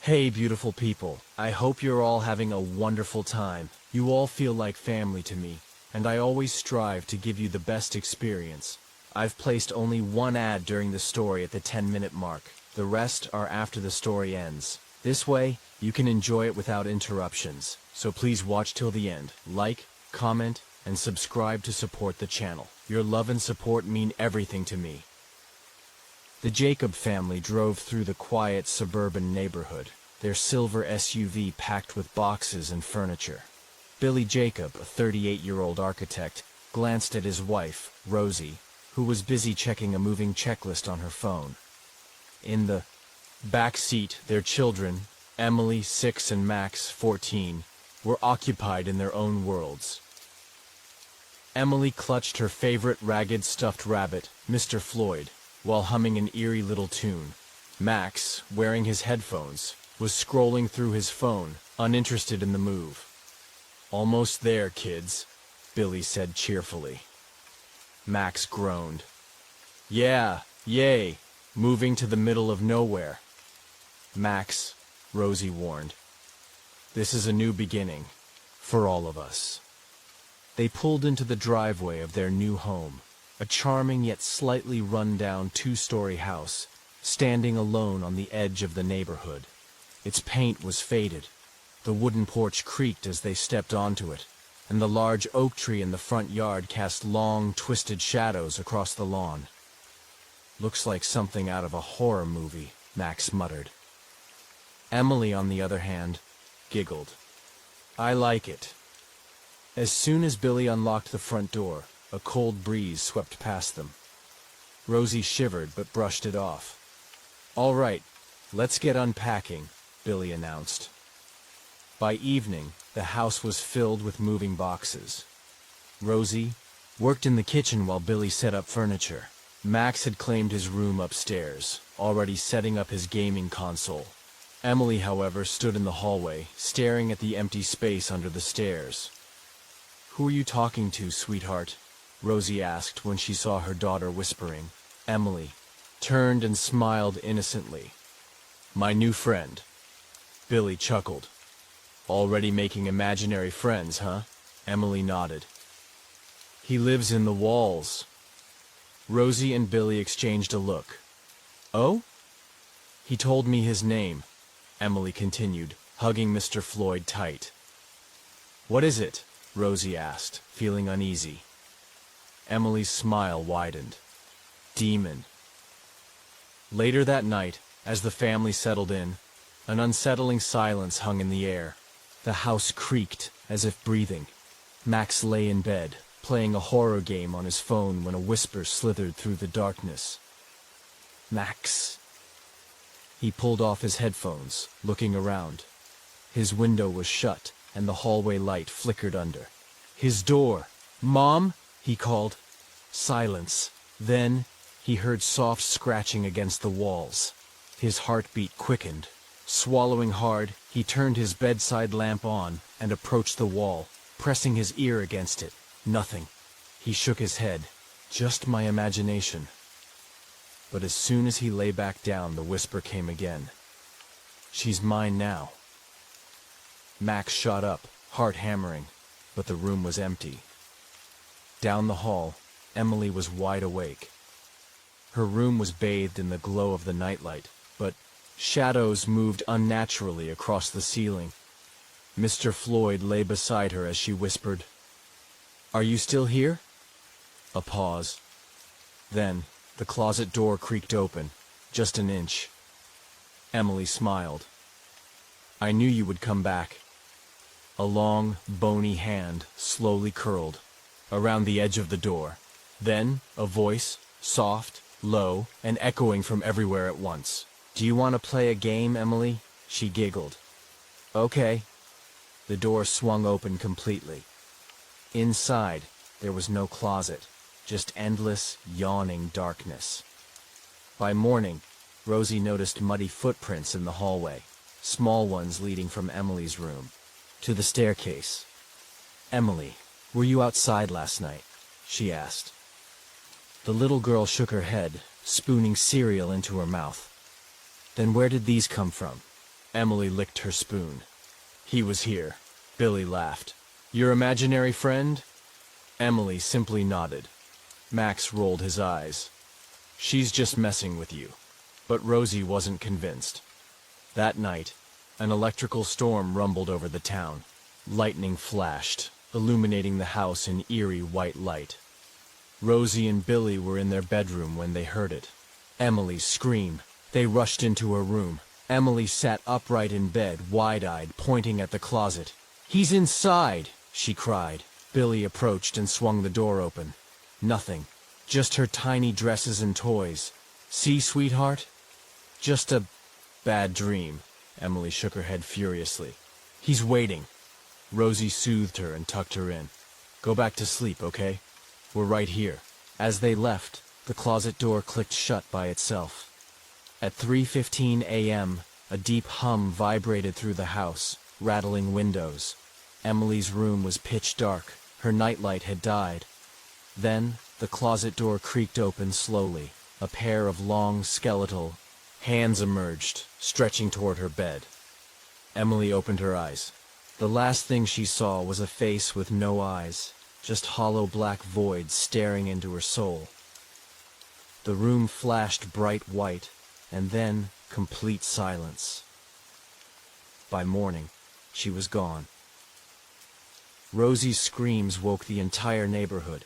Hey beautiful people, I hope you're all having a wonderful time. You all feel like family to me, and I always strive to give you the best experience. I've placed only one ad during the story at the 10-minute mark. The rest are after the story ends. This way, you can enjoy it without interruptions. So please watch till the end. Like, comment, and subscribe to support the channel. Your love and support mean everything to me. The Jacob family drove through the quiet suburban neighborhood, their silver SUV packed with boxes and furniture. Billy Jacob, a 38-year-old architect, glanced at his wife, Rosie, who was busy checking a moving checklist on her phone. In the back seat, their children, Emily, 6, and Max, 14, were occupied in their own worlds. Emily clutched her favorite ragged stuffed rabbit, Mr. Floyd, while humming an eerie little tune. Max, wearing his headphones, was scrolling through his phone, uninterested in the move. "Almost there, kids," Billy said cheerfully. Max groaned. "Yeah, yay, moving to the middle of nowhere." "Max," Rosie warned, "this is a new beginning, for all of us." They pulled into the driveway of their new home, a charming yet slightly run-down two-story house, standing alone on the edge of the neighborhood. Its paint was faded, the wooden porch creaked as they stepped onto it, and the large oak tree in the front yard cast long, twisted shadows across the lawn. "Looks like something out of a horror movie," Max muttered. Emily, on the other hand, giggled. "I like it." As soon as Billy unlocked the front door, a cold breeze swept past them. Rosie shivered but brushed it off. "All right, let's get unpacking," Billy announced. By evening, the house was filled with moving boxes. Rosie worked in the kitchen while Billy set up furniture. Max had claimed his room upstairs, already setting up his gaming console. Emily, however, stood in the hallway, staring at the empty space under the stairs. "Who are you talking to, sweetheart?" Rosie asked when she saw her daughter whispering. Emily turned and smiled innocently. "My new friend." Billy chuckled. "Already making imaginary friends, huh?" Emily nodded. "He lives in the walls." Rosie and Billy exchanged a look. "Oh?" "He told me his name," Emily continued, hugging Mr. Floyd tight. "What is it?" Rosie asked, feeling uneasy. Emily's smile widened. "Demon." Later that night, as the family settled in, an unsettling silence hung in the air. The house creaked, as if breathing. Max lay in bed, playing a horror game on his phone when a whisper slithered through the darkness. "Max." He pulled off his headphones, looking around. His window was shut, and the hallway light flickered under. His door. "Mom?" he called. Silence. Then, he heard soft scratching against the walls. His heartbeat quickened. Swallowing hard, he turned his bedside lamp on and approached the wall, pressing his ear against it. Nothing. He shook his head. Just my imagination. But as soon as he lay back down, the whisper came again. "She's mine now." Max shot up, heart hammering, but the room was empty. Down the hall, Emily was wide awake. Her room was bathed in the glow of the nightlight, but shadows moved unnaturally across the ceiling. Mr. Floyd lay beside her as she whispered, "Are you still here?" A pause. Then, the closet door creaked open, just an inch. Emily smiled. "I knew you would come back." A long, bony hand slowly curled around the edge of the door. Then, a voice, soft, low, and echoing from everywhere at once. "Do you want to play a game, Emily?" She giggled. "Okay." The door swung open completely. Inside, there was no closet, just endless, yawning darkness. By morning, Rosie noticed muddy footprints in the hallway, small ones leading from Emily's room to the staircase. "Emily, were you outside last night?" she asked. The little girl shook her head, spooning cereal into her mouth. "Then where did these come from?" Emily licked her spoon. He was here. Billy laughed. Your imaginary friend? Emily simply nodded. Max rolled his eyes. She's just messing with you. But Rosie wasn't convinced. That night, an electrical storm rumbled over the town. Lightning flashed, illuminating the house in eerie white light. Rosie and Billy were in their bedroom when they heard it. Emily's scream. They rushed into her room. Emily sat upright in bed, wide-eyed, pointing at the closet. He's inside, she cried. Billy approached and swung the door open. Nothing. Just her tiny dresses and toys. See, sweetheart? Just a bad dream. Emily shook her head furiously. He's waiting. Rosie soothed her and tucked her in. Go back to sleep, okay? We're right here. As they left, the closet door clicked shut by itself. At 3:15 a.m., a deep hum vibrated through the house, rattling windows. Emily's room was pitch dark. Her nightlight had died. Then, the closet door creaked open slowly. A pair of long, skeletal hands emerged, stretching toward her bed. Emily opened her eyes. The last thing she saw was a face with no eyes, just hollow black voids staring into her soul. The room flashed bright white, and then complete silence. By morning, she was gone. Rosie's screams woke the entire neighborhood.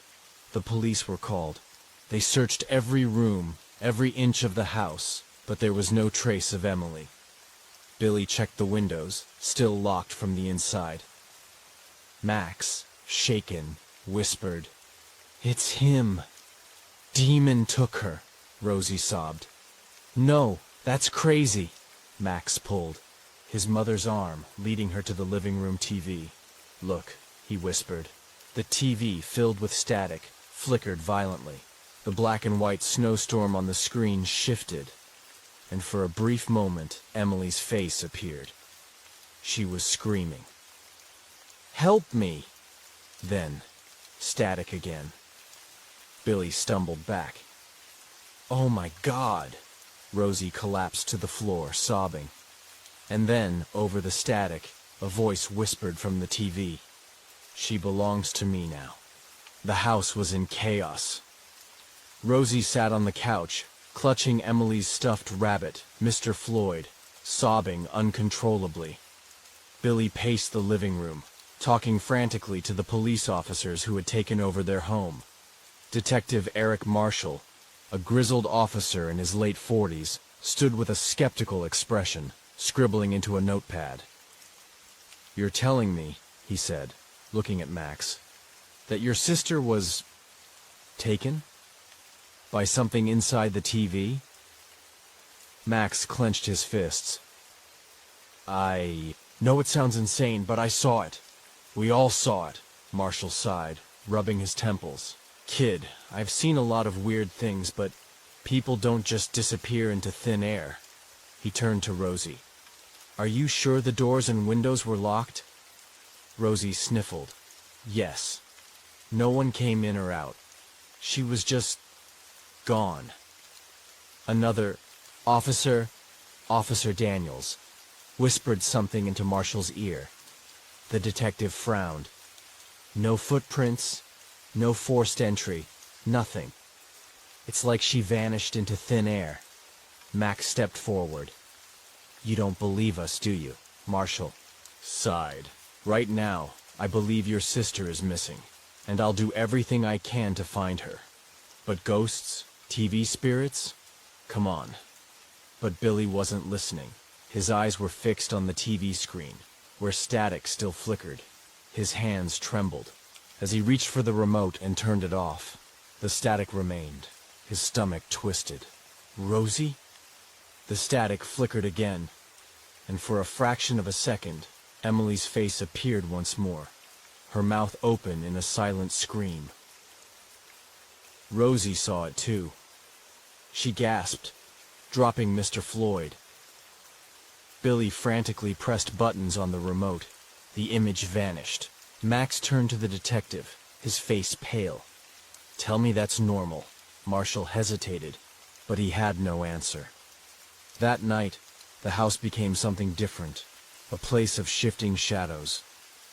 The police were called. They searched every room, every inch of the house, but there was no trace of Emily. Billy checked the windows, still locked from the inside. Max, shaken, whispered, "It's him. Demon took her," Rosie sobbed. "No, that's crazy." Max pulled, his mother's arm, leading her to the living room TV. "Look," he whispered. The TV, filled with static, flickered violently. The black and white snowstorm on the screen shifted, and for a brief moment, Emily's face appeared. She was screaming. "Help me!" Then, static again. Billy stumbled back. "Oh my God!" Rosie collapsed to the floor, sobbing. And then, over the static, a voice whispered from the TV. "She belongs to me now." The house was in chaos. Rosie sat on the couch, clutching Emily's stuffed rabbit, Mr. Floyd, sobbing uncontrollably. Billy paced the living room, talking frantically to the police officers who had taken over their home. Detective Eric Marshall, a grizzled officer in his late 40s, stood with a skeptical expression, scribbling into a notepad. "You're telling me," he said, looking at Max, "that your sister was taken? By something inside the TV?" Max clenched his fists. "I know it sounds insane, but I saw it. We all saw it," Marshall sighed, rubbing his temples. "Kid, I've seen a lot of weird things, but people don't just disappear into thin air." He turned to Rosie. "Are you sure the doors and windows were locked?" Rosie sniffled. "Yes. No one came in or out. She was just gone." Another Officer Daniels, whispered something into Marshall's ear. The detective frowned. "No footprints, no forced entry, nothing. It's like she vanished into thin air." Max stepped forward. "You don't believe us, do you?" Marshall sighed. "Right now, I believe your sister is missing, and I'll do everything I can to find her. But ghosts, TV spirits? Come on." But Billy wasn't listening. His eyes were fixed on the TV screen, where static still flickered. His hands trembled. As he reached for the remote and turned it off, the static remained. His stomach twisted. "Rosie?" The static flickered again, and for a fraction of a second, Emily's face appeared once more, her mouth open in a silent scream. Rosie saw it too. She gasped, dropping Mr. Floyd. Billy frantically pressed buttons on the remote. The image vanished. Max turned to the detective, his face pale. "Tell me that's normal." Marshall hesitated, but he had no answer. That night, The house became something different, a place of shifting shadows,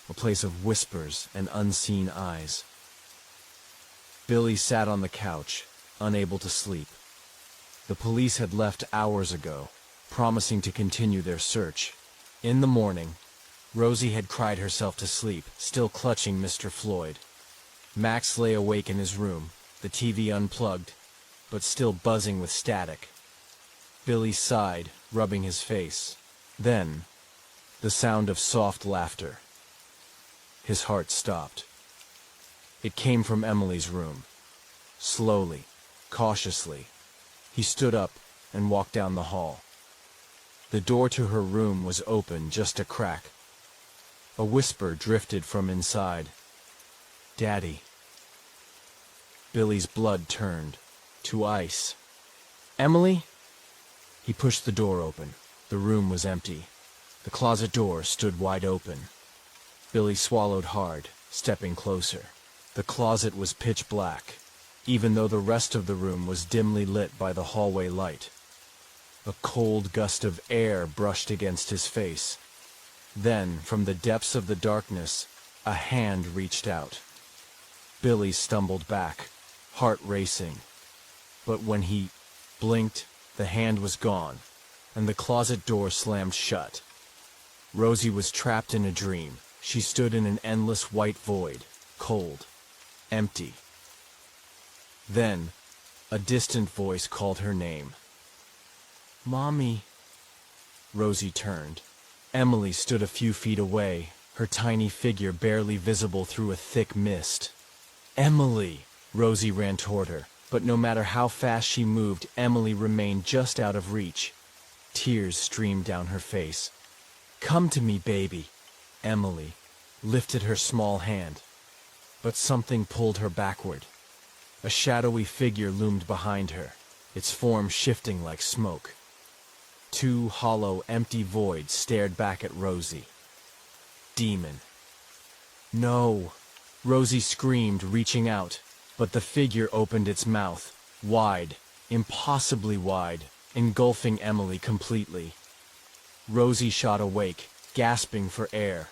a place of whispers and unseen eyes. Billy sat on the couch, unable to sleep. The police had left hours ago, promising to continue their search. In the morning, Rosie had cried herself to sleep, still clutching Mr. Floyd. Max lay awake in his room, the TV unplugged, but still buzzing with static. Billy sighed, rubbing his face. Then, the sound of soft laughter. His heart stopped. It came from Emily's room. Slowly, cautiously, he stood up and walked down the hall. The door to her room was open just a crack. A whisper drifted from inside. "Daddy." Billy's blood turned to ice. "Emily?" He pushed the door open. The room was empty. The closet door stood wide open. Billy swallowed hard, stepping closer. The closet was pitch black, even though the rest of the room was dimly lit by the hallway light. A cold gust of air brushed against his face. Then, from the depths of the darkness, a hand reached out. Billy stumbled back, heart racing. But when he blinked, the hand was gone, and the closet door slammed shut. Rosie was trapped in a dream. She stood in an endless white void, cold, empty. Then, a distant voice called her name. "Mommy." Rosie turned. Emily stood a few feet away, her tiny figure barely visible through a thick mist. "Emily!" Rosie ran toward her, but no matter how fast she moved, Emily remained just out of reach. Tears streamed down her face. "Come to me, baby." Emily lifted her small hand, but something pulled her backward. A shadowy figure loomed behind her, its form shifting like smoke. Two hollow, empty voids stared back at Rosie. "Demon." "No!" Rosie screamed, reaching out, but the figure opened its mouth, wide, impossibly wide, engulfing Emily completely. Rosie shot awake, gasping for air.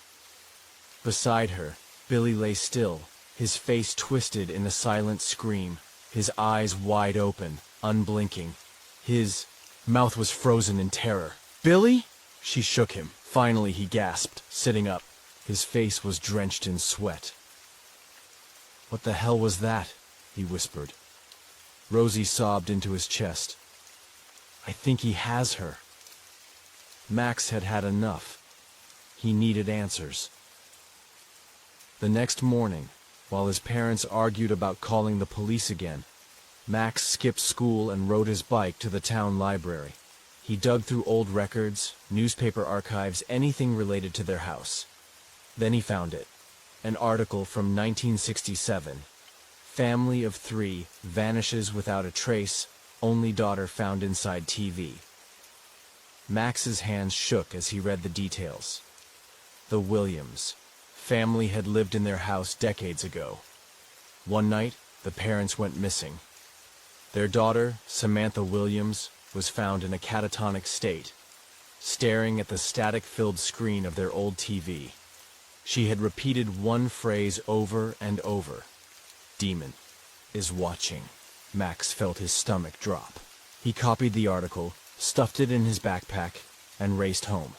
Beside her, Billy lay still, his face twisted in a silent scream, his eyes wide open, unblinking. His mouth was frozen in terror. "Billy?" She shook him. Finally he gasped, sitting up. His face was drenched in sweat. "What the hell was that?" he whispered. Rosie sobbed into his chest. "I think he has her." Max had had enough. He needed answers. The next morning, while his parents argued about calling the police again, Max skipped school and rode his bike to the town library. He dug through old records, newspaper archives, anything related to their house. Then he found it. An article from 1967. "Family of 3 vanishes without a trace, only daughter found inside TV." Max's hands shook as he read the details. The Williams family had lived in their house decades ago. One night, the parents went missing. Their daughter, Samantha Williams, was found in a catatonic state, staring at the static-filled screen of their old TV. She had repeated one phrase over and over. "Demon is watching." Max felt his stomach drop. He copied the article, stuffed it in his backpack, and raced home.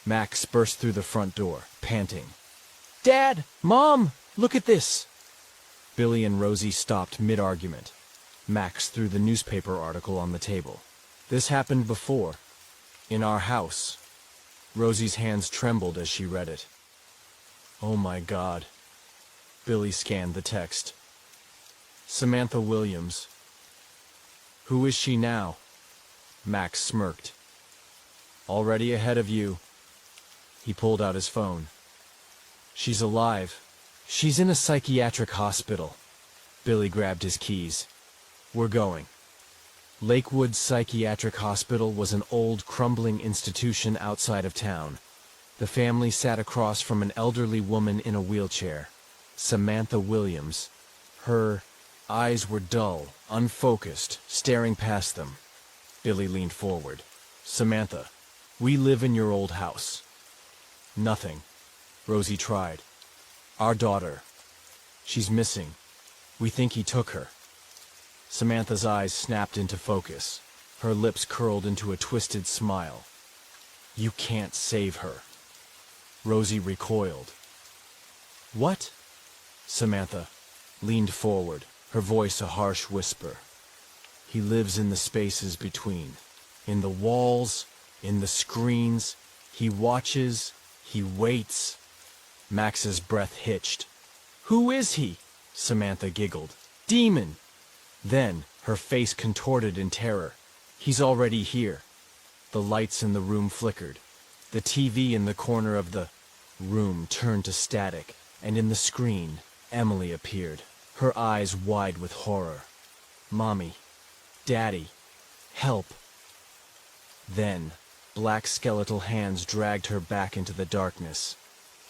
Max burst through the front door, panting. "Dad! Mom! Look at this!" Billy and Rosie stopped mid-argument. Max threw the newspaper article on the table. "This happened before. In our house." Rosie's hands trembled as she read it. "Oh my God." Billy scanned the text. "Samantha Williams. Who is she now?" Max smirked. "Already ahead of you." He pulled out his phone. "She's alive. She's in a psychiatric hospital." Billy grabbed his keys. "We're going." Lakewood Psychiatric Hospital was an old, crumbling institution outside of town. The family sat across from an elderly woman in a wheelchair, Samantha Williams. Her eyes were dull, unfocused, staring past them. Billy leaned forward. "Samantha, We live in your old house. Nothing. Rosie tried. Our daughter. She's missing. We think he took her. Samantha's eyes snapped into focus. Her lips curled into a twisted smile. You can't save her. Rosie recoiled. What? Samantha leaned forward, her voice a harsh whisper. He lives in the spaces between. In the walls, in the screens. He watches, he waits. Max's breath hitched. Who is he? Samantha giggled. Demon! Then, her face contorted in terror. He's already here. The lights in the room flickered. The TV in the corner of the room turned to static, and in the screen, Emily appeared, her eyes wide with horror. Mommy. Daddy. Help. Then, black skeletal hands dragged her back into the darkness.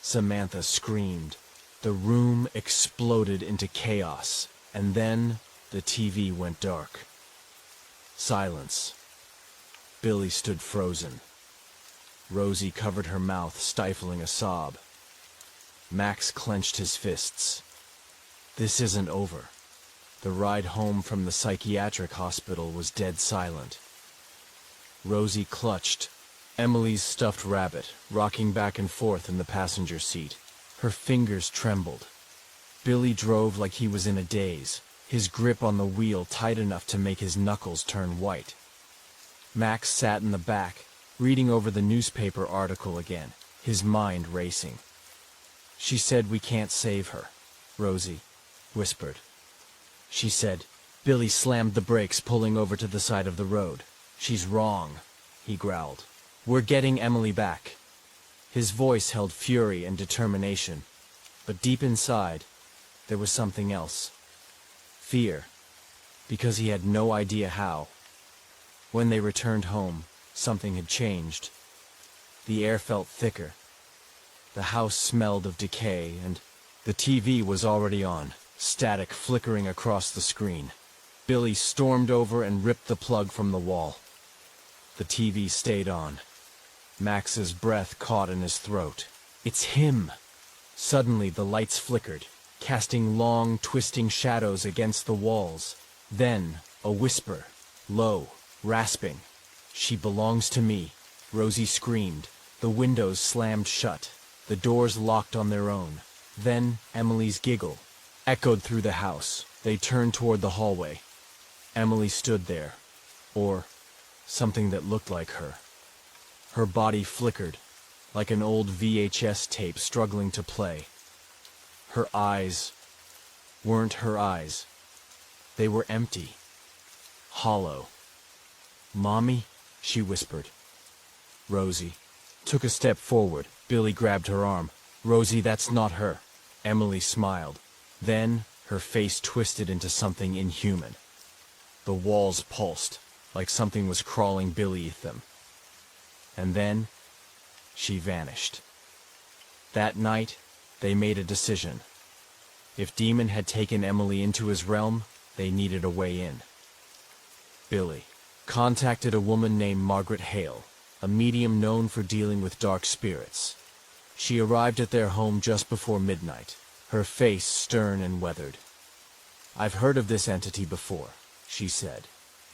Samantha screamed. The room exploded into chaos, and then the TV went dark. Silence. Billy stood frozen. Rosie covered her mouth, stifling a sob. Max clenched his fists. This isn't over. The ride home from the psychiatric hospital was dead silent. Rosie clutched Emily's stuffed rabbit, rocking back and forth in the passenger seat. Her fingers trembled. Billy drove like he was in a daze, his grip on the wheel tight enough to make his knuckles turn white. Max sat in the back, reading over the newspaper article again, his mind racing. She said we can't save her, Rosie whispered. She said. Billy slammed the brakes, pulling over to the side of the road. She's wrong, he growled. We're getting Emily back. His voice held fury and determination, but deep inside, there was something else. Fear, because he had no idea how. When they returned home, something had changed. The air felt thicker. The house smelled of decay, and the TV was already on, static flickering across the screen. Billy stormed over and ripped the plug from the wall. The TV stayed on. Max's breath caught in his throat. It's him! Suddenly the lights flickered, casting long, twisting shadows against the walls. Then, a whisper, low, rasping. She belongs to me, Rosie screamed. The windows slammed shut. The doors locked on their own. Then Emily's giggle echoed through the house. They turned toward the hallway. Emily stood there, or something that looked like her. Her body flickered, like an old VHS tape struggling to play. Her eyes weren't her eyes. They were empty, hollow. Mommy, she whispered. Rosie took a step forward. Billy grabbed her arm. Rosie, that's not her. Emily smiled. Then her face twisted into something inhuman. The walls pulsed, like something was crawling beneath them. And then, she vanished. That night, they made a decision. If Demon had taken Emily into his realm, they needed a way in. Billy contacted a woman named Margaret Hale, a medium known for dealing with dark spirits. She arrived at their home just before midnight, her face stern and weathered. I've heard of this entity before, she said.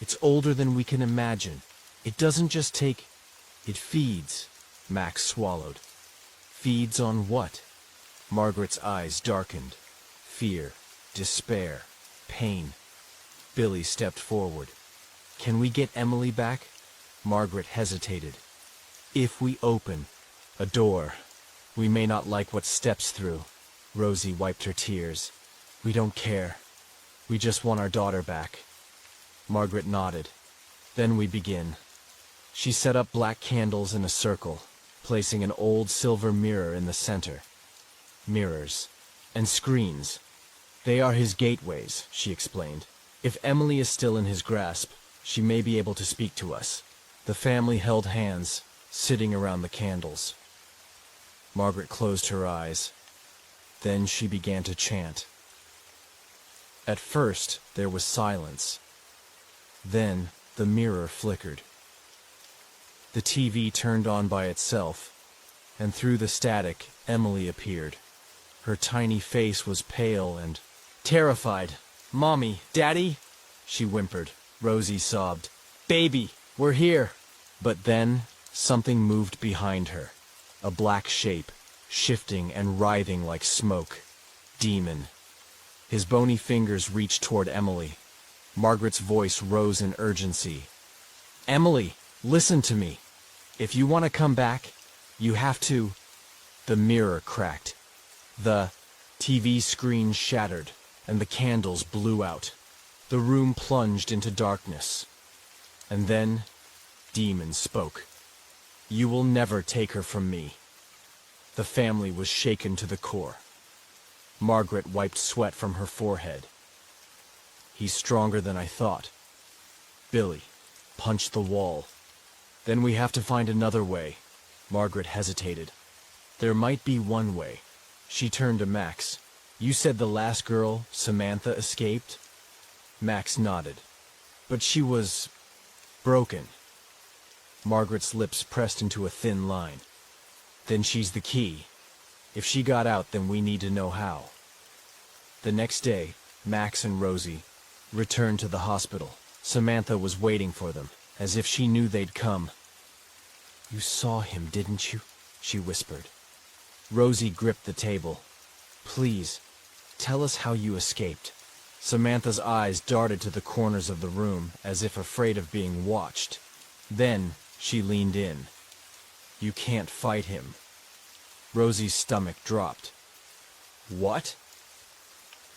It's older than we can imagine. It doesn't just take... It feeds. Max swallowed. Feeds on what? Margaret's eyes darkened. Fear, despair, pain. Billy stepped forward. Can we get Emily back? Margaret hesitated. If we open a door, we may not like what steps through. Rosie wiped her tears. We don't care. We just want our daughter back. Margaret nodded. Then we begin. She set up black candles in a circle, placing an old silver mirror in the center. Mirrors. And screens. They are his gateways, she explained. If Emily is still in his grasp, she may be able to speak to us. The family held hands, sitting around the candles. Margaret closed her eyes. Then she began to chant. At first, there was silence. Then, the mirror flickered. The TV turned on by itself, and through the static, Emily appeared. Her tiny face was pale and terrified. "Mommy, Daddy?" she whimpered. Rosie sobbed. "Baby, we're here." But then, something moved behind her. A black shape, shifting and writhing like smoke. Demon. His bony fingers reached toward Emily. Margaret's voice rose in urgency. "Emily, listen to me. If you want to come back, you have to—" The mirror cracked. The TV screen shattered, and the candles blew out. The room plunged into darkness. And then, Demon spoke. "You will never take her from me." The family was shaken to the core. Margaret wiped sweat from her forehead. "He's stronger than I thought." Billy punched the wall. "Then we have to find another way." Margaret hesitated. "There might be one way." She turned to Max. "You said the last girl, Samantha, escaped?" Max nodded. "But she was broken." Margaret's lips pressed into a thin line. "Then she's the key. If she got out, then we need to know how." The next day, Max and Rosie returned to the hospital. Samantha was waiting for them, as if she knew they'd come. "You saw him, didn't you?" she whispered. Rosie gripped the table. "Please, tell us how you escaped." Samantha's eyes darted to the corners of the room, as if afraid of being watched. Then she leaned in. "You can't fight him." Rosie's stomach dropped. "What?"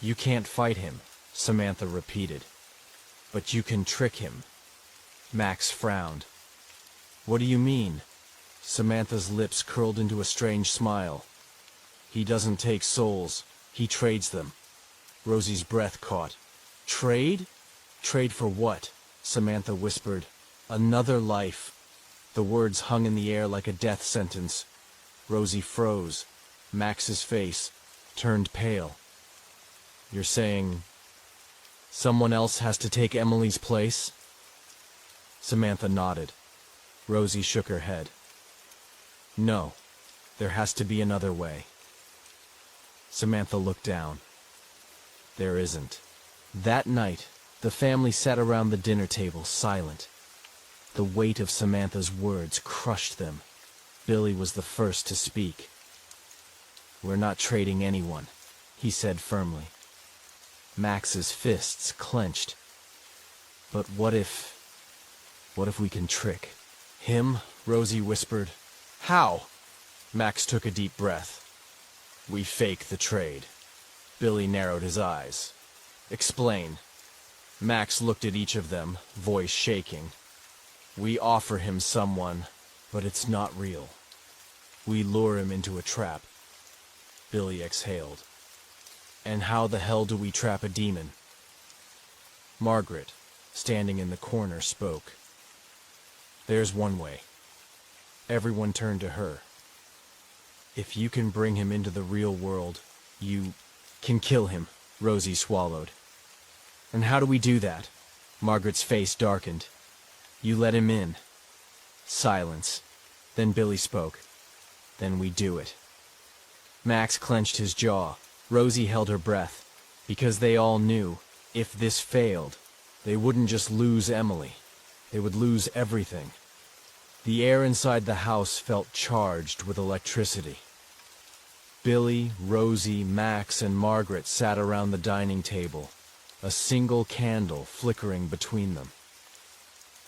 "You can't fight him," Samantha repeated. "But you can trick him." Max frowned. "What do you mean?" Samantha's lips curled into a strange smile. "He doesn't take souls, he trades them." Rosie's breath caught. "Trade? Trade for what?" Samantha whispered. "Another life." The words hung in the air like a death sentence. Rosie froze. Max's face turned pale. "You're saying someone else has to take Emily's place?" Samantha nodded. Rosie shook her head. "No, there has to be another way." Samantha looked down. "There isn't." That night, the family sat around the dinner table, silent. The weight of Samantha's words crushed them. Billy was the first to speak. "We're not trading anyone," he said firmly. Max's fists clenched. "But what if we can trick him?" Rosie whispered. "How?" Max took a deep breath. "We fake the trade." Billy narrowed his eyes. "Explain." Max looked at each of them, voice shaking. "We offer him someone, but it's not real. We lure him into a trap." Billy exhaled. "And how the hell do we trap a demon?" Margaret, standing in the corner, spoke. "There's one way." Everyone turned to her. "If you can bring him into the real world, you can kill him." Rosie swallowed. "And how do we do that?" Margaret's face darkened. "You let him in." Silence. Then Billy spoke. "Then we do it." Max clenched his jaw. Rosie held her breath, because they all knew, if this failed, they wouldn't just lose Emily. They would lose everything. The air inside the house felt charged with electricity. Billy, Rosie, Max, and Margaret sat around the dining table, a single candle flickering between them.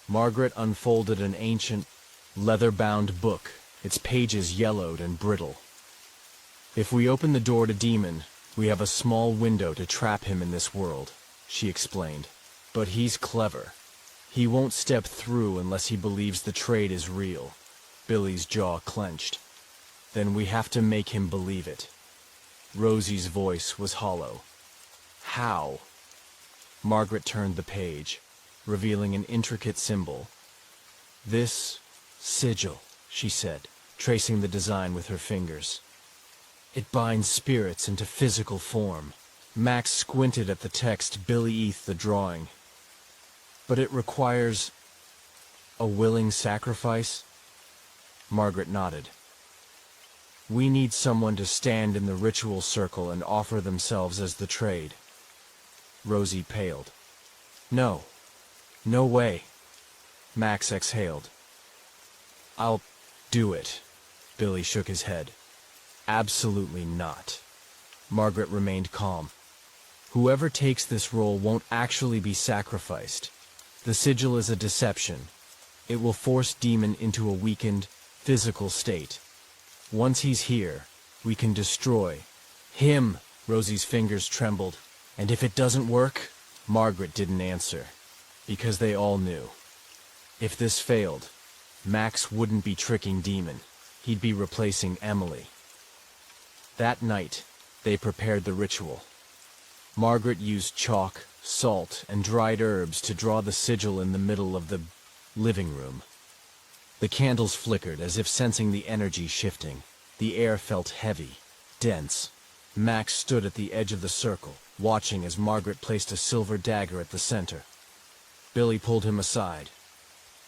Margaret unfolded an ancient, leather-bound book, its pages yellowed and brittle. "If we open the door to Demon, we have a small window to trap him in this world," she explained. "But he's clever. He won't step through unless he believes the trade is real." Billy's jaw clenched. "Then we have to make him believe it." Rosie's voice was hollow. "How?" Margaret turned the page, revealing an intricate symbol. "This sigil," she said, tracing the design with her fingers. "It binds spirits into physical form." Max squinted at the text beneath the drawing. "But it requires a willing sacrifice?" Margaret nodded. We need someone to stand in the ritual circle and offer themselves as the trade. Rosie paled. No. No way. Max exhaled. I'll do it. Billy shook his head. Absolutely not. Margaret remained calm. Whoever takes this role won't actually be sacrificed. The sigil is a deception. It will force Demon into a weakened, physical state. Once he's here, we can destroy him. Rosie's fingers trembled. And if it doesn't work? Margaret didn't answer, because they all knew. If this failed, Max wouldn't be tricking Demon. He'd be replacing Emily. That night, they prepared the ritual. Margaret used chalk, salt, and dried herbs to draw the sigil in the middle of the living room. The candles flickered as if sensing the energy shifting. The air felt heavy, dense. Max stood at the edge of the circle, watching as Margaret placed a silver dagger at the center. Billy pulled him aside.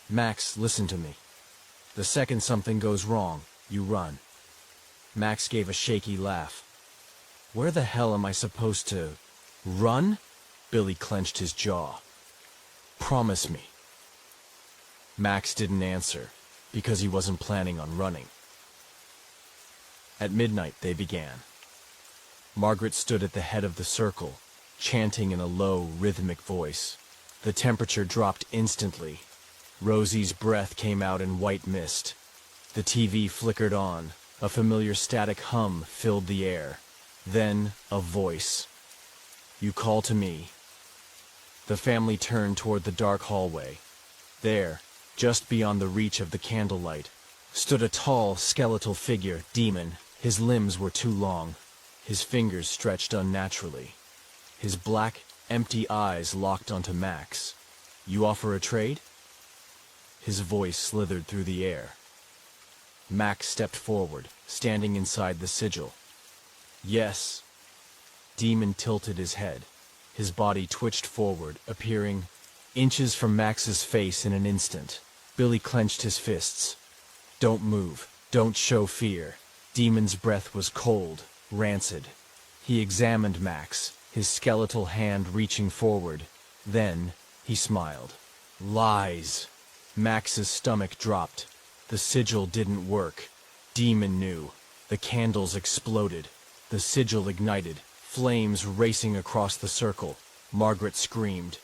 Max, listen to me. The second something goes wrong, you run. Max gave a shaky laugh. Where the hell am I supposed to run? Billy clenched his jaw. Promise me. Max didn't answer, because he wasn't planning on running. At midnight, they began. Margaret stood at the head of the circle, chanting in a low, rhythmic voice. The temperature dropped instantly. Rosie's breath came out in white mist. The TV flickered on. A familiar static hum filled the air. Then, a voice. You call to me. The family turned toward the dark hallway. There, just beyond the reach of the candlelight, stood a tall, skeletal figure, Demon. His limbs were too long. His fingers stretched unnaturally. His black, empty eyes locked onto Max. You offer a trade? His voice slithered through the air. Max stepped forward, standing inside the sigil. Yes. Demon tilted his head. His body twitched forward, appearing inches from Max's face in an instant. Billy clenched his fists. Don't move. Don't show fear. Demon's breath was cold, rancid. He examined Max, his skeletal hand reaching forward. Then, he smiled. Lies. Max's stomach dropped. The sigil didn't work. Demon knew. The candles exploded. The sigil ignited, flames racing across the circle. Margaret screamed.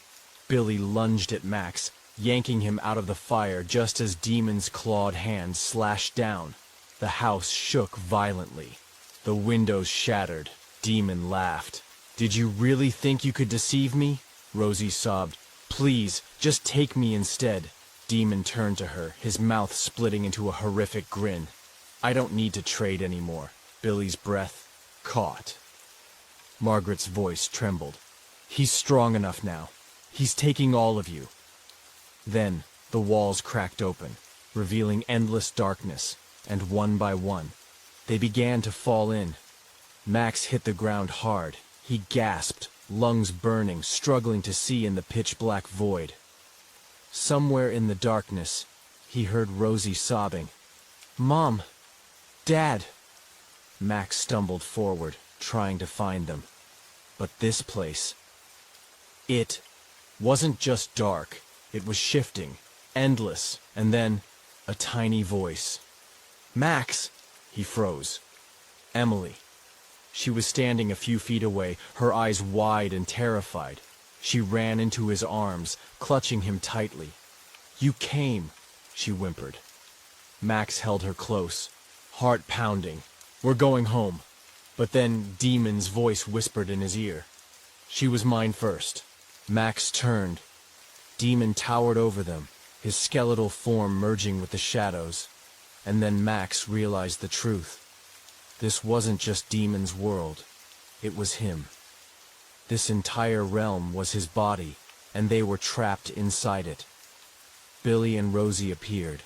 Billy lunged at Max, yanking him out of the fire just as Demon's clawed hand slashed down. The house shook violently. The windows shattered. Demon laughed. Did you really think you could deceive me? Rosie sobbed. Please, just take me instead. Demon turned to her, his mouth splitting into a horrific grin. I don't need to trade anymore. Billy's breath caught. Margaret's voice trembled. He's strong enough now. He's taking all of you. Then, the walls cracked open, revealing endless darkness, and one by one, they began to fall in. Max hit the ground hard. He gasped, lungs burning, struggling to see in the pitch-black void. Somewhere in the darkness, he heard Rosie sobbing. Mom! Dad! Max stumbled forward, trying to find them. But this place... it wasn't just dark. It was shifting, endless, and then a tiny voice. Max! He froze. Emily. She was standing a few feet away, her eyes wide and terrified. She ran into his arms, clutching him tightly. You came, she whimpered. Max held her close, heart pounding. We're going home. But then Demon's voice whispered in his ear. She was mine first. Max turned. Demon towered over them, his skeletal form merging with the shadows. And then Max realized the truth. This wasn't just Demon's world. It was him. This entire realm was his body, and they were trapped inside it. Billy and Rosie appeared.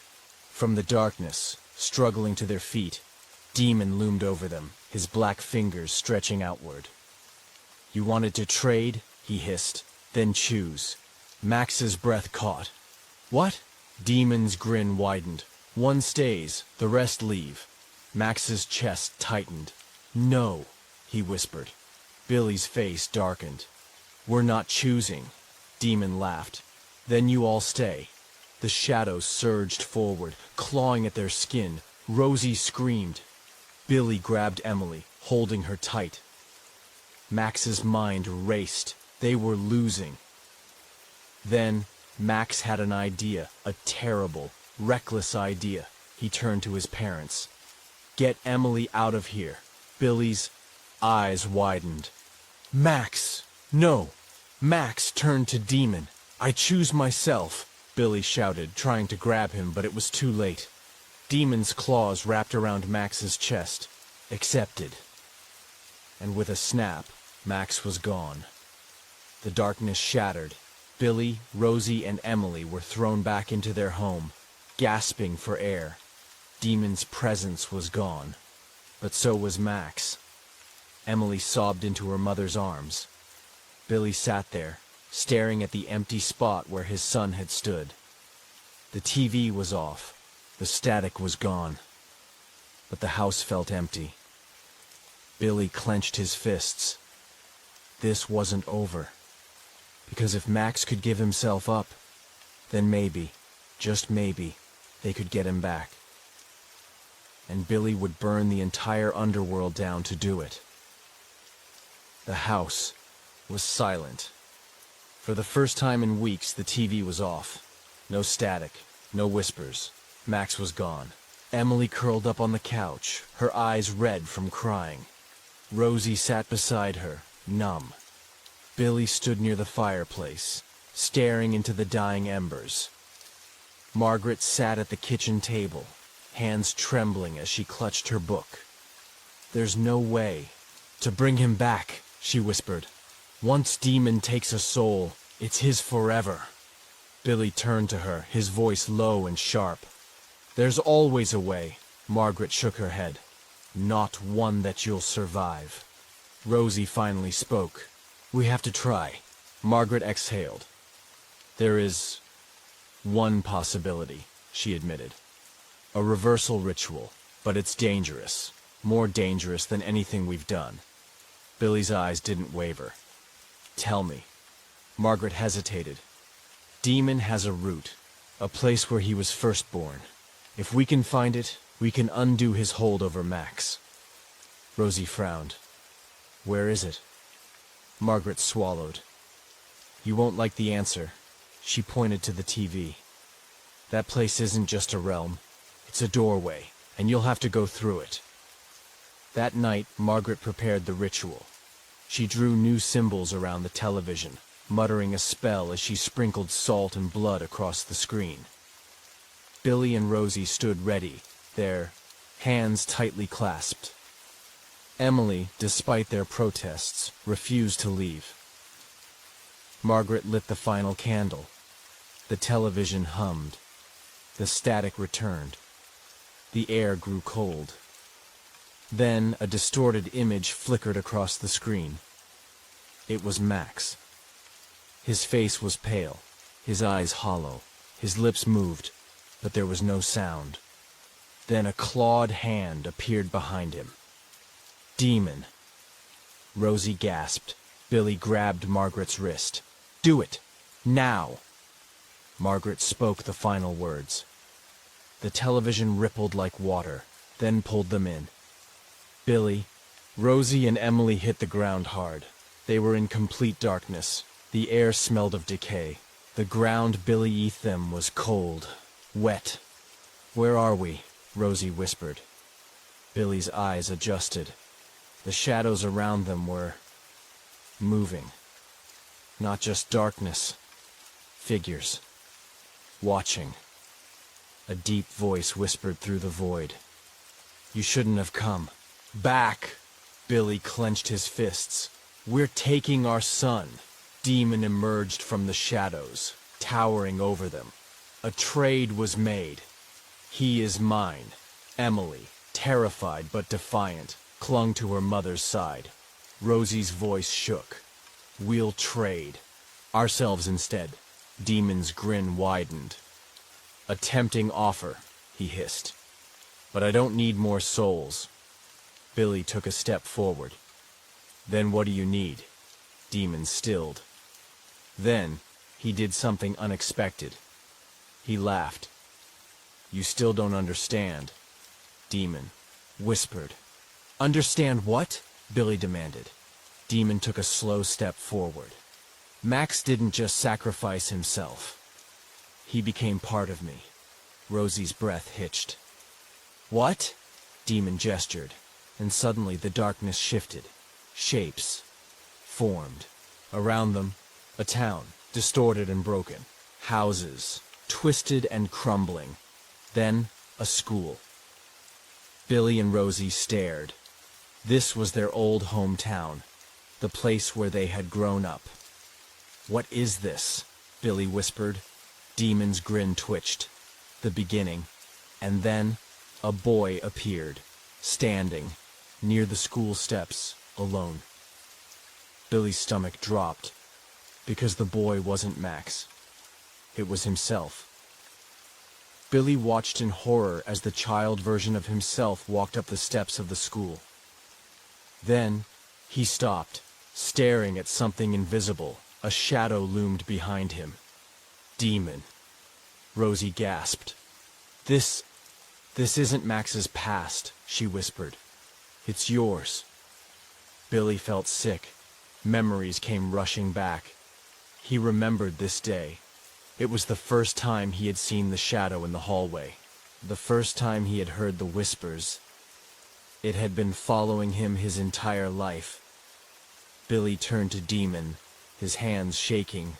From the darkness, struggling to their feet, Demon loomed over them, his black fingers stretching outward. You wanted to trade? He hissed. Then choose. Max's breath caught. What? Demon's grin widened. One stays, the rest leave. Max's chest tightened. No, he whispered. Billy's face darkened. We're not choosing. Demon laughed. Then you all stay. The shadows surged forward, clawing at their skin. Rosie screamed. Billy grabbed Emily, holding her tight. Max's mind raced. They were losing. Then Max had an idea, a terrible, reckless idea. He turned to his parents. Get Emily out of here. Billy's eyes widened. Max! No! Max turned to Demon. I choose myself, Billy shouted, trying to grab him, but it was too late. Demon's claws wrapped around Max's chest. Accepted. And with a snap, Max was gone. The darkness shattered. Billy, Rosie, and Emily were thrown back into their home, gasping for air. Demon's presence was gone, but so was Max. Emily sobbed into her mother's arms. Billy sat there, staring at the empty spot where his son had stood. The TV was off. The static was gone. But the house felt empty. Billy clenched his fists. This wasn't over. Because if Max could give himself up, then maybe, just maybe, they could get him back. And Billy would burn the entire underworld down to do it. The house was silent. For the first time in weeks, the TV was off. No static, no whispers. Max was gone. Emily curled up on the couch, her eyes red from crying. Rosie sat beside her, numb. Billy stood near the fireplace, staring into the dying embers. Margaret sat at the kitchen table, hands trembling as she clutched her book. There's no way to bring him back, she whispered. Once Demon takes a soul, it's his forever. Billy turned to her, his voice low and sharp. There's always a way, Margaret shook her head. Not one that you'll survive. Rosie finally spoke. We have to try. Margaret exhaled. There is one possibility, she admitted. A reversal ritual, but it's dangerous. More dangerous than anything we've done. Billy's eyes didn't waver. Tell me. Margaret hesitated. Demon has a root, a place where he was first born. If we can find it, we can undo his hold over Max. Rosie frowned. Where is it? Margaret swallowed. You won't like the answer. She pointed to the TV. That place isn't just a realm. It's a doorway, and you'll have to go through it. That night, Margaret prepared the ritual. She drew new symbols around the television, muttering a spell as she sprinkled salt and blood across the screen. Billy and Rosie stood ready, their hands tightly clasped. Emily, despite their protests, refused to leave. Margaret lit the final candle. The television hummed. The static returned. The air grew cold. Then a distorted image flickered across the screen. It was Max. His face was pale, his eyes hollow, his lips moved, but there was no sound. Then a clawed hand appeared behind him. Demon. Rosie gasped. Billy grabbed Margaret's wrist. Do it! Now! Margaret spoke the final words. The television rippled like water, then pulled them in. Billy, Rosie, and Emily hit the ground hard. They were in complete darkness. The air smelled of decay. The ground beneath them was cold, wet. Where are we? Rosie whispered. Billy's eyes adjusted. The shadows around them were moving. Not just darkness. Figures. Watching. A deep voice whispered through the void. You shouldn't have come. Back! Billy clenched his fists. We're taking our son. Demon emerged from the shadows, towering over them. A trade was made. He is mine. Emily, terrified but defiant, clung to her mother's side. Rosie's voice shook. We'll trade. Ourselves instead. Demon's grin widened. A tempting offer, he hissed. "But I don't need more souls." Billy took a step forward. "Then what do you need?" Demon stilled. Then, he did something unexpected. He laughed. "You still don't understand," Demon whispered. "Understand what?" Billy demanded. Demon took a slow step forward. "Max didn't just sacrifice himself. He became part of me." Rosie's breath hitched. "What?" Demon gestured, and suddenly the darkness shifted. Shapes formed. Around them, a town, distorted and broken. Houses, twisted and crumbling. Then, a school. Billy and Rosie stared. This was their old hometown, the place where they had grown up. "What is this?" Billy whispered. Demon's grin twitched. The beginning. And then, a boy appeared, standing, near the school steps, alone. Billy's stomach dropped, because the boy wasn't Max. It was himself. Billy watched in horror as the child version of himself walked up the steps of the school. Then, he stopped, staring at something invisible. A shadow loomed behind him. "Demon," Rosie gasped. This isn't Max's past," she whispered. "It's yours." Billy felt sick. Memories came rushing back. He remembered this day. It was the first time he had seen the shadow in the hallway. The first time he had heard the whispers. It had been following him his entire life. Billy turned to Demon, his hands shaking.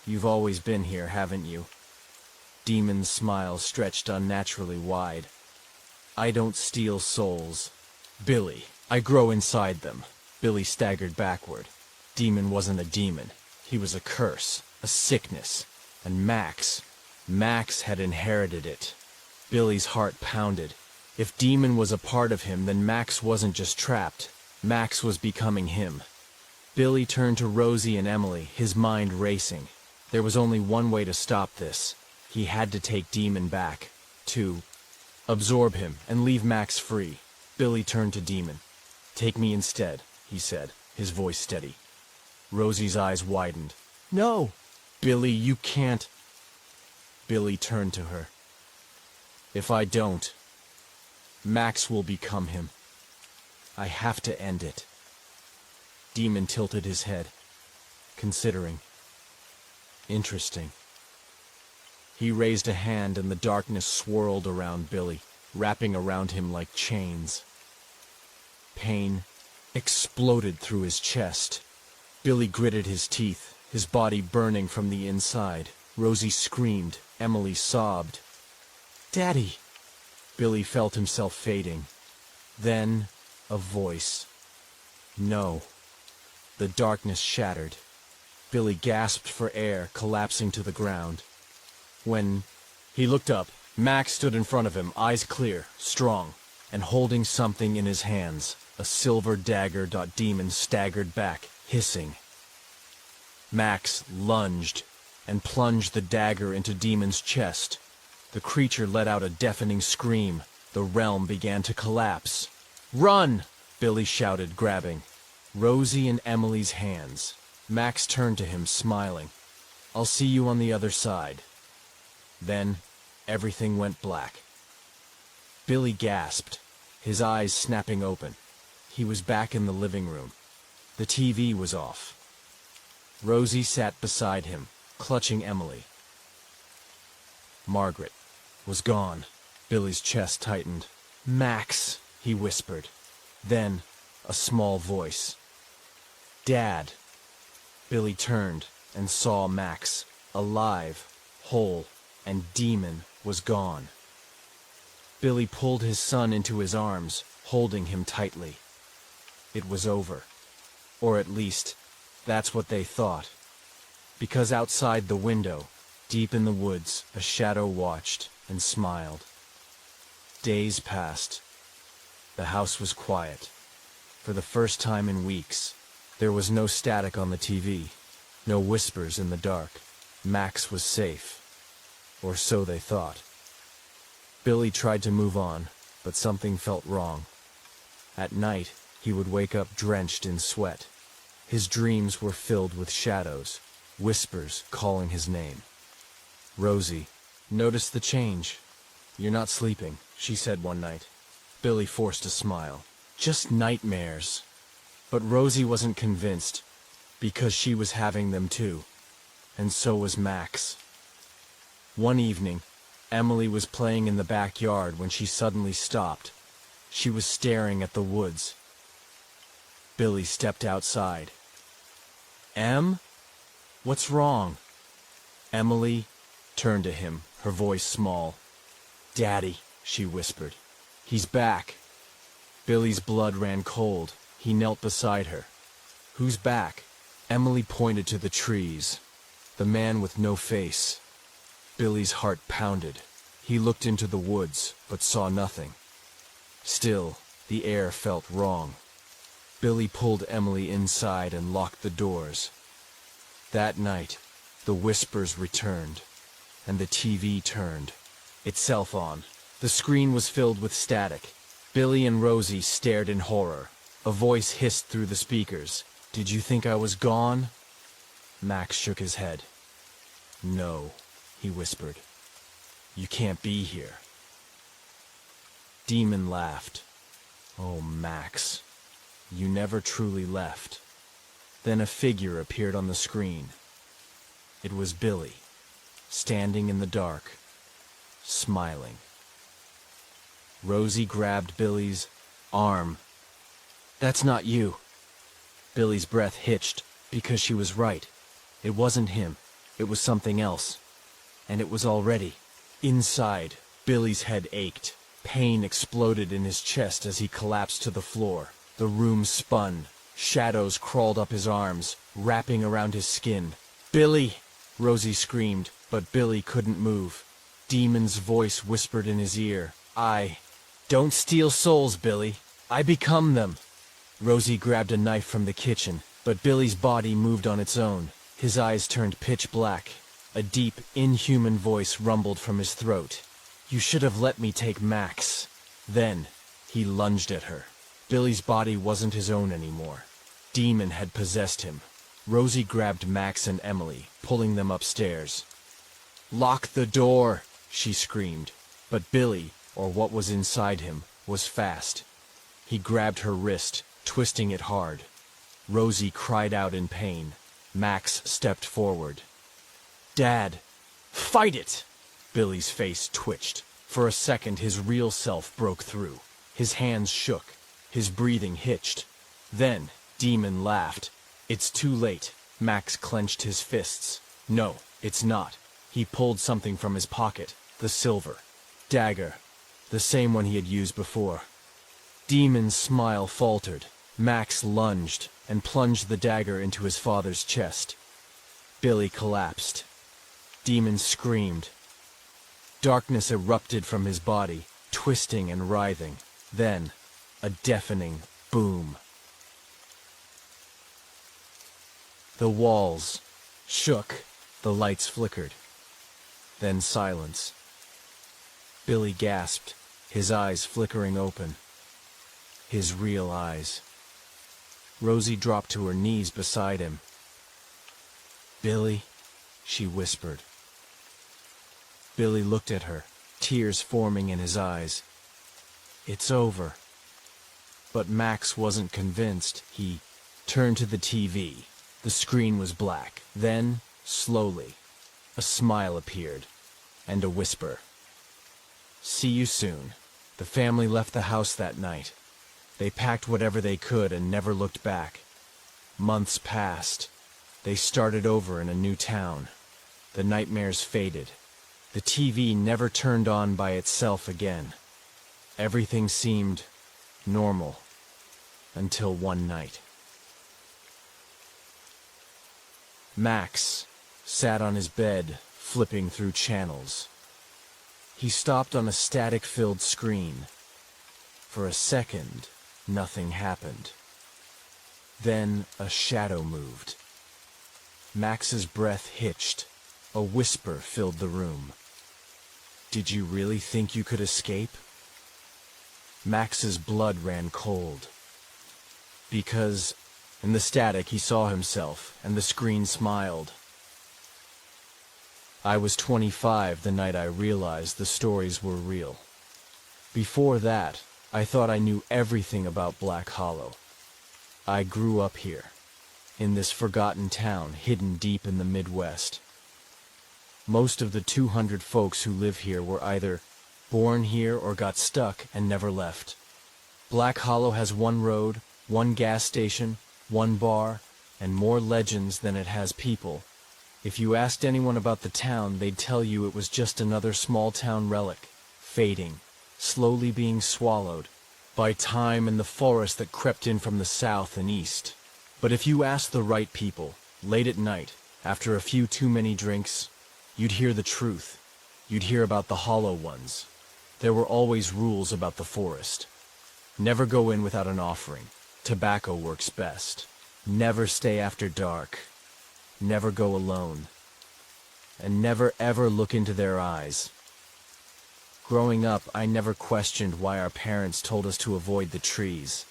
"You've always been here, haven't you?" Demon's smile stretched unnaturally wide. "I don't steal souls, Billy. I grow inside them." Billy staggered backward. Demon wasn't a demon. He was a curse, a sickness. And Max had inherited it. Billy's heart pounded. If Demon was a part of him, then Max wasn't just trapped. Max was becoming him. Billy turned to Rosie and Emily, his mind racing. There was only one way to stop this. He had to take Demon back. To absorb him and leave Max free. Billy turned to Demon. "Take me instead," he said, his voice steady. Rosie's eyes widened. "No! Billy, you can't." Billy turned to her. "If I don't, Max will become him. I have to end it." Demon tilted his head, considering. "Interesting." He raised a hand and the darkness swirled around Billy, wrapping around him like chains. Pain exploded through his chest. Billy gritted his teeth, his body burning from the inside. Rosie screamed. Emily sobbed. "Daddy!" Billy felt himself fading. Then, a voice. "No." The darkness shattered. Billy gasped for air, collapsing to the ground. When he looked up, Max stood in front of him, eyes clear, strong, and holding something in his hands, a silver dagger. Demon staggered back, hissing. Max lunged and plunged the dagger into Demon's chest. The creature let out a deafening scream. The realm began to collapse. "Run!" Billy shouted, grabbing Rosie and Emily's hands. Max turned to him, smiling. "I'll see you on the other side." Then, everything went black. Billy gasped, his eyes snapping open. He was back in the living room. The TV was off. Rosie sat beside him, clutching Emily. Margaret was gone. Billy's chest tightened. "Max," he whispered. Then, a small voice. "Dad." Billy turned and saw Max, alive, whole, and Demon was gone. Billy pulled his son into his arms, holding him tightly. It was over. Or at least, that's what they thought. Because outside the window, deep in the woods, a shadow watched and smiled. Days passed. The house was quiet. For the first time in weeks, there was no static on the TV, no whispers in the dark. Max was safe. Or so they thought. Billy tried to move on, but something felt wrong. At night, he would wake up drenched in sweat. His dreams were filled with shadows, whispers calling his name. Rosie noticed the change. "You're not sleeping," she said one night. Billy forced a smile. "Just nightmares." But Rosie wasn't convinced, because she was having them too. And so was Max. One evening, Emily was playing in the backyard when she suddenly stopped. She was staring at the woods. Billy stepped outside. "Em? What's wrong?" Emily turned to him, her voice small. "Daddy," she whispered. "He's back." Billy's blood ran cold. He knelt beside her. "Who's back?" Emily pointed to the trees. "The man with no face." Billy's heart pounded. He looked into the woods, but saw nothing. Still, the air felt wrong. Billy pulled Emily inside and locked the doors. That night, the whispers returned, and the TV turned itself on. The screen was filled with static. Billy and Rosie stared in horror. A voice hissed through the speakers. "Did you think I was gone?" Max shook his head. "No," he whispered. "You can't be here." Demon laughed. "Oh, Max, you never truly left." Then a figure appeared on the screen. It was Billy, standing in the dark, smiling. Rosie grabbed Billy's arm. "That's not you." Billy's breath hitched, because she was right. It wasn't him. It was something else. And it was already inside. Billy's head ached. Pain exploded in his chest as he collapsed to the floor. The room spun. Shadows crawled up his arms, wrapping around his skin. "Billy!" Rosie screamed, but Billy couldn't move. Demon's voice whispered in his ear. "Don't steal souls, Billy. I become them." Rosie grabbed a knife from the kitchen, but Billy's body moved on its own. His eyes turned pitch black. A deep, inhuman voice rumbled from his throat. "You should have let me take Max." Then, he lunged at her. Billy's body wasn't his own anymore. Demon had possessed him. Rosie grabbed Max and Emily, pulling them upstairs. "Lock the door!" she screamed. But Billy, or what was inside him, was fast. He grabbed her wrist, twisting it hard. Rosie cried out in pain. Max stepped forward. "Dad, fight it!" Billy's face twitched. For a second, his real self broke through. His hands shook. His breathing hitched. Then, Demon laughed. "It's too late." Max clenched his fists. "No, it's not." He pulled something from his pocket. The silver dagger. The same one he had used before. Demon's smile faltered. Max lunged and plunged the dagger into his father's chest. Billy collapsed. Demon screamed. Darkness erupted from his body, twisting and writhing. Then, a deafening boom. The walls shook. The lights flickered. Then silence. Billy gasped, his eyes flickering open. His real eyes. Rosie dropped to her knees beside him. "Billy," she whispered. Billy looked at her, tears forming in his eyes. "It's over." But Max wasn't convinced. He turned to the TV. The screen was black. Then, slowly, a smile appeared, and a whisper. "See you soon." The family left the house that night. They packed whatever they could and never looked back. Months passed. They started over in a new town. The nightmares faded. The TV never turned on by itself again. Everything seemed normal until one night. Max sat on his bed, flipping through channels. He stopped on a static-filled screen. For a second, nothing happened. Then a shadow moved. Max's breath hitched. A whisper filled the room. Did you really think you could escape? Max's blood ran cold. Because, in the static, he saw himself, and the screen smiled. I was 25 the night I realized the stories were real. Before that, I thought I knew everything about Black Hollow. I grew up here, in this forgotten town hidden deep in the Midwest. Most of the 200 folks who live here were either born here or got stuck and never left. Black Hollow has one road, one gas station, one bar, and more legends than it has people. If you asked anyone about the town, they'd tell you it was just another small-town relic, fading, slowly being swallowed by time and the forest that crept in from the south and east. But if you asked the right people, late at night, after a few too many drinks, you'd hear the truth. You'd hear about the Hollow Ones. There were always rules about the forest. Never go in without an offering. Tobacco works best. Never stay after dark. Never go alone. And never ever look into their eyes. Growing up, I never questioned why our parents told us to avoid the trees.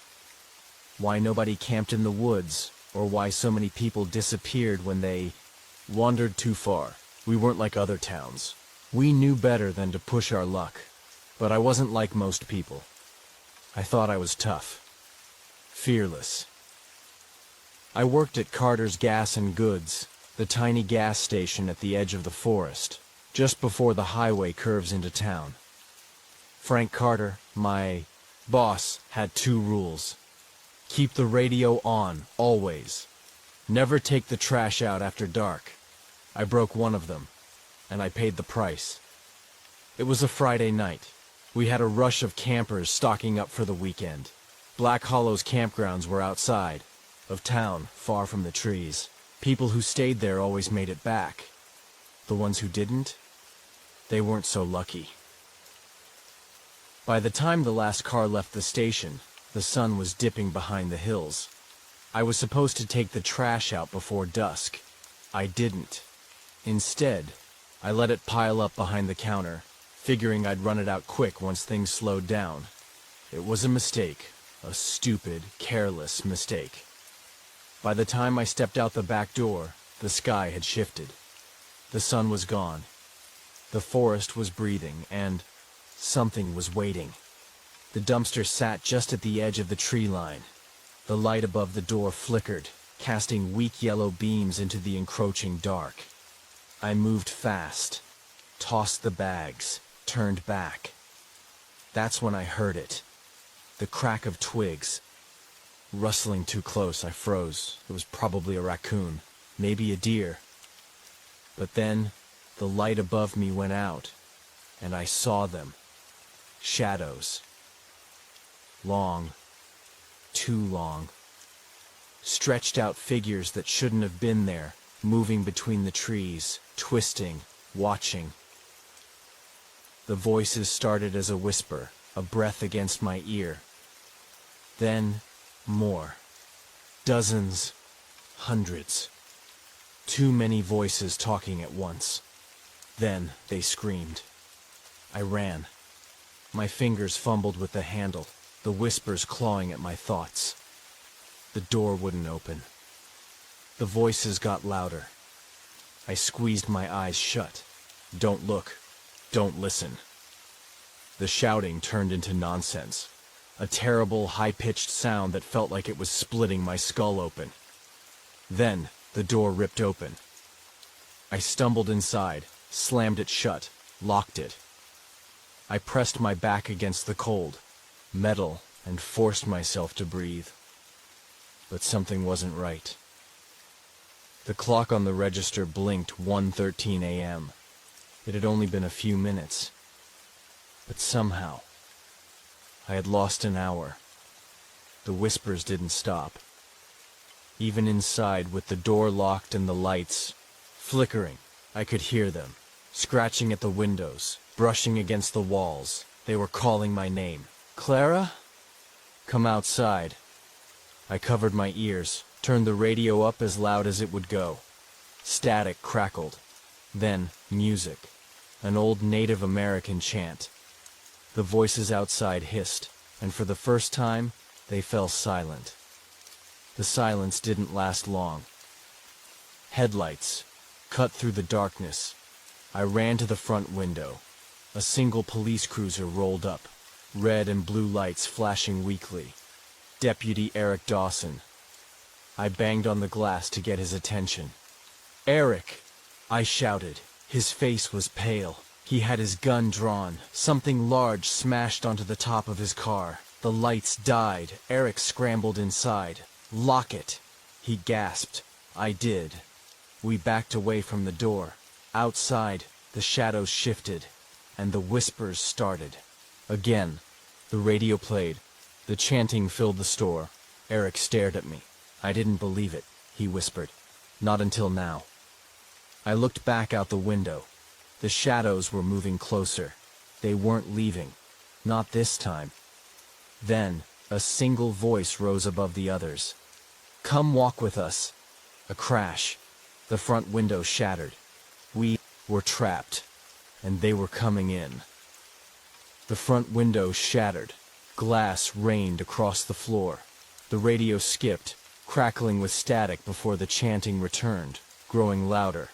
Why nobody camped in the woods, or why so many people disappeared when they wandered too far. We weren't like other towns. We knew better than to push our luck. But I wasn't like most people. I thought I was tough. Fearless. I worked at Carter's Gas and Goods, the tiny gas station at the edge of the forest, just before the highway curves into town. Frank Carter, my boss, had 2 rules. Keep the radio on, always. Never take the trash out after dark. I broke one of them, and I paid the price. It was a Friday night. We had a rush of campers stocking up for the weekend. Black Hollow's campgrounds were outside of town, far from the trees. People who stayed there always made it back. The ones who didn't, they weren't so lucky. By the time the last car left the station, the sun was dipping behind the hills. I was supposed to take the trash out before dusk. I didn't. Instead, I let it pile up behind the counter, figuring I'd run it out quick once things slowed down. It was a mistake, a stupid, careless mistake. By the time I stepped out the back door, the sky had shifted. The sun was gone. The forest was breathing, and something was waiting. The dumpster sat just at the edge of the tree line. The light above the door flickered, casting weak yellow beams into the encroaching dark. I moved fast, tossed the bags, turned back. That's when I heard it. The crack of twigs. Rustling too close, I froze. It was probably a raccoon, maybe a deer. But then, the light above me went out, and I saw them. Shadows. Long. Too long. Stretched out figures that shouldn't have been there, moving between the trees, twisting, watching. The voices started as a whisper, a breath against my ear. Then, more. Dozens, hundreds. Too many voices talking at once. Then they screamed. I ran. My fingers fumbled with the handle, the whispers clawing at my thoughts. The door wouldn't open. The voices got louder. I squeezed my eyes shut. Don't look. Don't listen. The shouting turned into nonsense. A terrible, high-pitched sound that felt like it was splitting my skull open. Then, the door ripped open. I stumbled inside, slammed it shut, locked it. I pressed my back against the cold, metal, and forced myself to breathe. But something wasn't right. The clock on the register blinked 1:13 a.m. It had only been a few minutes. But somehow, I had lost an hour. The whispers didn't stop. Even inside, with the door locked and the lights flickering, I could hear them, scratching at the windows, brushing against the walls. They were calling my name. Clara? Come outside. I covered my ears, turned the radio up as loud as it would go. Static crackled. Then, music. an old Native American chant. The voices outside hissed, and for the first time, they fell silent. The silence didn't last long. Headlights cut through the darkness. I ran to the front window. A single police cruiser rolled up, red and blue lights flashing weakly. Deputy Eric Dawson. I banged on the glass to get his attention. "Eric!" I shouted. His face was pale. He had his gun drawn. Something large smashed onto the top of his car. The lights died. Eric scrambled inside. "Lock it!" he gasped. I did. We backed away from the door. Outside, the shadows shifted, and the whispers started. Again, the radio played. The chanting filled the store. Eric stared at me. "I didn't believe it," he whispered. "Not until now." I looked back out the window. The shadows were moving closer. They weren't leaving. Not this time. Then, a single voice rose above the others. "Come walk with us." A crash. The front window shattered. We were trapped, and they were coming in. The front window shattered. Glass rained across the floor. The radio skipped, crackling with static before the chanting returned, growing louder.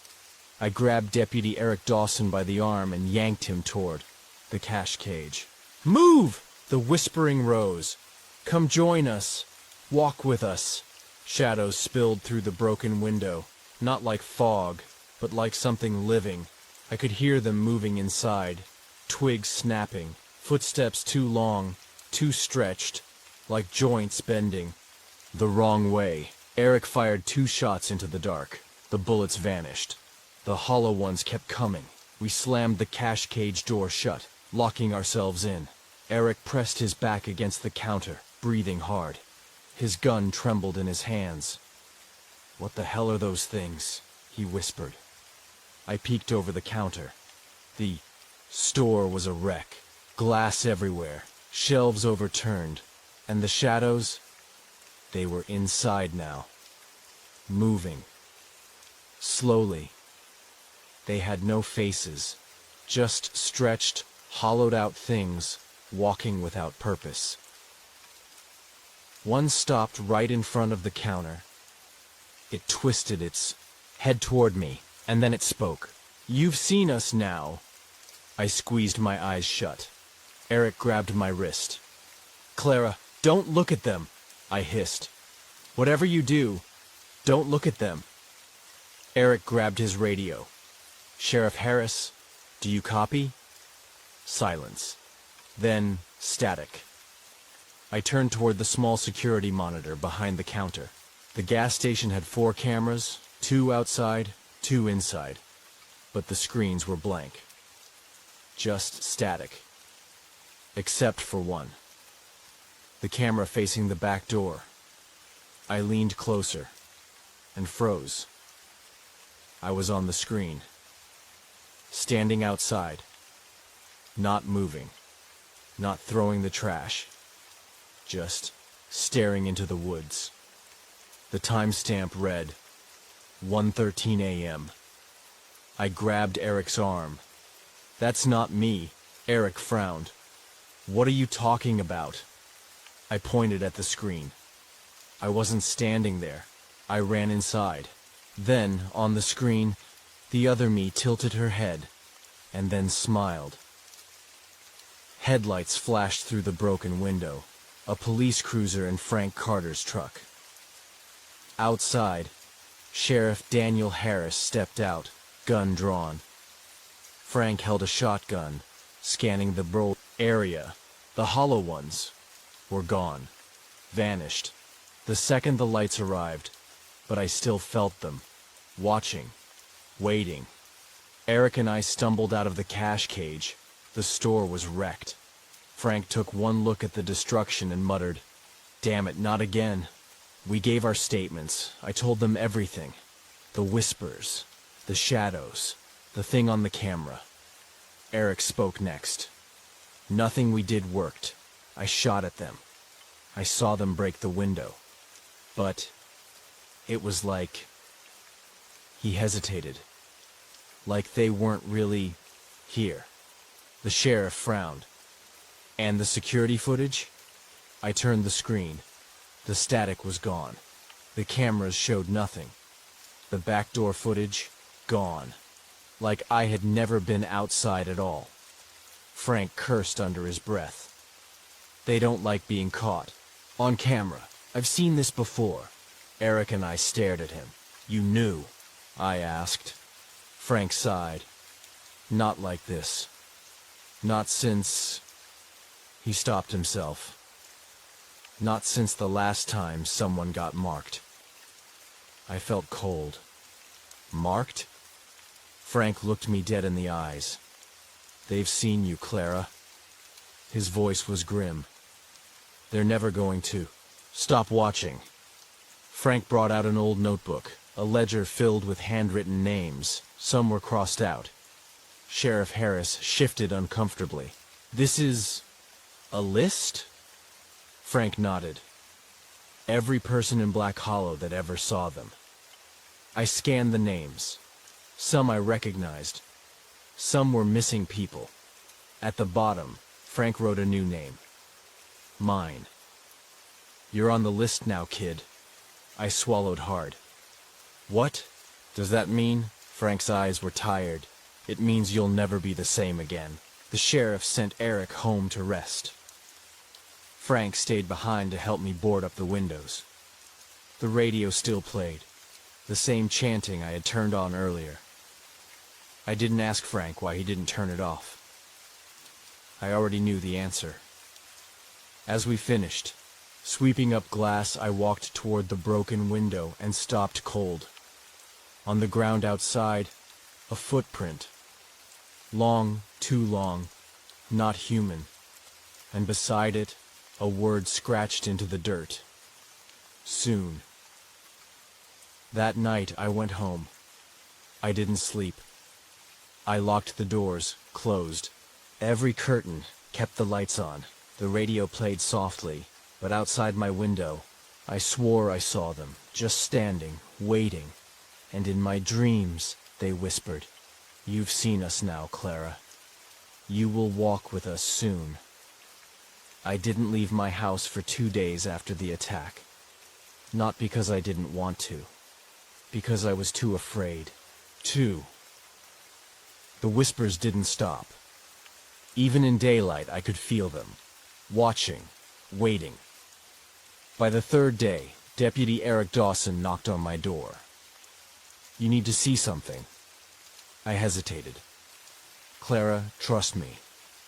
I grabbed Deputy Eric Dawson by the arm and yanked him toward the cash cage. "Move!" The whispering rose. "Come join us. Walk with us." Shadows spilled through the broken window, not like fog, but like something living. I could hear them moving inside, twigs snapping, footsteps too long, too stretched, like joints bending. The wrong way. Eric fired 2 shots into the dark. The bullets vanished. The hollow ones kept coming. We slammed the cash cage door shut, locking ourselves in. Eric pressed his back against the counter, breathing hard. His gun trembled in his hands. "What the hell are those things?" he whispered. I peeked over the counter. The store was a wreck. Glass everywhere, shelves overturned, and the shadows, they were inside now. Moving. Slowly. They had no faces, just stretched, hollowed-out things, walking without purpose. One stopped right in front of the counter. It twisted its head toward me, and then it spoke. "You've seen us now." I squeezed my eyes shut. Eric grabbed my wrist. "Clara, don't look at them," I hissed. "Whatever you do, don't look at them." Eric grabbed his radio. "Sheriff Harris, do you copy?" Silence. Then static. I turned toward the small security monitor behind the counter. The gas station had 4 cameras, 2 outside, 2 inside. But the screens were blank. Just static. Except for one. The camera facing the back door. I leaned closer and froze. I was on the screen. Standing outside. Not moving. Not throwing the trash. Just staring into the woods. The timestamp read 1:13 a.m. I grabbed Eric's arm. "That's not me." Eric frowned. "What are you talking about?" I pointed at the screen. I wasn't standing there. I ran inside. Then, on the screen, the other me tilted her head, and then smiled. Headlights flashed through the broken window. A police cruiser and Frank Carter's truck. Outside, Sheriff Daniel Harris stepped out, gun drawn. Frank held a shotgun, scanning the broad area. The hollow ones were gone, vanished. The second the lights arrived, but I still felt them, watching, waiting. Eric and I stumbled out of the cash cage. The store was wrecked. Frank took one look at the destruction and muttered, "Damn it, not again." We gave our statements. I told them everything. The whispers, the shadows, the thing on the camera. Eric spoke next. "Nothing we did worked. I shot at them. I saw them break the window. But it was like..." He hesitated. "Like they weren't really Here. The sheriff frowned. And the security footage? I turned the screen. The static was gone. The cameras showed nothing. The backdoor footage? Gone. Like I had never been outside at all. Frank cursed under his breath. They don't like being caught. On camera. I've seen this before. Eric and I stared at him. You knew? I asked. Frank sighed. Not like this. Not since... He stopped himself. Not since the last time someone got marked. I felt cold. Marked? Frank looked me dead in the eyes. They've seen you, Clara. His voice was grim. They're never going to. Stop watching. Frank brought out an old notebook, a ledger filled with handwritten names. Some were crossed out. Sheriff Harris shifted uncomfortably. This is... a list? Frank nodded. Every person in Black Hollow that ever saw them. I scanned the names. Some I recognized. Some were missing people. At the bottom, Frank wrote a new name. Mine. You're on the list now, kid. I swallowed hard. What does that mean? Frank's eyes were tired. It means you'll never be the same again. The sheriff sent Eric home to rest. Frank stayed behind to help me board up the windows. The radio still played, the same chanting I had turned on earlier. I didn't ask Frank why he didn't turn it off. I already knew the answer. As we finished, sweeping up glass, I walked toward the broken window and stopped cold. On the ground outside, a footprint. Long, too long, not human. And beside it, a word scratched into the dirt. Soon. That night I went home. I didn't sleep. I locked the doors, closed. Every curtain kept the lights on. The radio played softly, but outside my window, I swore I saw them, just standing, waiting. And in my dreams, they whispered, "You've seen us now, Clara. You will walk with us soon." I didn't leave my house for 2 days after the attack. Not because I didn't want to. Because I was too afraid. The whispers didn't stop. Even in daylight, I could feel them. Watching. Waiting. By the 3rd day, Deputy Eric Dawson knocked on my door. "You need to see something." I hesitated. "Clara, trust me."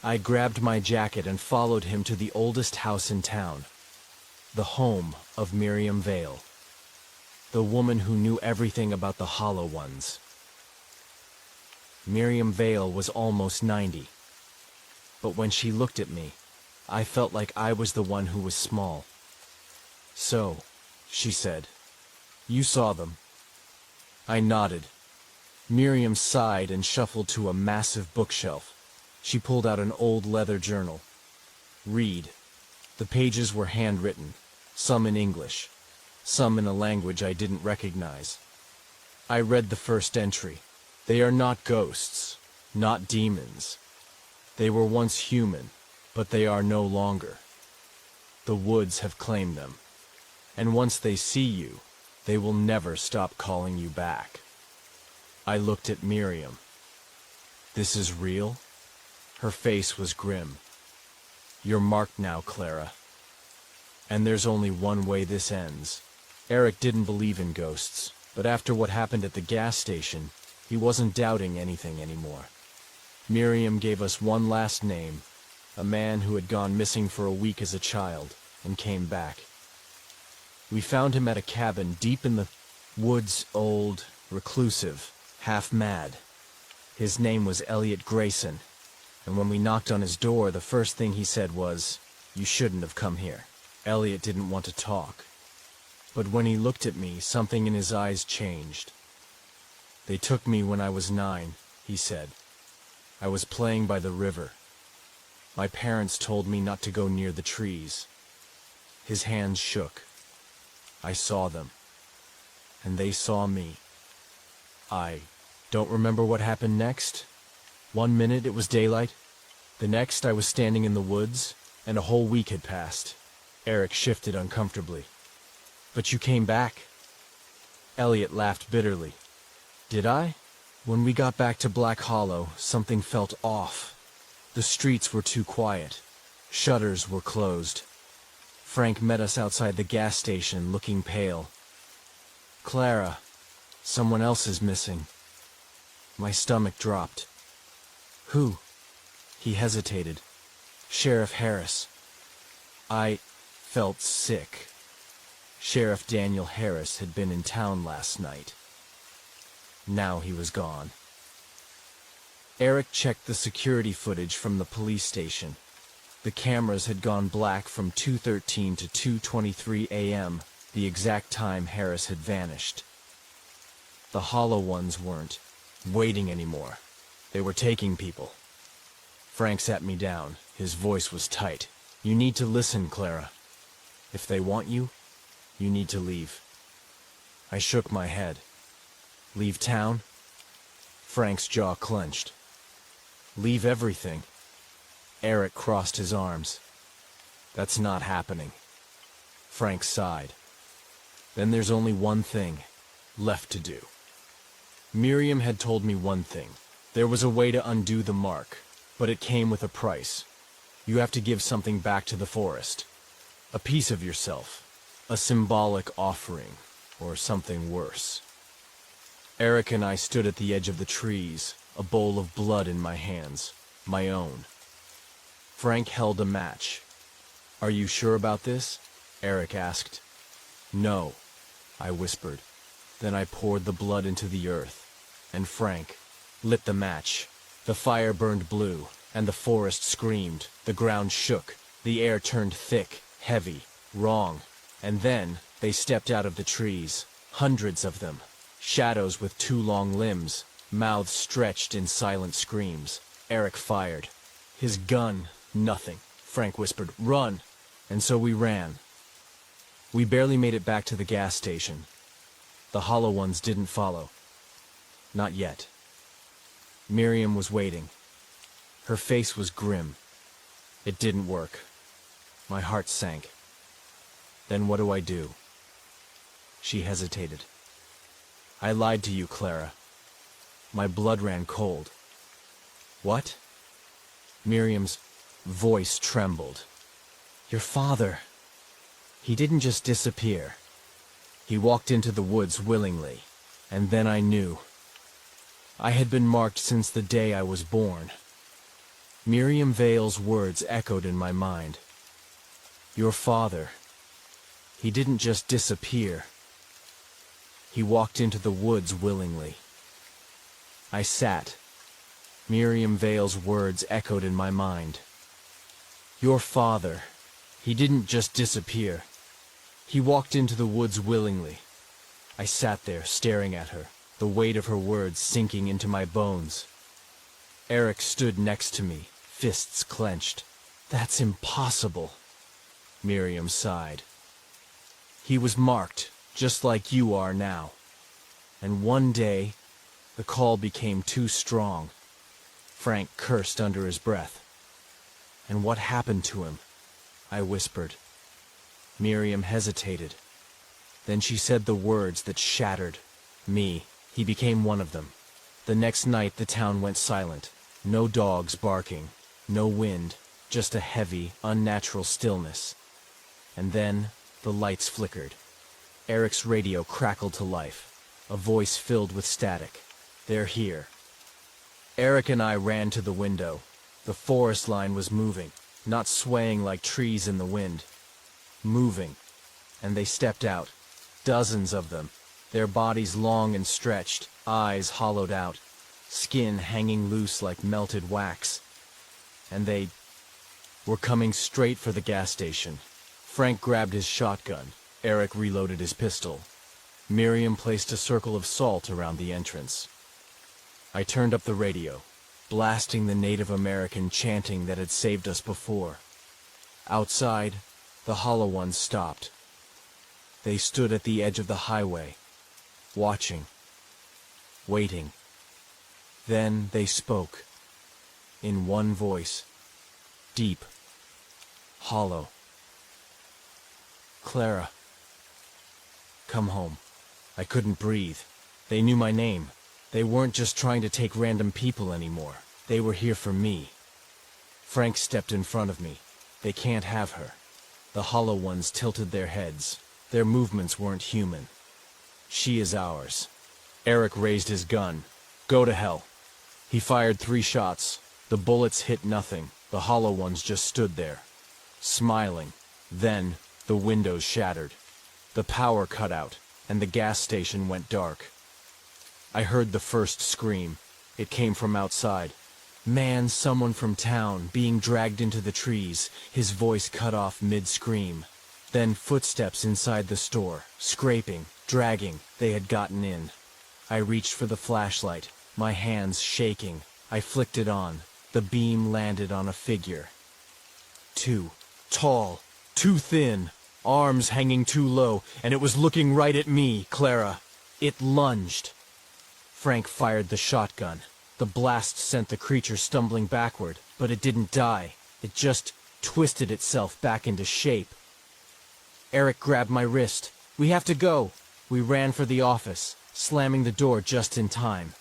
I grabbed my jacket and followed him to the oldest house in town. The home of Miriam Vale. The woman who knew everything about the Hollow Ones. Miriam Vale was almost 90. But when she looked at me, I felt like I was the one who was small. "So," she said, "you saw them." I nodded. Miriam sighed and shuffled to a massive bookshelf. She pulled out an old leather journal. "Read." The pages were handwritten, some in English, some in a language I didn't recognize. I read the first entry. "They are not ghosts, not demons. They were once human, but they are no longer. The woods have claimed them. And once they see you, they will never stop calling you back." I looked at Miriam. "This is real?" Her face was grim. "You're marked now, Clara. And there's only one way this ends." Eric didn't believe in ghosts, but after what happened at the gas station, he wasn't doubting anything anymore. Miriam gave us one last name, a man who had gone missing for a week as a child, and came back. We found him at a cabin deep in the woods, old, reclusive, half mad. His name was Elliot Grayson, and when we knocked on his door, the first thing he said was, "You shouldn't have come here." Elliot didn't want to talk. But when he looked at me, something in his eyes changed. "They took me when I was 9, he said. "I was playing by the river. My parents told me not to go near the trees." His hands shook. I saw them. And they saw me. I don't remember what happened next. One minute it was daylight, the next I was standing in the woods, and a whole week had passed. Eric shifted uncomfortably. But you came back. Elliot laughed bitterly. Did I? When we got back to Black Hollow, something felt off. The streets were too quiet. Shutters were closed. Frank met us outside the gas station, looking pale. Clara, someone else is missing. My stomach dropped. Who? He hesitated. Sheriff Harris. I felt sick. Sheriff Daniel Harris had been in town last night. Now he was gone. Eric checked the security footage from the police station. The cameras had gone black from 2:13 to 2:23 a.m., the exact time Harris had vanished. The Hollow ones weren't waiting anymore. They were taking people. Frank sat me down. His voice was tight. You need to listen, Clara. If they want you, you need to leave. I shook my head. Leave town? Frank's jaw clenched. Leave everything. Eric crossed his arms. That's not happening. Frank sighed. Then there's only one thing left to do. Miriam had told me one thing. There was a way to undo the mark, but it came with a price. You have to give something back to the forest. A piece of yourself. A symbolic offering, or something worse. Eric and I stood at the edge of the trees, a bowl of blood in my hands, my own. Frank held a match. Are you sure about this? Eric asked. No, I whispered. Then I poured the blood into the earth, and Frank lit the match. The fire burned blue, and the forest screamed. The ground shook. The air turned thick, heavy, wrong. And then they stepped out of the trees, hundreds of them, shadows with two long limbs, mouths stretched in silent screams. Eric fired. His gun, nothing. Frank whispered, "Run!" And so we ran. We barely made it back to the gas station. The Hollow ones didn't follow. Not yet. Miriam was waiting. Her face was grim. It didn't work. My heart sank. Then what do I do? She hesitated. I lied to you, Clara. My blood ran cold. What? Miriam's voice trembled. Your father. He didn't just disappear. He walked into the woods willingly, and then I knew. I had been marked since the day I was born. Miriam Vale's words echoed in my mind. Your father. He didn't just disappear. He walked into the woods willingly. I sat. Miriam Vale's words echoed in my mind. Your father. He didn't just disappear. He walked into the woods willingly. I sat there staring at her, the weight of her words sinking into my bones. Eric stood next to me, fists clenched. That's impossible. Miriam sighed. He was marked, just like you are now. And one day, the call became too strong. Frank cursed under his breath. And what happened to him? I whispered. Miriam hesitated. Then she said the words that shattered me. He became one of them. The next night the town went silent. No dogs barking, no wind, just a heavy, unnatural stillness. And then the lights flickered. Eric's radio crackled to life, a voice filled with static. They're here. Eric and I ran to the window. The forest line was moving, not swaying like trees in the wind. Moving. And they stepped out. Dozens of them. Their bodies long and stretched, eyes hollowed out, skin hanging loose like melted wax. And they were coming straight for the gas station. Frank grabbed his shotgun. Eric reloaded his pistol. Miriam placed a circle of salt around the entrance. I turned up the radio, blasting the Native American chanting that had saved us before. Outside, the Hollow ones stopped. They stood at the edge of the highway, watching, waiting. Then they spoke. in one voice. Deep. Hollow. Clara. Come home. I couldn't breathe. They knew my name. They weren't just trying to take random people anymore. They were here for me. Frank stepped in front of me. They can't have her. The hollow ones tilted their heads. Their movements weren't human. She is ours. Eric raised his gun. Go to hell. He fired 3 shots. The bullets hit nothing. The hollow ones just stood there, smiling. Then, the windows shattered. The power cut out, and the gas station went dark. I heard the first scream. It came from outside. Man, someone from town, being dragged into the trees, his voice cut off mid-scream. Then footsteps inside the store, scraping, dragging. They had gotten in. I reached for the flashlight, my hands shaking. I flicked it on. The beam landed on a figure. Too tall, too thin, arms hanging too low, and it was looking right at me, Clara. It lunged. Frank fired the shotgun. The blast sent the creature stumbling backward, but it didn't die. It just twisted itself back into shape. Eric grabbed my wrist. We have to go. We ran for the office, slamming the door just in time.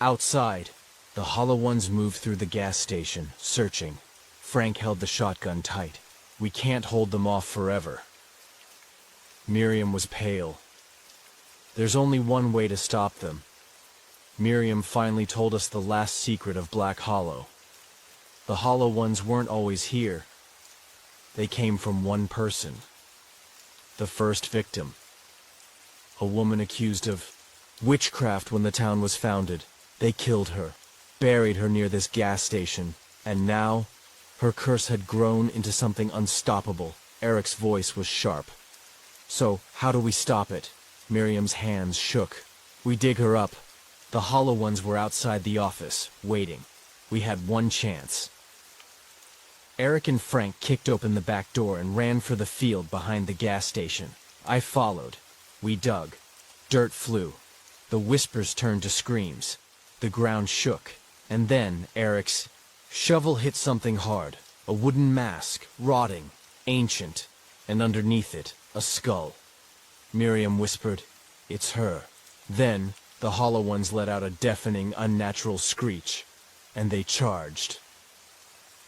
Outside, the hollow ones moved through the gas station, searching. Frank held the shotgun tight. We can't hold them off forever. Miriam was pale. There's only one way to stop them. Miriam finally told us the last secret of Black Hollow. The hollow ones weren't always here. They came from one person. The first victim. A woman accused of witchcraft when the town was founded. They killed her, buried her near this gas station, and now, her curse had grown into something unstoppable. Eric's voice was sharp. So, how do we stop it? Miriam's hands shook. We dig her up. The hollow ones were outside the office, waiting. We had one chance. Eric and Frank kicked open the back door and ran for the field behind the gas station. I followed. We dug. Dirt flew. The whispers turned to screams. The ground shook. And then Eric's shovel hit something hard. A wooden mask, rotting, ancient, and underneath it, a skull. Miriam whispered, "It's her." Then, the hollow ones let out a deafening, unnatural screech, and they charged.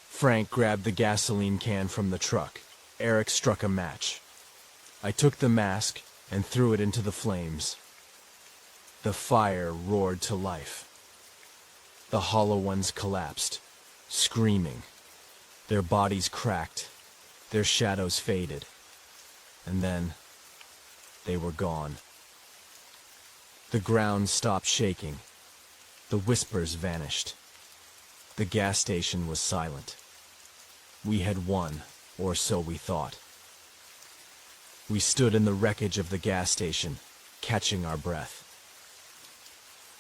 Frank grabbed the gasoline can from the truck. Eric struck a match. I took the mask and threw it into the flames. The fire roared to life. The hollow ones collapsed, screaming. Their bodies cracked, their shadows faded, and then they were gone. The ground stopped shaking. The whispers vanished. The gas station was silent. We had won, or so we thought. We stood in the wreckage of the gas station, catching our breath.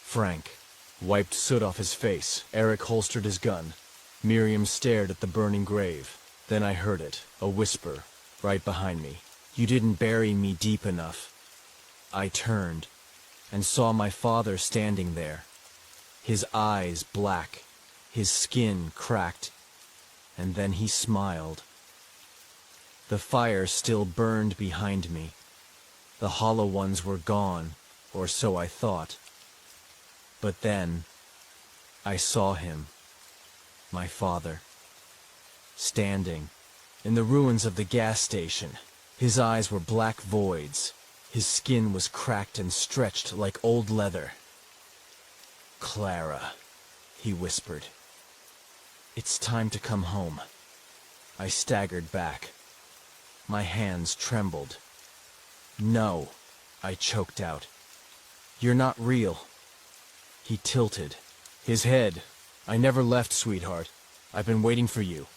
Frank wiped soot off his face. Eric holstered his gun. Miriam stared at the burning grave. Then I heard it, a whisper, right behind me. "You didn't bury me deep enough." I turned and saw my father standing there, his eyes black, his skin cracked, and then he smiled. The fire still burned behind me. The hollow ones were gone, or so I thought. But then, I saw him, my father, standing in the ruins of the gas station. His eyes were black voids. His skin was cracked and stretched like old leather. "Clara," he whispered. "It's time to come home." I staggered back. My hands trembled. "No," I choked out. "You're not real." He tilted. His head. "I never left, sweetheart. I've been waiting for you."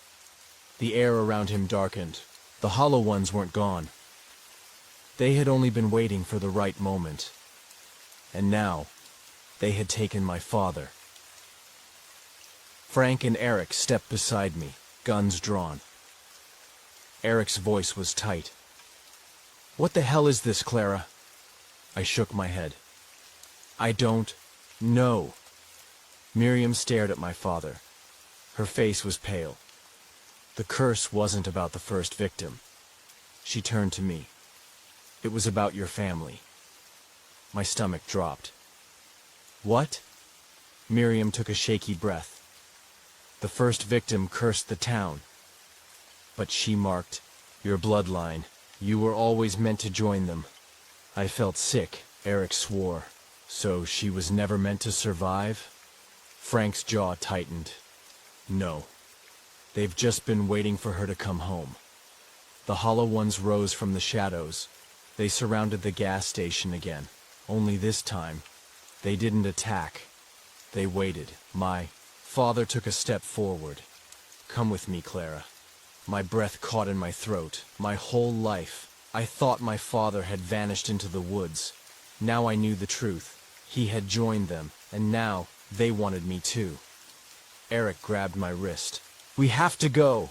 The air around him darkened. The hollow ones weren't gone. They had only been waiting for the right moment. And now, they had taken my father. Frank and Eric stepped beside me, guns drawn. Eric's voice was tight. "What the hell is this, Clara?" I shook my head. "I don't know." Miriam stared at my father. Her face was pale. The curse wasn't about the first victim. She turned to me. It was about your family. My stomach dropped. What? Miriam took a shaky breath. The first victim cursed the town. But she marked your bloodline. You were always meant to join them. I felt sick, Eric swore. So she was never meant to survive? Frank's jaw tightened. No. They've just been waiting for her to come home. The Hollow Ones rose from the shadows. They surrounded the gas station again. Only this time, they didn't attack. They waited. My father took a step forward. Come with me, Clara. My breath caught in my throat. My whole life, I thought my father had vanished into the woods. Now I knew the truth. He had joined them, and now they wanted me too. Eric grabbed my wrist. We have to go!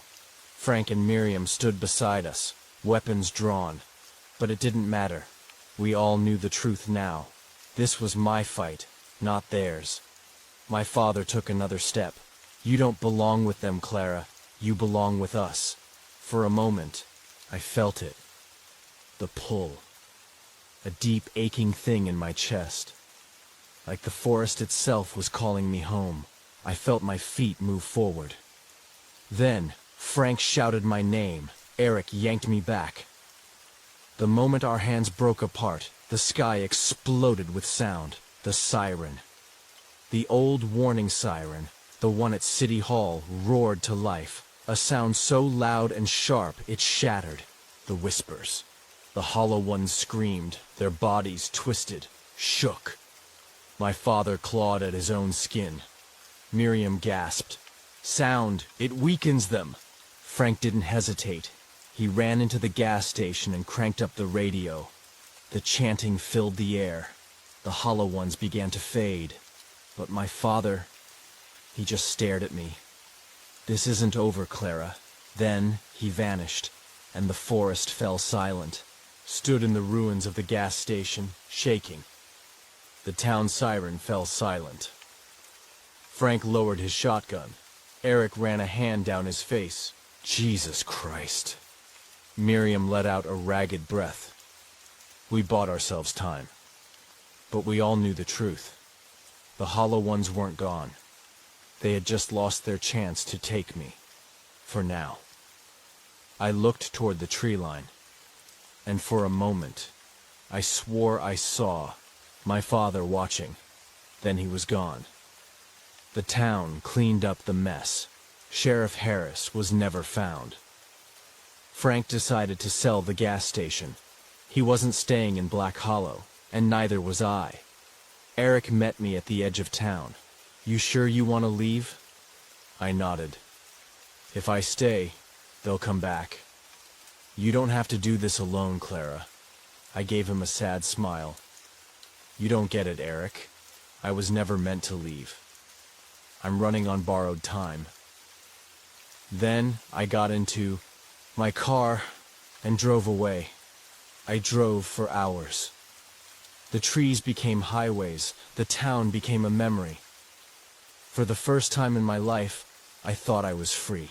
Frank and Miriam stood beside us, weapons drawn. But it didn't matter. We all knew the truth now. This was my fight, not theirs. My father took another step. You don't belong with them, Clara. You belong with us. For a moment, I felt it. The pull. A deep, aching thing in my chest. Like the forest itself was calling me home. I felt my feet move forward. Then, Frank shouted my name. Eric yanked me back. The moment our hands broke apart, the sky exploded with sound. The siren. The old warning siren, the one at City Hall, roared to life. A sound so loud and sharp it shattered. The whispers. The Hollow Ones screamed, their bodies twisted, shook. My father clawed at his own skin. Miriam gasped. Sound, it weakens them. Frank didn't hesitate. He ran into the gas station and cranked up the radio. The chanting filled the air. The Hollow Ones began to fade. But my father, he just stared at me. This isn't over, Clara. Then he vanished, and the forest fell silent. Stood in the ruins of the gas station, shaking. The town siren fell silent. Frank lowered his shotgun. Eric ran a hand down his face. Jesus Christ. Miriam let out a ragged breath. We bought ourselves time. But we all knew the truth. The Hollow Ones weren't gone. They had just lost their chance to take me. For now. I looked toward the tree line. And for a moment, I swore I saw my father watching. Then he was gone. The town cleaned up the mess. Sheriff Harris was never found. Frank decided to sell the gas station. He wasn't staying in Black Hollow, and neither was I. Eric met me at the edge of town. You sure you want to leave? I nodded. If I stay, they'll come back. You don't have to do this alone, Clara. I gave him a sad smile. You don't get it, Eric. I was never meant to leave. I'm running on borrowed time. Then I got into my car and drove away. I drove for hours. The trees became highways. The town became a memory. For the first time in my life, I thought I was free.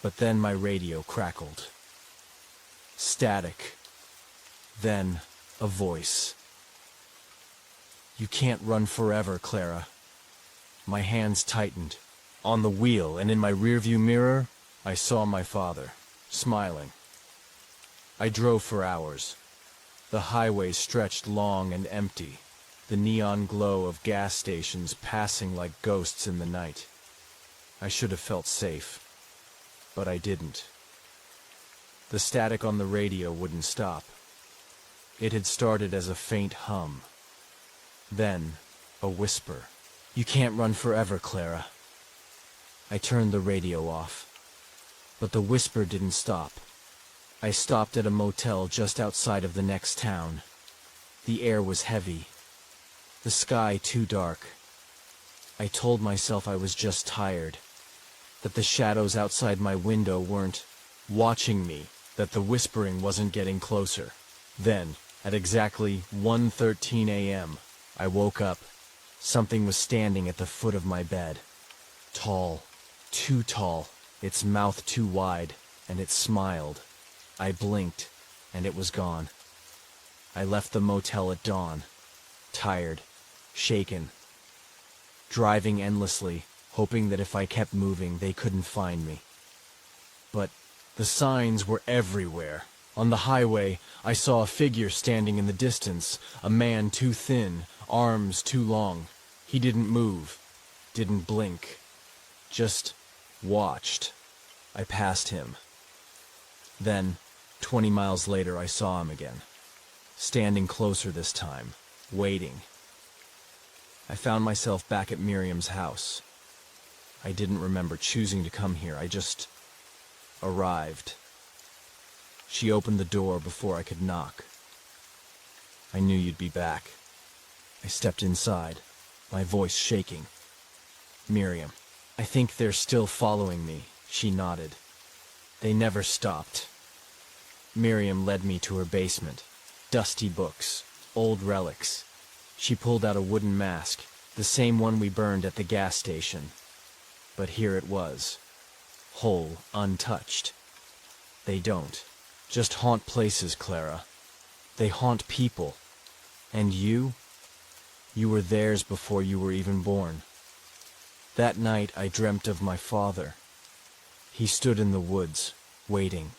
But then my radio crackled. Static. Then a voice. You can't run forever, Clara. My hands tightened. On the wheel and in my rearview mirror, I saw my father, smiling. I drove for hours. The highway stretched long and empty, the neon glow of gas stations passing like ghosts in the night. I should have felt safe, but I didn't. The static on the radio wouldn't stop. It had started as a faint hum. Then, a whisper. You can't run forever, Clara. I turned the radio off. But the whisper didn't stop. I stopped at a motel just outside of the next town. The air was heavy. The sky too dark. I told myself I was just tired. That the shadows outside my window weren't watching me. That the whispering wasn't getting closer. Then, at exactly 1:13 a.m., I woke up. Something was standing at the foot of my bed. Tall, too tall, its mouth too wide, and it smiled. I blinked, and it was gone. I left the motel at dawn, tired, shaken, driving endlessly, hoping that if I kept moving, they couldn't find me. But the signs were everywhere. On the highway, I saw a figure standing in the distance, a man too thin, arms too long. He didn't move, didn't blink, just watched. I passed him. Then, 20 miles later, I saw him again, standing closer this time, waiting. I found myself back at Miriam's house. I didn't remember choosing to come here, I just arrived. She opened the door before I could knock. I knew you'd be back. I stepped inside, my voice shaking. Miriam, I think they're still following me, she nodded. They never stopped. Miriam led me to her basement. Dusty books, old relics. She pulled out a wooden mask, the same one we burned at the gas station. But here it was, whole, untouched. They don't just haunt places, Clara. They haunt people. And you were theirs before you were even born. That night I dreamt of my father. He stood in the woods, waiting.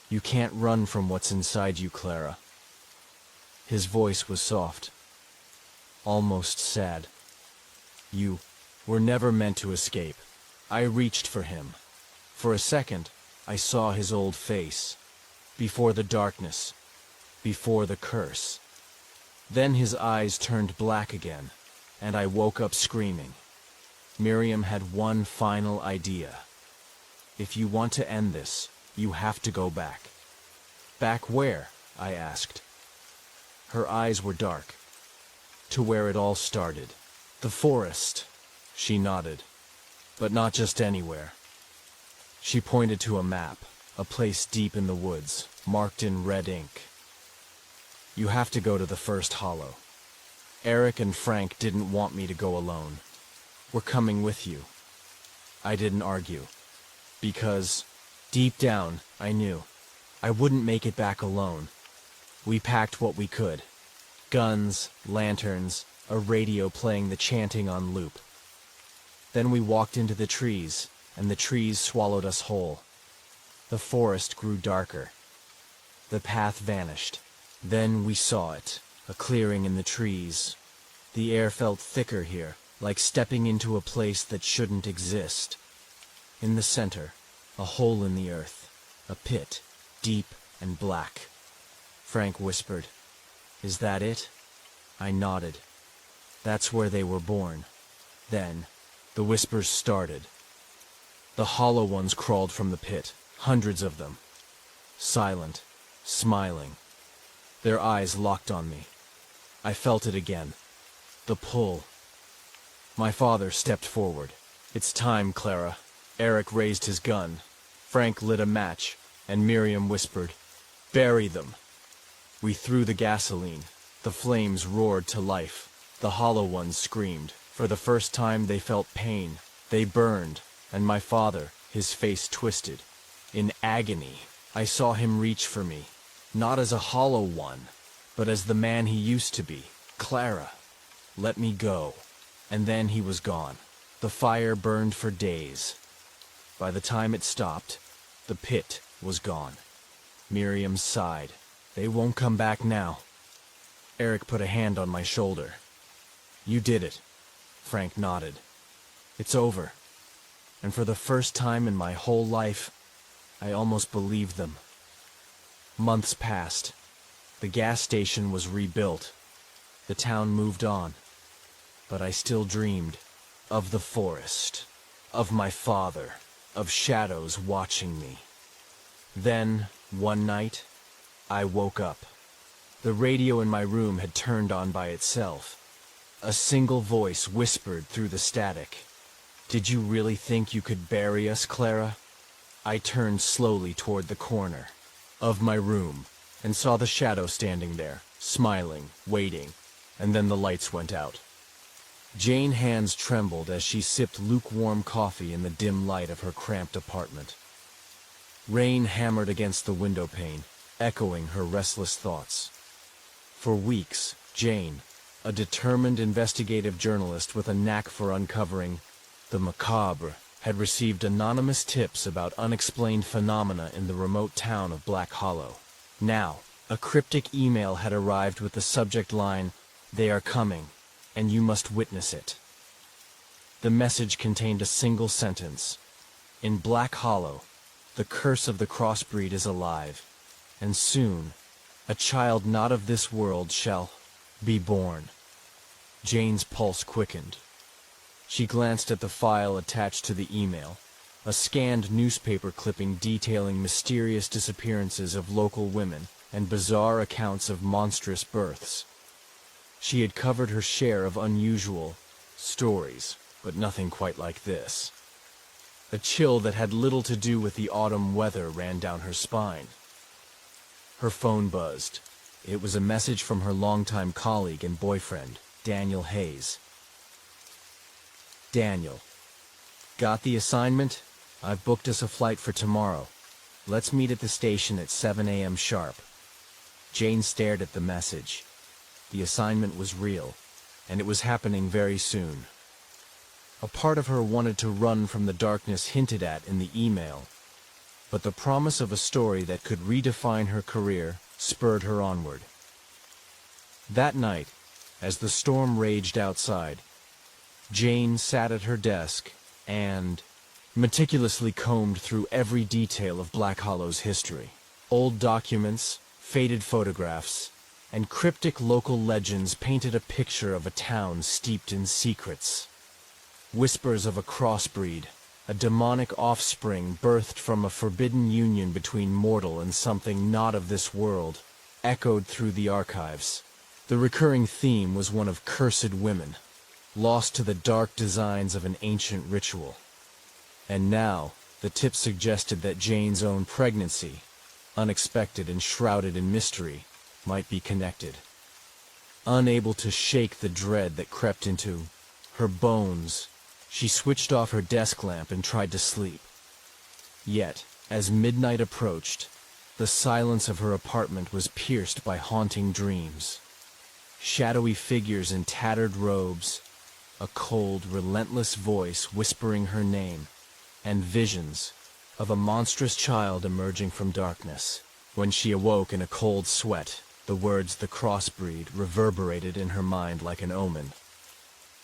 You can't run from what's inside you, Clara. His voice was soft, almost sad. You were never meant to escape. I reached for him. For a second, I saw his old face. Before the darkness, before the curse. Then his eyes turned black again, and I woke up screaming. Miriam had one final idea. If you want to end this, you have to go back. Back where? I asked. Her eyes were dark. To where it all started. The forest. She nodded. But not just anywhere. She pointed to a map, a place deep in the woods, marked in red ink. You have to go to the first hollow. Eric and Frank didn't want me to go alone. We're coming with you. I didn't argue. Because, deep down, I knew I wouldn't make it back alone. We packed what we could. Guns, lanterns, a radio playing the chanting on loop. Then we walked into the trees, and the trees swallowed us whole. The forest grew darker. The path vanished. Then we saw it, a clearing in the trees. The air felt thicker here, like stepping into a place that shouldn't exist. In the center, a hole in the earth, a pit, deep and black. Frank whispered, "Is that it?" I nodded. That's where they were born. Then, the whispers started. The hollow ones crawled from the pit, hundreds of them. Silent, smiling. Their eyes locked on me. I felt it again. The pull. My father stepped forward. "It's time, Clara." Eric raised his gun. Frank lit a match, and Miriam whispered, "Bury them." We threw the gasoline. The flames roared to life. The hollow ones screamed. For the first time they felt pain. They burned, and my father, his face twisted. In agony, I saw him reach for me, not as a hollow one, but as the man he used to be. "Clara, let me go." And then he was gone. The fire burned for days. By the time it stopped, the pit was gone. Miriam sighed. "They won't come back now." Eric put a hand on my shoulder. "You did it." Frank nodded. "It's over." And for the first time in my whole life, I almost believed them. Months passed. The gas station was rebuilt. The town moved on. But I still dreamed of the forest, of my father, of shadows watching me. Then, one night, I woke up. The radio in my room had turned on by itself. A single voice whispered through the static. "Did you really think you could bury us, Clara?" I turned slowly toward the corner of my room and saw the shadow standing there, smiling, waiting, and then the lights went out. Jane's hands trembled as she sipped lukewarm coffee in the dim light of her cramped apartment. Rain hammered against the window pane, echoing her restless thoughts. For weeks, Jane, a determined investigative journalist with a knack for uncovering the macabre, had received anonymous tips about unexplained phenomena in the remote town of Black Hollow. Now, a cryptic email had arrived with the subject line, "They are coming, and you must witness it." The message contained a single sentence. "In Black Hollow, the curse of the crossbreed is alive, and soon, a child not of this world shall be born." Jane's pulse quickened. She glanced at the file attached to the email, a scanned newspaper clipping detailing mysterious disappearances of local women and bizarre accounts of monstrous births. She had covered her share of unusual stories, but nothing quite like this. A chill that had little to do with the autumn weather ran down her spine. Her phone buzzed. It was a message from her longtime colleague and boyfriend, Daniel Hayes. "Daniel, got the assignment? I've booked us a flight for tomorrow. Let's meet at the station at 7 a.m. sharp." Jane stared at the message. The assignment was real, and it was happening very soon. A part of her wanted to run from the darkness hinted at in the email, but the promise of a story that could redefine her career spurred her onward. That night, as the storm raged outside, Jane sat at her desk and meticulously combed through every detail of Black Hollow's history. Old documents, faded photographs, and cryptic local legends painted a picture of a town steeped in secrets. Whispers of a crossbreed, a demonic offspring birthed from a forbidden union between mortal and something not of this world, echoed through the archives. The recurring theme was one of cursed women, lost to the dark designs of an ancient ritual. And now, the tip suggested that Jane's own pregnancy, unexpected and shrouded in mystery, might be connected. Unable to shake the dread that crept into her bones, she switched off her desk lamp and tried to sleep. Yet, as midnight approached, the silence of her apartment was pierced by haunting dreams. Shadowy figures in tattered robes, a cold, relentless voice whispering her name, and visions of a monstrous child emerging from darkness. When she awoke in a cold sweat, the words "the crossbreed" reverberated in her mind like an omen.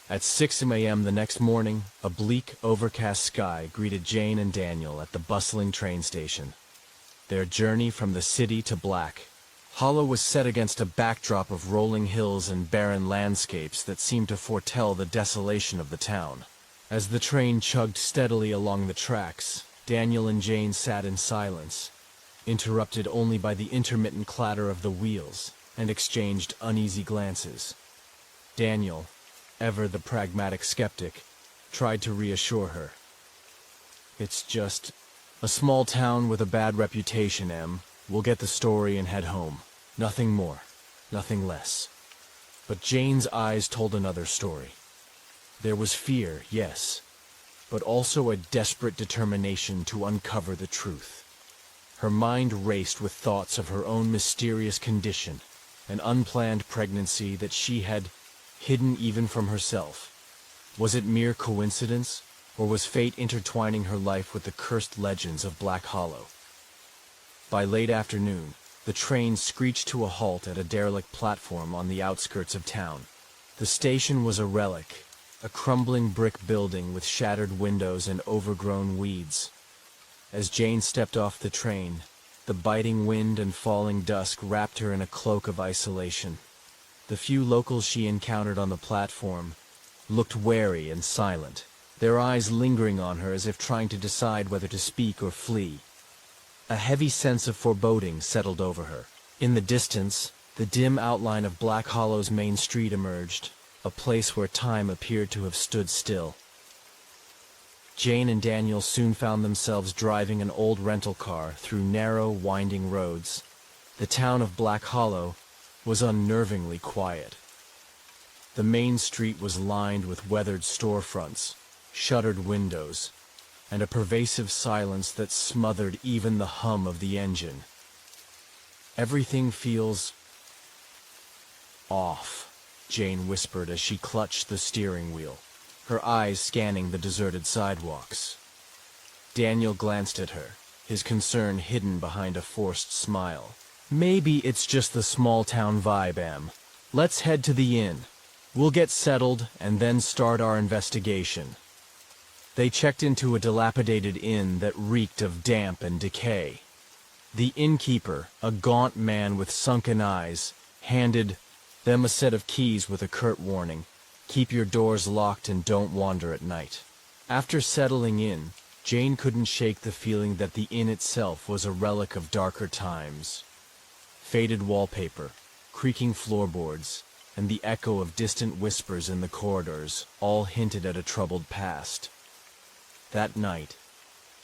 At 6 a.m. the next morning, a bleak, overcast sky greeted Jane and Daniel at the bustling train station. Their journey from the city to Black Hollow was set against a backdrop of rolling hills and barren landscapes that seemed to foretell the desolation of the town. As the train chugged steadily along the tracks, Daniel and Jane sat in silence, interrupted only by the intermittent clatter of the wheels, and exchanged uneasy glances. Daniel, ever the pragmatic skeptic, tried to reassure her. "It's just a small town with a bad reputation, Em. We'll get the story and head home. Nothing more, nothing less." But Jane's eyes told another story. There was fear, yes, but also a desperate determination to uncover the truth. Her mind raced with thoughts of her own mysterious condition, an unplanned pregnancy that she had hidden even from herself. Was it mere coincidence, or was fate intertwining her life with the cursed legends of Black Hollow? By late afternoon, the train screeched to a halt at a derelict platform on the outskirts of town. The station was a relic, a crumbling brick building with shattered windows and overgrown weeds. As Jane stepped off the train, the biting wind and falling dusk wrapped her in a cloak of isolation. The few locals she encountered on the platform looked wary and silent, their eyes lingering on her as if trying to decide whether to speak or flee. A heavy sense of foreboding settled over her. In the distance, the dim outline of Black Hollow's main street emerged, a place where time appeared to have stood still. Jane and Daniel soon found themselves driving an old rental car through narrow, winding roads. The town of Black Hollow was unnervingly quiet. The main street was lined with weathered storefronts, shuttered windows, and a pervasive silence that smothered even the hum of the engine. "Everything feels off," Jane whispered as she clutched the steering wheel, her eyes scanning the deserted sidewalks. Daniel glanced at her, his concern hidden behind a forced smile. "Maybe it's just the small-town vibe, Em. Let's head to the inn. We'll get settled and then start our investigation." They checked into a dilapidated inn that reeked of damp and decay. The innkeeper, a gaunt man with sunken eyes, handed them a set of keys with a curt warning: "Keep your doors locked and don't wander at night." After settling in, Jane couldn't shake the feeling that the inn itself was a relic of darker times. Faded wallpaper, creaking floorboards, and the echo of distant whispers in the corridors all hinted at a troubled past. That night,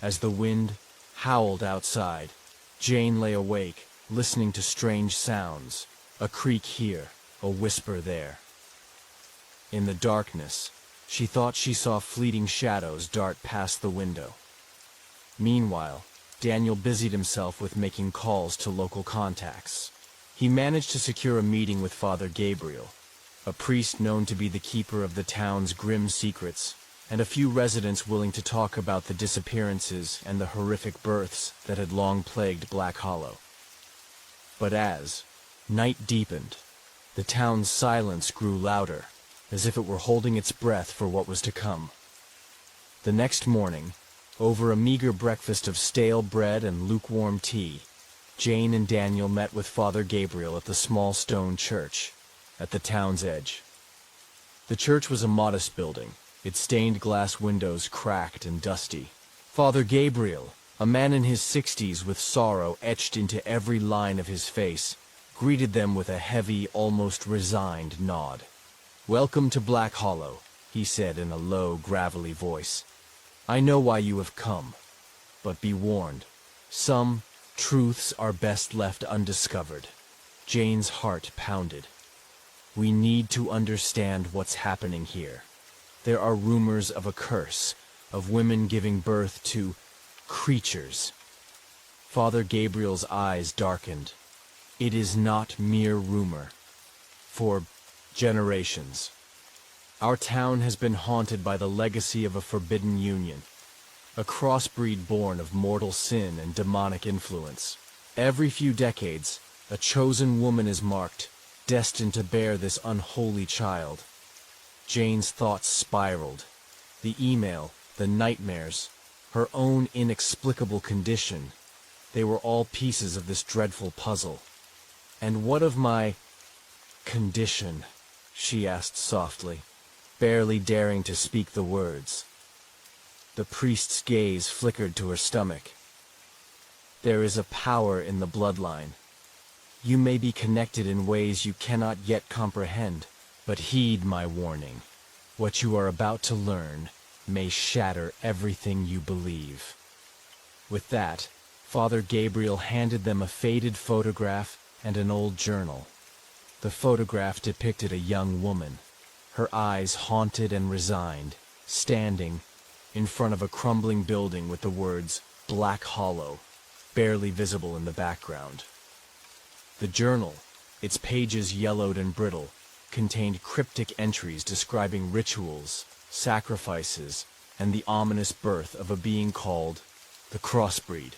as the wind howled outside, Jane lay awake, listening to strange sounds, a creak here, a whisper there. In the darkness, she thought she saw fleeting shadows dart past the window. Meanwhile, Daniel busied himself with making calls to local contacts. He managed to secure a meeting with Father Gabriel, a priest known to be the keeper of the town's grim secrets, and a few residents willing to talk about the disappearances and the horrific births that had long plagued Black Hollow. But as night deepened, the town's silence grew louder, as if it were holding its breath for what was to come. The next morning, over a meager breakfast of stale bread and lukewarm tea, Jane and Daniel met with Father Gabriel at the small stone church at the town's edge. The church was a modest building, its stained glass windows cracked and dusty. Father Gabriel, a man in his 60s with sorrow etched into every line of his face, greeted them with a heavy, almost resigned nod. "Welcome to Black Hollow," he said in a low, gravelly voice. "I know why you have come, but be warned, some truths are best left undiscovered." Jane's heart pounded. "We need to understand what's happening here. There are rumors of a curse, of women giving birth to creatures." Father Gabriel's eyes darkened. "It is not mere rumor. For generations, our town has been haunted by the legacy of a forbidden union, a crossbreed born of mortal sin and demonic influence. Every few decades, a chosen woman is marked, destined to bear this unholy child." Jane's thoughts spiraled. The email, the nightmares, her own inexplicable condition, they were all pieces of this dreadful puzzle. "And what of my condition?" she asked softly, barely daring to speak the words. The priest's gaze flickered to her stomach. "There is a power in the bloodline. You may be connected in ways you cannot yet comprehend, but heed my warning. What you are about to learn may shatter everything you believe." With that, Father Gabriel handed them a faded photograph and an old journal. The photograph depicted a young woman, her eyes haunted and resigned, standing in front of a crumbling building with the words "Black Hollow" barely visible in the background. The journal, its pages yellowed and brittle, contained cryptic entries describing rituals, sacrifices, and the ominous birth of a being called the Crossbreed.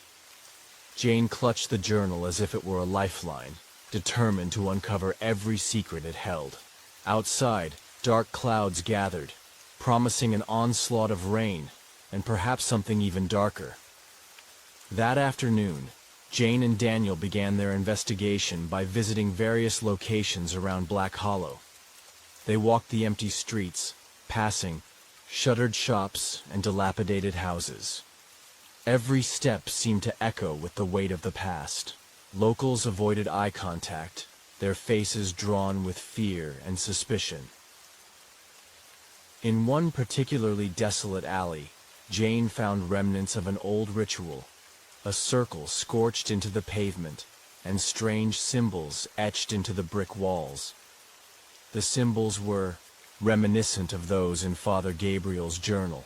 Jane clutched the journal as if it were a lifeline, determined to uncover every secret it held. Outside, dark clouds gathered, promising an onslaught of rain, and perhaps something even darker. That afternoon, Jane and Daniel began their investigation by visiting various locations around Black Hollow. They walked the empty streets, passing shuttered shops and dilapidated houses. Every step seemed to echo with the weight of the past. Locals avoided eye contact, their faces drawn with fear and suspicion. In one particularly desolate alley, Jane found remnants of an old ritual, a circle scorched into the pavement, and strange symbols etched into the brick walls. The symbols were reminiscent of those in Father Gabriel's journal,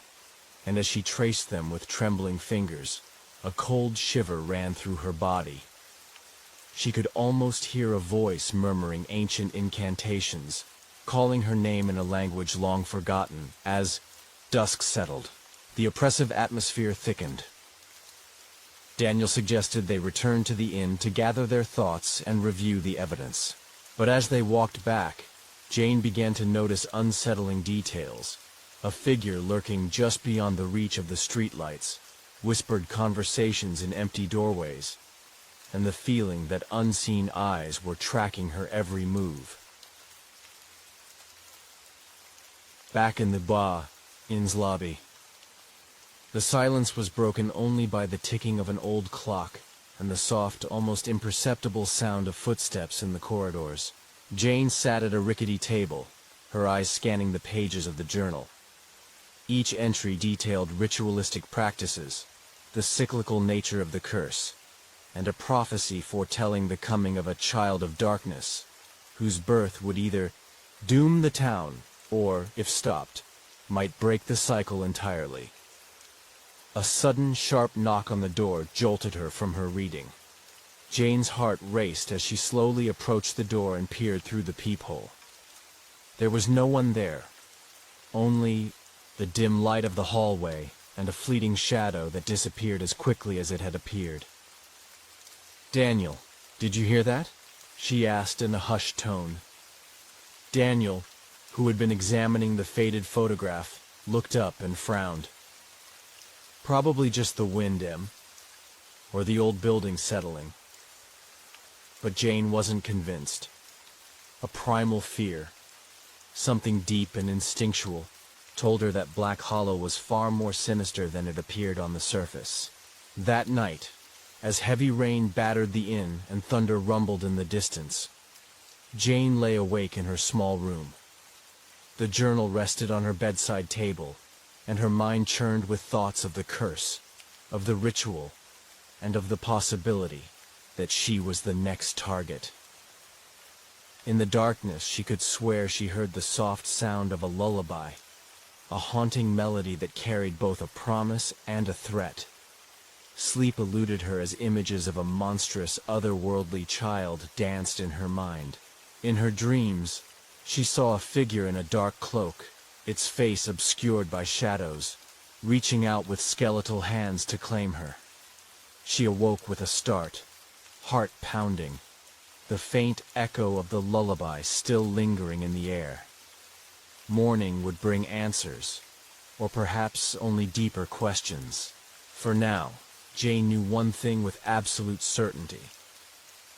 and as she traced them with trembling fingers, a cold shiver ran through her body. She could almost hear a voice murmuring ancient incantations, calling her name in a language long forgotten. As dusk settled, the oppressive atmosphere thickened. Daniel suggested they return to the inn to gather their thoughts and review the evidence. But as they walked back, Jane began to notice unsettling details. A figure lurking just beyond the reach of the streetlights, whispered conversations in empty doorways, and the feeling that unseen eyes were tracking her every move. Back in the inn's lobby, the silence was broken only by the ticking of an old clock and the soft, almost imperceptible sound of footsteps in the corridors. Jane sat at a rickety table, her eyes scanning the pages of the journal. Each entry detailed ritualistic practices, the cyclical nature of the curse, and a prophecy foretelling the coming of a child of darkness, whose birth would either doom the town or, if stopped, might break the cycle entirely. A sudden, sharp knock on the door jolted her from her reading. Jane's heart raced as she slowly approached the door and peered through the peephole. There was no one there, only the dim light of the hallway and a fleeting shadow that disappeared as quickly as it had appeared. "Daniel, did you hear that?" she asked in a hushed tone. Daniel, who had been examining the faded photograph, looked up and frowned. "Probably just the wind, Em, or the old building settling." But Jane wasn't convinced. A primal fear, something deep and instinctual, told her that Black Hollow was far more sinister than it appeared on the surface. That night, as heavy rain battered the inn and thunder rumbled in the distance, Jane lay awake in her small room. The journal rested on her bedside table, and her mind churned with thoughts of the curse, of the ritual, and of the possibility that she was the next target. In the darkness, she could swear she heard the soft sound of a lullaby, a haunting melody that carried both a promise and a threat. Sleep eluded her as images of a monstrous, otherworldly child danced in her mind. In her dreams, she saw a figure in a dark cloak, its face obscured by shadows, reaching out with skeletal hands to claim her. She awoke with a start, heart pounding, the faint echo of the lullaby still lingering in the air. Morning would bring answers, or perhaps only deeper questions. For now, Jane knew one thing with absolute certainty.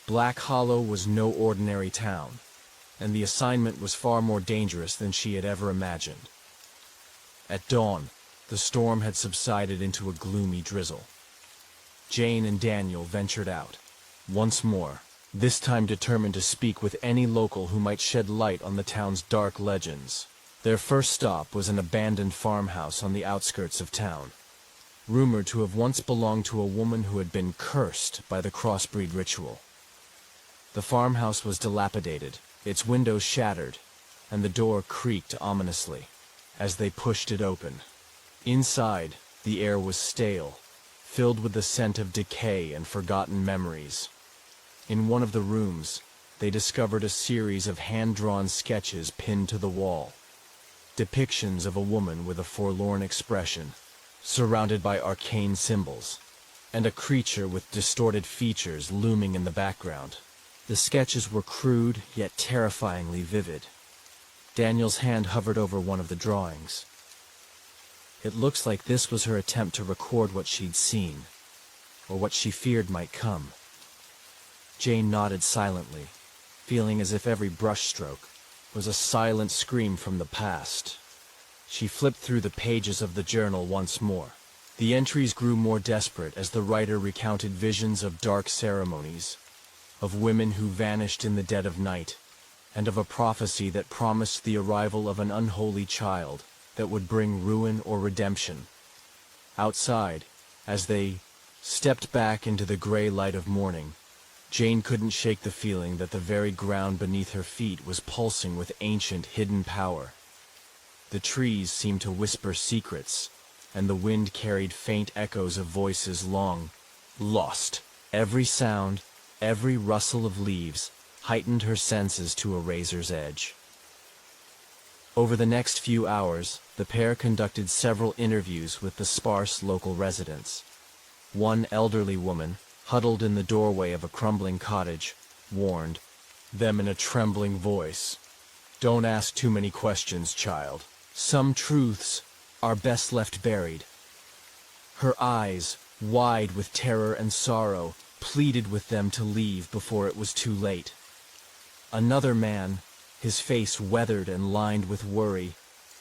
Black Hollow was no ordinary town, and the assignment was far more dangerous than she had ever imagined. At dawn, the storm had subsided into a gloomy drizzle. Jane and Daniel ventured out, once more, this time determined to speak with any local who might shed light on the town's dark legends. Their first stop was an abandoned farmhouse on the outskirts of town, rumored to have once belonged to a woman who had been cursed by the crossbreed ritual. The farmhouse was dilapidated, its windows shattered, and the door creaked ominously as they pushed it open. Inside, the air was stale, filled with the scent of decay and forgotten memories. In one of the rooms, they discovered a series of hand-drawn sketches pinned to the wall, depictions of a woman with a forlorn expression, surrounded by arcane symbols, and a creature with distorted features looming in the background. The sketches were crude, yet terrifyingly vivid. Daniel's hand hovered over one of the drawings. It looks like this was her attempt to record what she'd seen, or what she feared might come. Jane nodded silently, feeling as if every brushstroke was a silent scream from the past. She flipped through the pages of the journal once more. The entries grew more desperate as the writer recounted visions of dark ceremonies, of women who vanished in the dead of night, and of a prophecy that promised the arrival of an unholy child that would bring ruin or redemption. Outside, as they stepped back into the gray light of morning, Jane couldn't shake the feeling that the very ground beneath her feet was pulsing with ancient hidden power. The trees seemed to whisper secrets, and the wind carried faint echoes of voices long lost. Every sound, every rustle of leaves, heightened her senses to a razor's edge. Over the next few hours, the pair conducted several interviews with the sparse local residents. One elderly woman, huddled in the doorway of a crumbling cottage, warned them in a trembling voice, "Don't ask too many questions, child. Some truths are best left buried." Her eyes, wide with terror and sorrow, pleaded with them to leave before it was too late. Another man, his face weathered and lined with worry,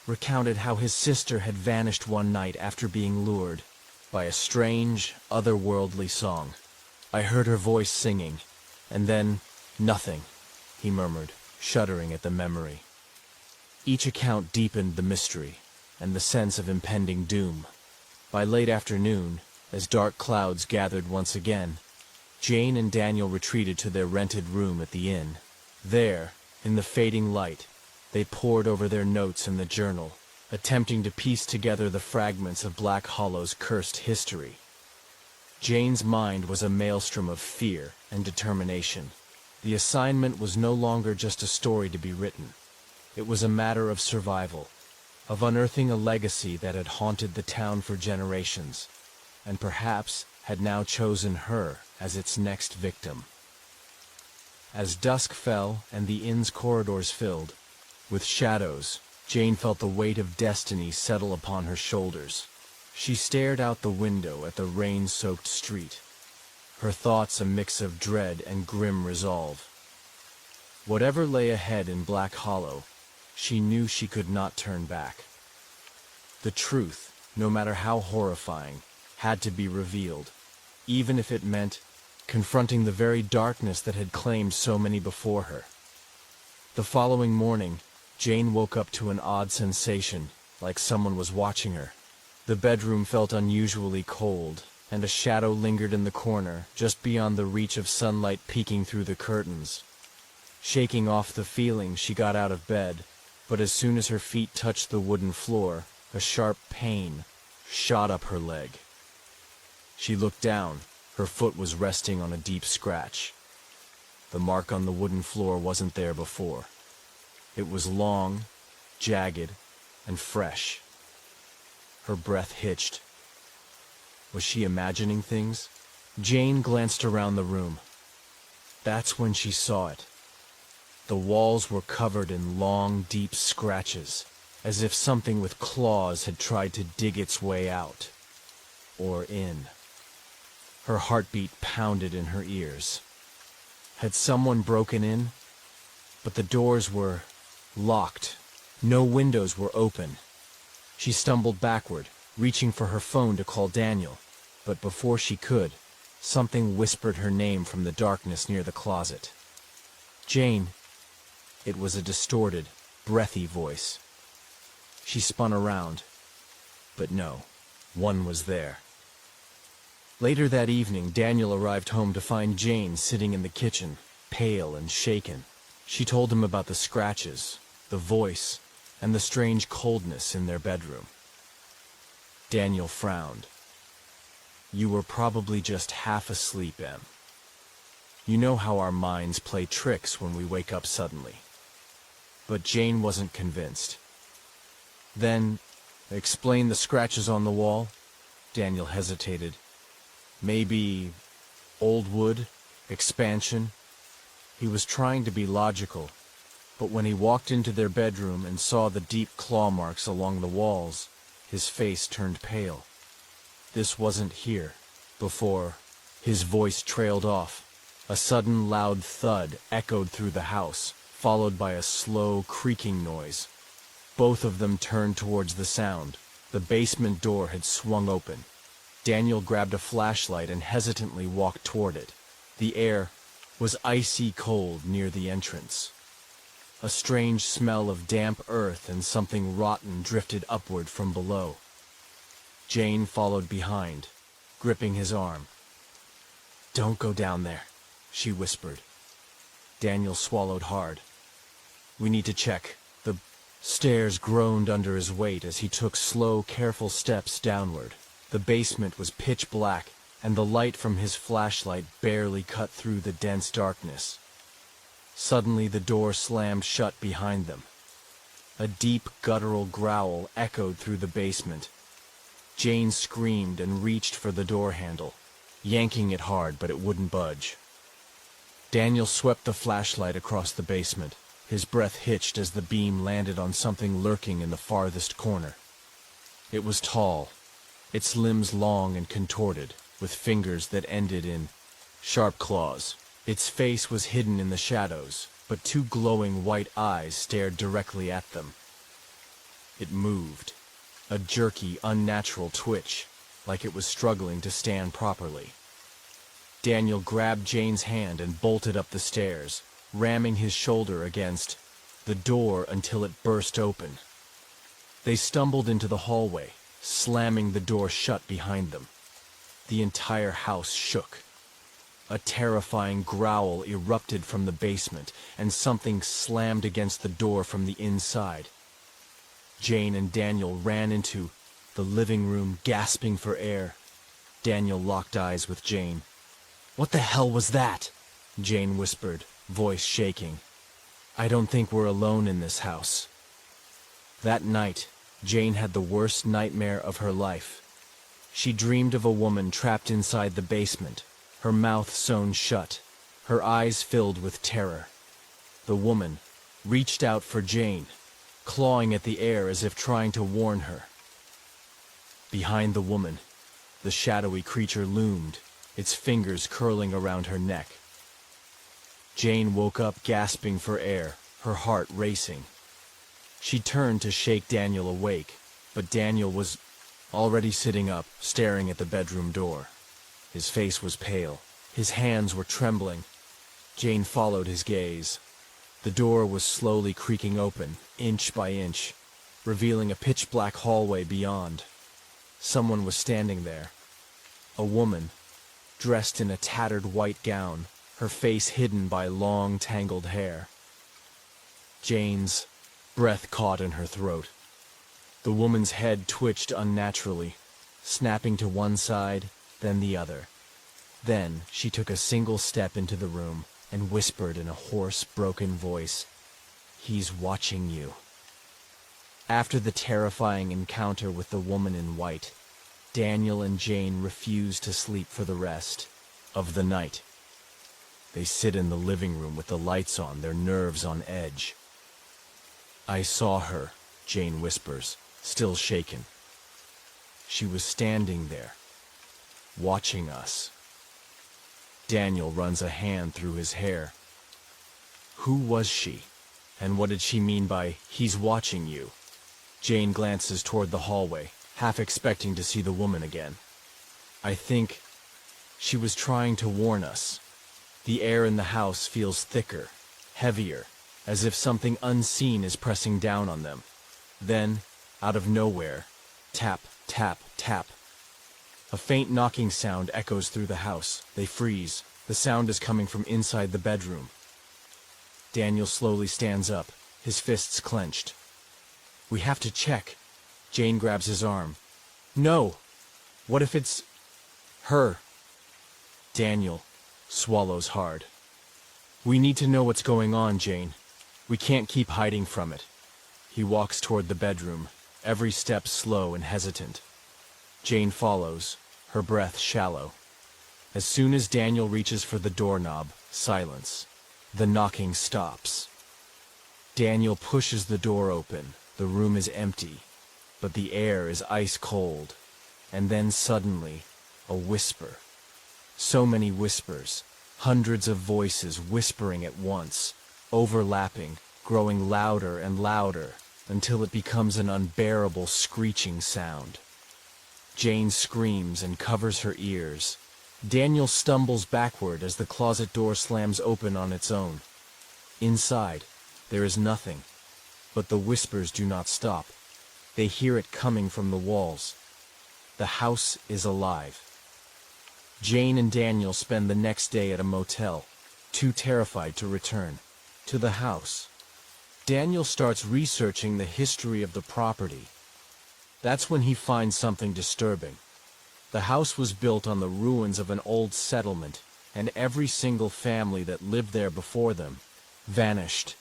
recounted how his sister had vanished one night after being lured by a strange, otherworldly song. "I heard her voice singing, and then nothing," he murmured, shuddering at the memory. Each account deepened the mystery and the sense of impending doom. By late afternoon, as dark clouds gathered once again, Jane and Daniel retreated to their rented room at the inn. There, in the fading light, they pored over their notes in the journal, attempting to piece together the fragments of Black Hollow's cursed history. Jane's mind was a maelstrom of fear and determination. The assignment was no longer just a story to be written. It was a matter of survival, of unearthing a legacy that had haunted the town for generations, and perhaps had now chosen her as its next victim. As dusk fell and the inn's corridors filled with shadows, Jane felt the weight of destiny settle upon her shoulders. She stared out the window at the rain-soaked street, her thoughts a mix of dread and grim resolve. Whatever lay ahead in Black Hollow, she knew she could not turn back. The truth, no matter how horrifying, had to be revealed, even if it meant confronting the very darkness that had claimed so many before her. The following morning, Jane woke up to an odd sensation, like someone was watching her. The bedroom felt unusually cold, and a shadow lingered in the corner, just beyond the reach of sunlight peeking through the curtains. Shaking off the feeling, she got out of bed, but as soon as her feet touched the wooden floor, a sharp pain shot up her leg. She looked down. Her foot was resting on a deep scratch. The mark on the wooden floor wasn't there before. It was long, jagged, and fresh. Her breath hitched. Was she imagining things? Jane glanced around the room. That's when she saw it. The walls were covered in long, deep scratches, as if something with claws had tried to dig its way out, or in. Her heartbeat pounded in her ears. Had someone broken in? But the doors were locked. No windows were open. She stumbled backward, reaching for her phone to call Daniel, but before she could, something whispered her name from the darkness near the closet. "Jane." It was a distorted, breathy voice. She spun around, but no, one was there. Later that evening, Daniel arrived home to find Jane sitting in the kitchen, pale and shaken. She told him about the scratches, the voice, and the strange coldness in their bedroom. Daniel frowned. "You were probably just half asleep, Em. You know how our minds play tricks when we wake up suddenly." But Jane wasn't convinced. "Then, explain the scratches on the wall?" Daniel hesitated. "Maybe old wood, expansion." He was trying to be logical, but when he walked into their bedroom and saw the deep claw marks along the walls, his face turned pale. This wasn't here, before. His voice trailed off. A sudden loud thud echoed through the house, followed by a slow, creaking noise. Both of them turned towards the sound. The basement door had swung open. Daniel grabbed a flashlight and hesitantly walked toward it. The air was icy cold near the entrance. A strange smell of damp earth and something rotten drifted upward from below. Jane followed behind, gripping his arm. "Don't go down there," she whispered. Daniel swallowed hard. "We need to check the Stairs groaned under his weight as he took slow, careful steps downward. The basement was pitch black, and the light from his flashlight barely cut through the dense darkness. Suddenly the door slammed shut behind them. A deep, guttural growl echoed through the basement. Jane screamed and reached for the door handle, yanking it hard, but it wouldn't budge. Daniel swept the flashlight across the basement. His breath hitched as the beam landed on something lurking in the farthest corner. It was tall, its limbs long and contorted, with fingers that ended in sharp claws. Its face was hidden in the shadows, but two glowing white eyes stared directly at them. It moved, a jerky, unnatural twitch, like it was struggling to stand properly. Daniel grabbed Jane's hand and bolted up the stairs, ramming his shoulder against the door until it burst open. They stumbled into the hallway, slamming the door shut behind them. The entire house shook. A terrifying growl erupted from the basement, and something slammed against the door from the inside. Jane and Daniel ran into the living room, gasping for air. Daniel locked eyes with Jane. "What the hell was that?" Jane whispered, voice shaking. "I don't think we're alone in this house." That night, Jane had the worst nightmare of her life. She dreamed of a woman trapped inside the basement, her mouth sewn shut, her eyes filled with terror. The woman reached out for Jane, clawing at the air as if trying to warn her. Behind the woman, the shadowy creature loomed, its fingers curling around her neck. Jane woke up gasping for air, her heart racing. She turned to shake Daniel awake, but Daniel was already sitting up, staring at the bedroom door. His face was pale. His hands were trembling. Jane followed his gaze. The door was slowly creaking open, inch by inch, revealing a pitch-black hallway beyond. Someone was standing there. A woman, dressed in a tattered white gown, her face hidden by long, tangled hair. Jane's breath caught in her throat. The woman's head twitched unnaturally, snapping to one side, then the other. Then she took a single step into the room and whispered in a hoarse, broken voice, "He's watching you." After the terrifying encounter with the woman in white, Daniel and Jane refused to sleep for the rest of the night. They sit in the living room with the lights on, their nerves on edge. "I saw her," Jane whispers, still shaken. "She was standing there, watching us." Daniel runs a hand through his hair. Who was she? And what did she mean by, "He's watching you"? Jane glances toward the hallway, half expecting to see the woman again. "I think she was trying to warn us. The air in the house feels thicker, heavier, as if something unseen is pressing down on them." Then, out of nowhere, tap, tap, tap. A faint knocking sound echoes through the house. They freeze. The sound is coming from inside the bedroom. Daniel slowly stands up, his fists clenched. "We have to check." Jane grabs his arm. "No! What if it's her?" Daniel swallows hard. "We need to know what's going on, Jane. We can't keep hiding from it." He walks toward the bedroom, every step slow and hesitant. Jane follows, her breath shallow. As soon as Daniel reaches for the doorknob, silence. The knocking stops. Daniel pushes the door open. The room is empty, but the air is ice cold. And then suddenly, a whisper. So many whispers, hundreds of voices whispering at once, overlapping, growing louder and louder, until it becomes an unbearable screeching sound. Jane screams and covers her ears. Daniel stumbles backward as the closet door slams open on its own. Inside, there is nothing, but the whispers do not stop. They hear it coming from the walls. The house is alive. Jane and Daniel spend the next day at a motel, too terrified to return to the house. Daniel starts researching the history of the property. That's when he finds something disturbing. The house was built on the ruins of an old settlement, and every single family that lived there before them vanished.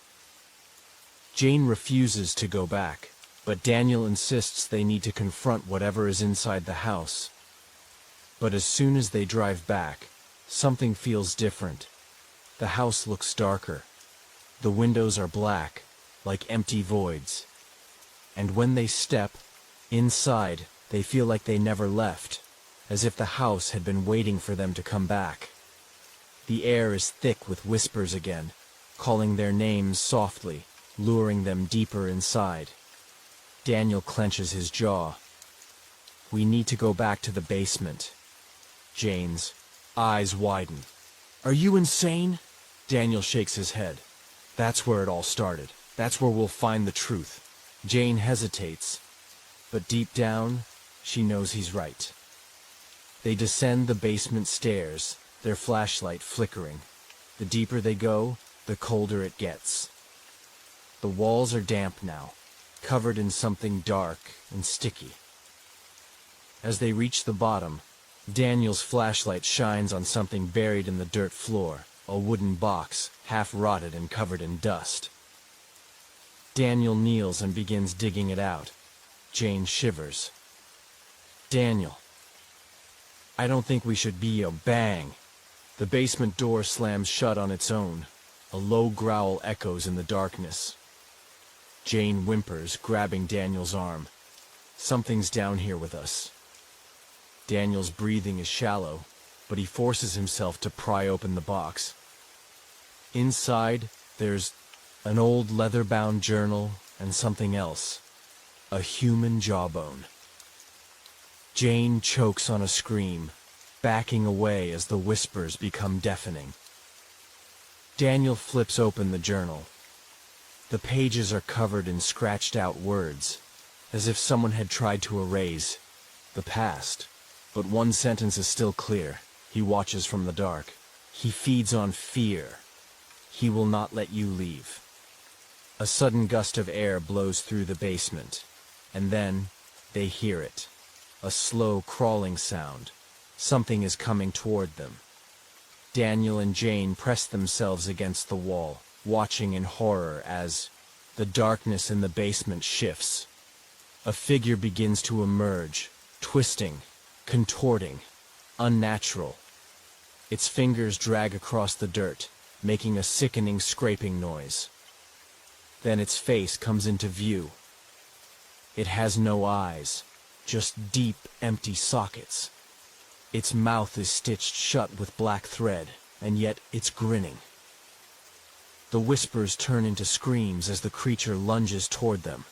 Jane refuses to go back, but Daniel insists they need to confront whatever is inside the house. But as soon as they drive back, something feels different. The house looks darker. The windows are black, like empty voids. And when they step inside, they feel like they never left, as if the house had been waiting for them to come back. The air is thick with whispers again, calling their names softly, luring them deeper inside. Daniel clenches his jaw. We need to go back to the basement. Jane's eyes widen. Are you insane? Daniel shakes his head. That's where it all started. That's where we'll find the truth. Jane hesitates, but deep down, she knows he's right. They descend the basement stairs, their flashlight flickering. The deeper they go, the colder it gets. The walls are damp now, covered in something dark and sticky. As they reach the bottom, Daniel's flashlight shines on something buried in the dirt floor, a wooden box, half rotted and covered in dust. Daniel kneels and begins digging it out. Jane shivers. Daniel, I don't think we should be a bang. The basement door slams shut on its own. A low growl echoes in the darkness. Jane whimpers, grabbing Daniel's arm. Something's down here with us. Daniel's breathing is shallow, but he forces himself to pry open the box. Inside, there's an old leather-bound journal and something else. A human jawbone. Jane chokes on a scream, backing away as the whispers become deafening. Daniel flips open the journal. The pages are covered in scratched-out words, as if someone had tried to erase the past. But one sentence is still clear. He watches from the dark. He feeds on fear. He will not let you leave. A sudden gust of air blows through the basement, and then they hear it. A slow, crawling sound. Something is coming toward them. Daniel and Jane press themselves against the wall, watching in horror as the darkness in the basement shifts. A figure begins to emerge, twisting, contorting, unnatural. Its fingers drag across the dirt, making a sickening scraping noise. Then its face comes into view. It has no eyes, just deep, empty sockets. Its mouth is stitched shut with black thread, and yet it's grinning. The whispers turn into screams as the creature lunges toward them.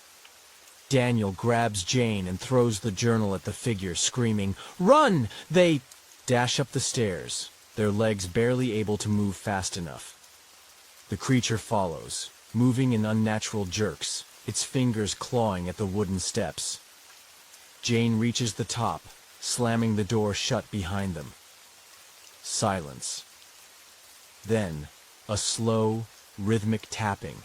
Daniel grabs Jane and throws the journal at the figure, screaming, "Run!" They dash up the stairs, their legs barely able to move fast enough. The creature follows, moving in unnatural jerks, its fingers clawing at the wooden steps. Jane reaches the top, slamming the door shut behind them. Silence. Then, a slow, rhythmic tapping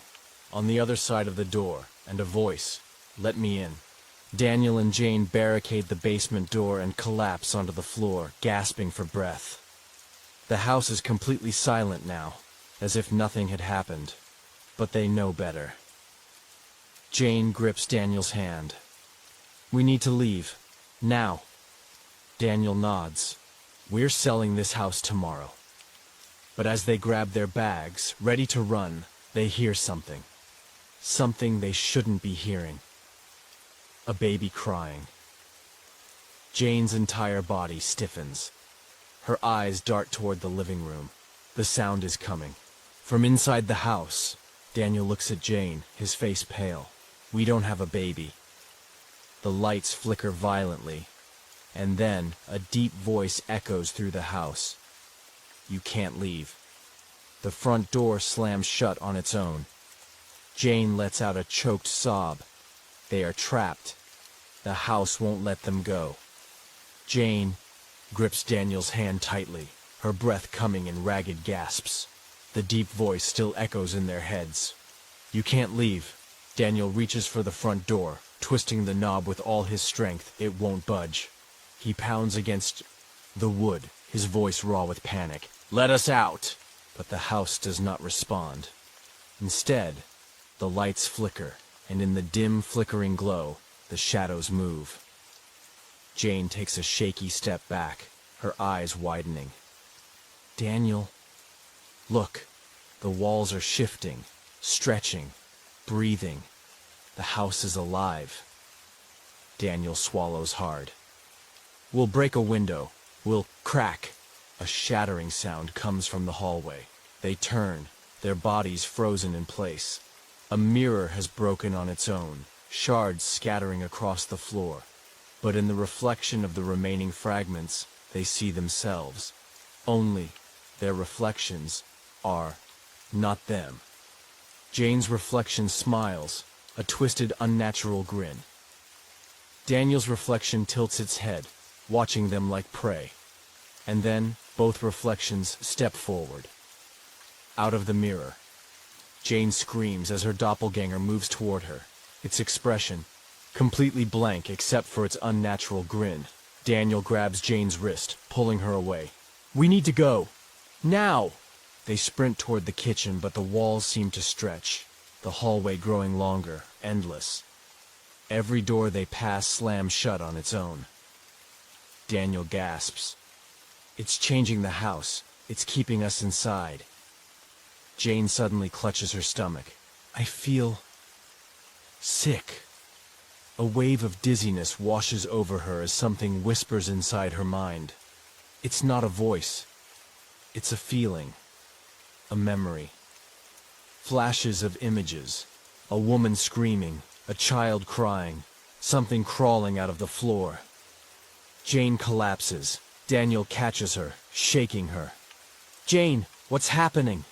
on the other side of the door, and a voice, "Let me in." Daniel and Jane barricade the basement door and collapse onto the floor, gasping for breath. The house is completely silent now, as if nothing had happened, but they know better. Jane grips Daniel's hand. "We need to leave. Now." Daniel nods. "We're selling this house tomorrow." But as they grab their bags, ready to run, they hear something. Something they shouldn't be hearing. A baby crying. Jane's entire body stiffens. Her eyes dart toward the living room. The sound is coming. From inside the house, Daniel looks at Jane, his face pale. "We don't have a baby." The lights flicker violently, and then a deep voice echoes through the house. "You can't leave." The front door slams shut on its own. Jane lets out a choked sob. They are trapped. The house won't let them go. Jane grips Daniel's hand tightly, her breath coming in ragged gasps. The deep voice still echoes in their heads. You can't leave. Daniel reaches for the front door, twisting the knob with all his strength. It won't budge. He pounds against the wood, his voice raw with panic. Let us out! But the house does not respond. Instead, the lights flicker, and in the dim, flickering glow, the shadows move. Jane takes a shaky step back, her eyes widening. Daniel, look, the walls are shifting, stretching, breathing. The house is alive. Daniel swallows hard. We'll break a window. We'll crack. A shattering sound comes from the hallway. They turn, their bodies frozen in place. A mirror has broken on its own, shards scattering across the floor. But in the reflection of the remaining fragments, they see themselves. Only their reflections are not them. Jane's reflection smiles, a twisted, unnatural grin. Daniel's reflection tilts its head, watching them like prey. And then, both reflections step forward. Out of the mirror, Jane screams as her doppelganger moves toward her, its expression completely blank except for its unnatural grin. Daniel grabs Jane's wrist, pulling her away. We need to go. Now! They sprint toward the kitchen, but the walls seem to stretch, the hallway growing longer, endless. Every door they pass slams shut on its own. Daniel gasps. It's changing the house. It's keeping us inside. Jane suddenly clutches her stomach. I feel sick. A wave of dizziness washes over her as something whispers inside her mind. It's not a voice. It's a feeling. A memory. Flashes of images. A woman screaming. A child crying. Something crawling out of the floor. Jane collapses. Daniel catches her, shaking her. Jane, what's happening?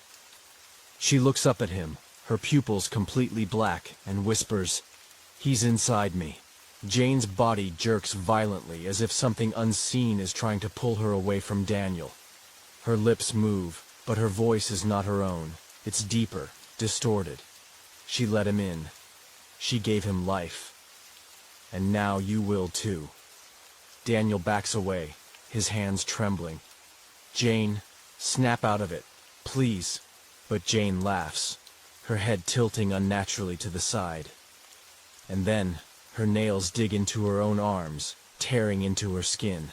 She looks up at him, her pupils completely black, and whispers, He's inside me. Jane's body jerks violently as if something unseen is trying to pull her away from Daniel. Her lips move, but her voice is not her own. It's deeper, distorted. She let him in. She gave him life. And now you will too. Daniel backs away, his hands trembling. Jane, snap out of it, please. But Jane laughs, her head tilting unnaturally to the side. And then, her nails dig into her own arms, tearing into her skin.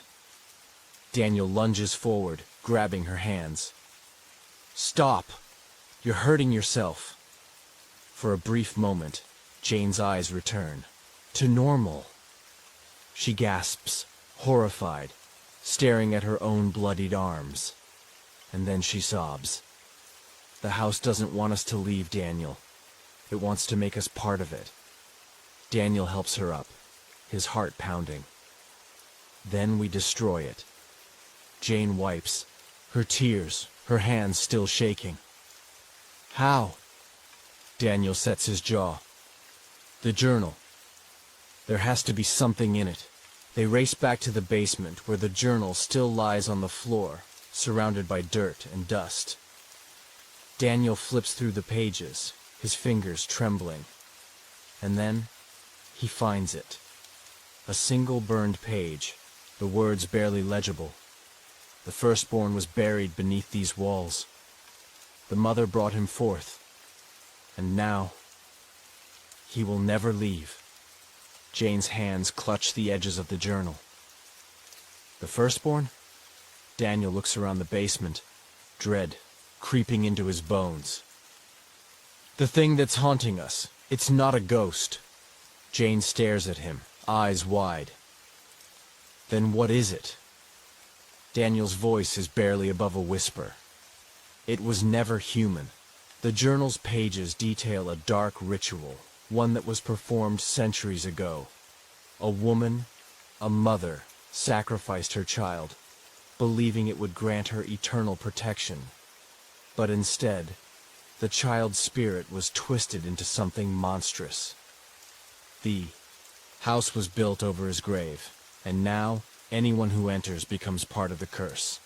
Daniel lunges forward, grabbing her hands. Stop! You're hurting yourself. For a brief moment, Jane's eyes return. To normal. She gasps, horrified, staring at her own bloodied arms. And then she sobs. The house doesn't want us to leave, Daniel. It wants to make us part of it. Daniel helps her up, his heart pounding. Then we destroy it. Jane wipes, her tears, her hands still shaking. How? Daniel sets his jaw. The journal. There has to be something in it. They race back to the basement where the journal still lies on the floor, surrounded by dirt and dust. Daniel flips through the pages, his fingers trembling. And then, he finds it. A single burned page, the words barely legible. The firstborn was buried beneath these walls. The mother brought him forth. And now, he will never leave. Jane's hands clutch the edges of the journal. The firstborn? Daniel looks around the basement, dread creeping into his bones. The thing that's haunting us, it's not a ghost. Jane stares at him, eyes wide. Then what is it? Daniel's voice is barely above a whisper. It was never human. The journal's pages detail a dark ritual, one that was performed centuries ago. A woman, a mother, sacrificed her child, believing it would grant her eternal protection. But instead, the child's spirit was twisted into something monstrous. The house was built over his grave, and now anyone who enters becomes part of the curse.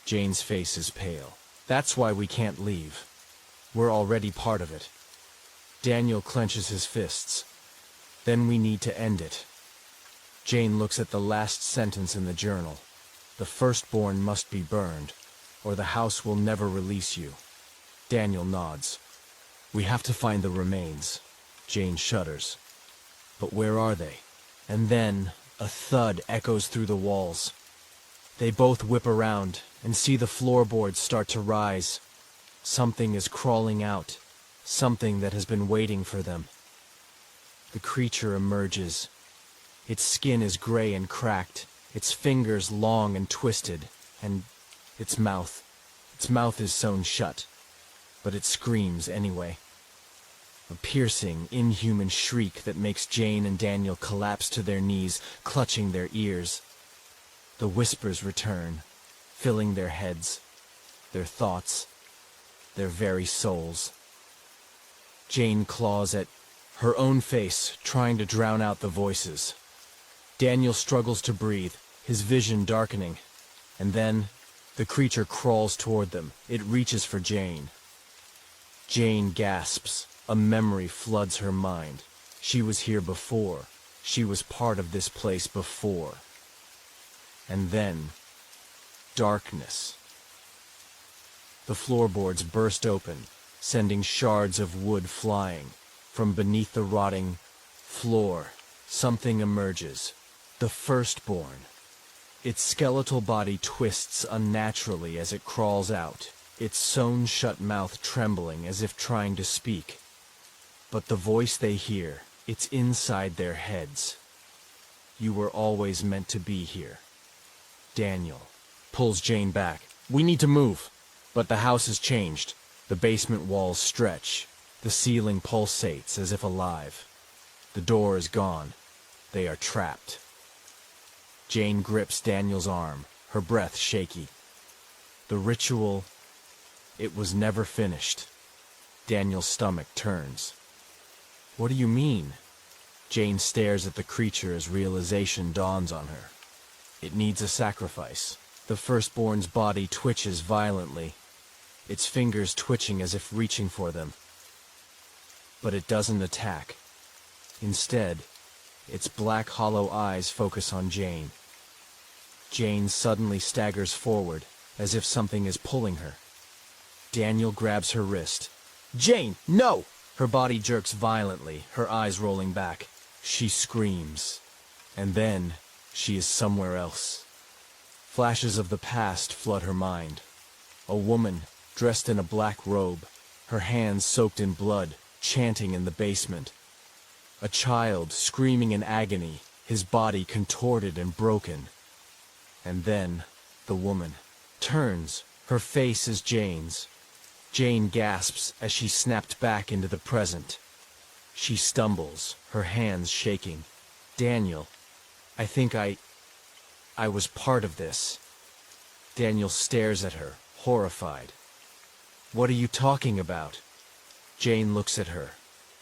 Jane's face is pale. That's why we can't leave. We're already part of it. Daniel clenches his fists. Then we need to end it. Jane looks at the last sentence in the journal. The firstborn must be burned, or the house will never release you. Daniel nods. We have to find the remains. Jane shudders. But where are they? And then a thud echoes through the walls. They both whip around and see the floorboards start to rise. Something is crawling out, something that has been waiting for them. The creature emerges. Its skin is gray and cracked, its fingers long and twisted, and its mouth is sewn shut. But it screams anyway. A piercing, inhuman shriek that makes Jane and Daniel collapse to their knees, clutching their ears. The whispers return, filling their heads, their thoughts, their very souls. Jane claws at her own face, trying to drown out the voices. Daniel struggles to breathe, his vision darkening. And then, the creature crawls toward them. It reaches for Jane. Jane gasps. A memory floods her mind. She was here before. She was part of this place before. And then, darkness. The floorboards burst open, sending shards of wood flying. From beneath the rotting floor, something emerges. The firstborn. Its skeletal body twists unnaturally as it crawls out, its sewn-shut mouth trembling as if trying to speak. But the voice they hear, it's inside their heads. You were always meant to be here. Daniel pulls Jane back. We need to move. But the house has changed. The basement walls stretch. The ceiling pulsates as if alive. The door is gone. They are trapped. Jane grips Daniel's arm, her breath shaky. The ritual, it was never finished. Daniel's stomach turns. What do you mean? Jane stares at the creature as realization dawns on her. It needs a sacrifice. The firstborn's body twitches violently, its fingers twitching as if reaching for them. But it doesn't attack. Instead, its black hollow eyes focus on Jane. Jane suddenly staggers forward, as if something is pulling her. Daniel grabs her wrist. Jane, no! Her body jerks violently, her eyes rolling back. She screams. And then, she is somewhere else. Flashes of the past flood her mind. A woman, dressed in a black robe, her hands soaked in blood, chanting in the basement. A child screaming in agony, his body contorted and broken. And then, the woman turns. Her face is Jane's. Jane gasps as she snapped back into the present. She stumbles, her hands shaking. Daniel, I think I was part of this. Daniel stares at her, horrified. What are you talking about? Jane looks at her.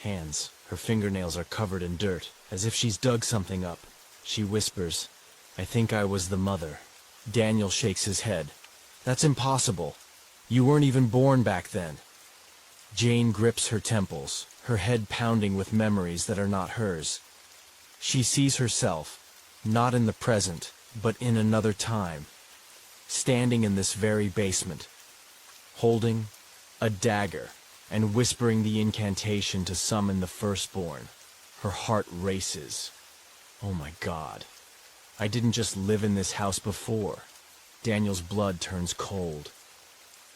Hands, her fingernails are covered in dirt, as if she's dug something up. She whispers, I think I was the mother. Daniel shakes his head. That's impossible. You weren't even born back then. Jane grips her temples, her head pounding with memories that are not hers. She sees herself, not in the present, but in another time, standing in this very basement, holding a dagger and whispering the incantation to summon the firstborn. Her heart races. Oh my God. I didn't just live in this house before. Daniel's blood turns cold.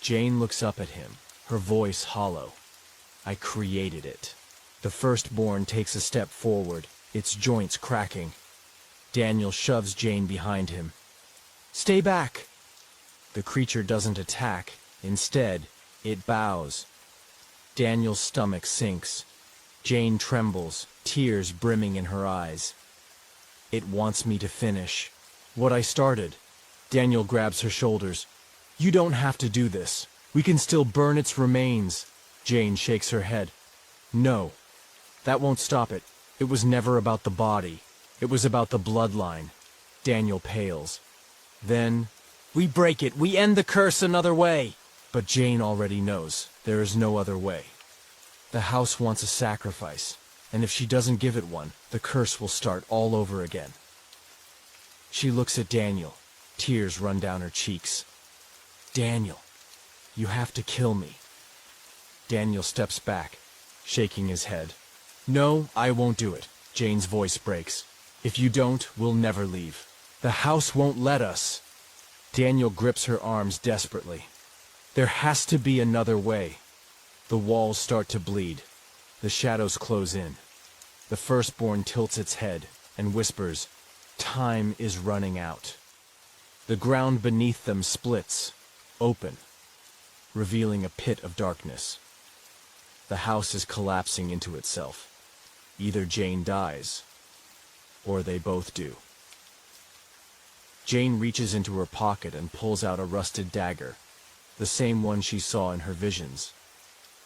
Jane looks up at him, her voice hollow. I created it. The firstborn takes a step forward, its joints cracking. Daniel shoves Jane behind him. Stay back! The creature doesn't attack. Instead, it bows. Daniel's stomach sinks. Jane trembles, tears brimming in her eyes. It wants me to finish what I started. Daniel grabs her shoulders. You don't have to do this. We can still burn its remains. Jane shakes her head. No, that won't stop it. It was never about the body. It was about the bloodline. Daniel pales. Then, we break it. We end the curse another way. But Jane already knows there is no other way. The house wants a sacrifice, and if she doesn't give it one, the curse will start all over again. She looks at Daniel. Tears run down her cheeks. Daniel, you have to kill me. Daniel steps back, shaking his head. No, I won't do it. Jane's voice breaks. If you don't, we'll never leave. The house won't let us. Daniel grips her arms desperately. There has to be another way. The walls start to bleed. The shadows close in. The firstborn tilts its head and whispers, "Time is running out." The ground beneath them splits, open, revealing a pit of darkness. The house is collapsing into itself. Either Jane dies, or they both do. Jane reaches into her pocket and pulls out a rusted dagger, the same one she saw in her visions.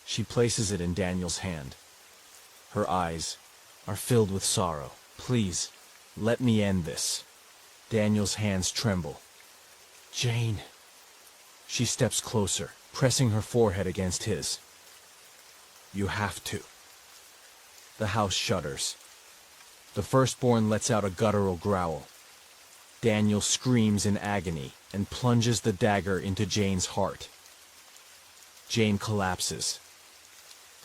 She places it in Daniel's hand. Her eyes are filled with sorrow. Please, let me end this. Daniel's hands tremble. Jane. She steps closer, pressing her forehead against his. You have to. The house shudders. The firstborn lets out a guttural growl. Daniel screams in agony and plunges the dagger into Jane's heart. Jane collapses.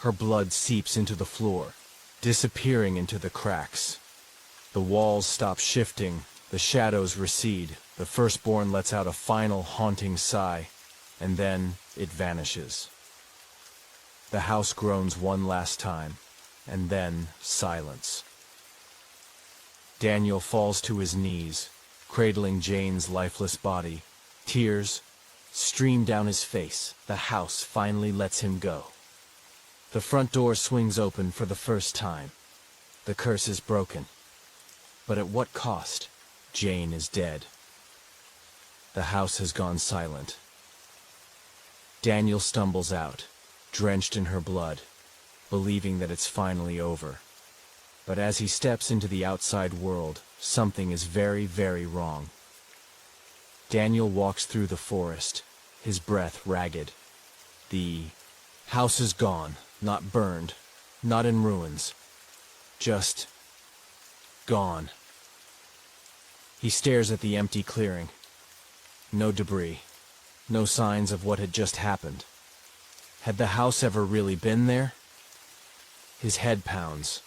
Her blood seeps into the floor, disappearing into the cracks. The walls stop shifting, the shadows recede. The firstborn lets out a final haunting sigh, and then it vanishes. The house groans one last time, and then silence. Daniel falls to his knees, cradling Jane's lifeless body. Tears stream down his face. The house finally lets him go. The front door swings open for the first time. The curse is broken. But at what cost? Jane is dead. The house has gone silent. Daniel stumbles out, drenched in her blood, believing that it's finally over. But as he steps into the outside world, something is very, very wrong. Daniel walks through the forest, his breath ragged. The house is gone, not burned, not in ruins, just gone. He stares at the empty clearing. No debris, no signs of what had just happened. Had the house ever really been there? His head pounds.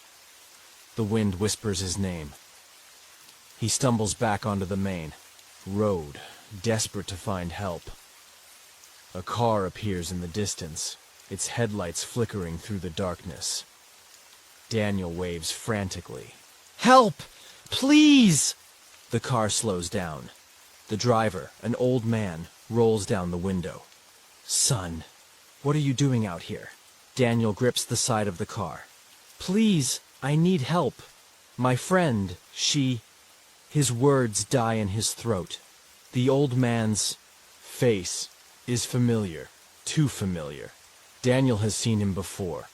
The wind whispers his name. He stumbles back onto the main road, desperate to find help. A car appears in the distance, its headlights flickering through the darkness. Daniel waves frantically. Help! Please! The car slows down. The driver, an old man, rolls down the window. Son, what are you doing out here? Daniel grips the side of the car. Please, I need help. My friend, she... His words die in his throat. The old man's face is familiar, too familiar. Daniel has seen him before,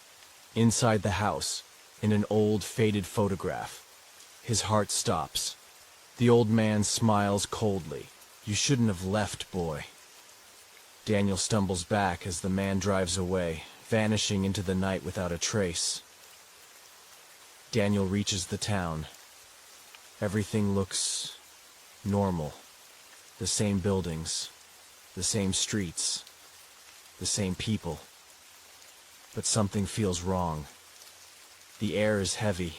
inside the house, in an old faded photograph. His heart stops. The old man smiles coldly. You shouldn't have left, boy. Daniel stumbles back as the man drives away, vanishing into the night without a trace. Daniel reaches the town. Everything looks normal. The same buildings, the same streets, the same people. But something feels wrong. The air is heavy.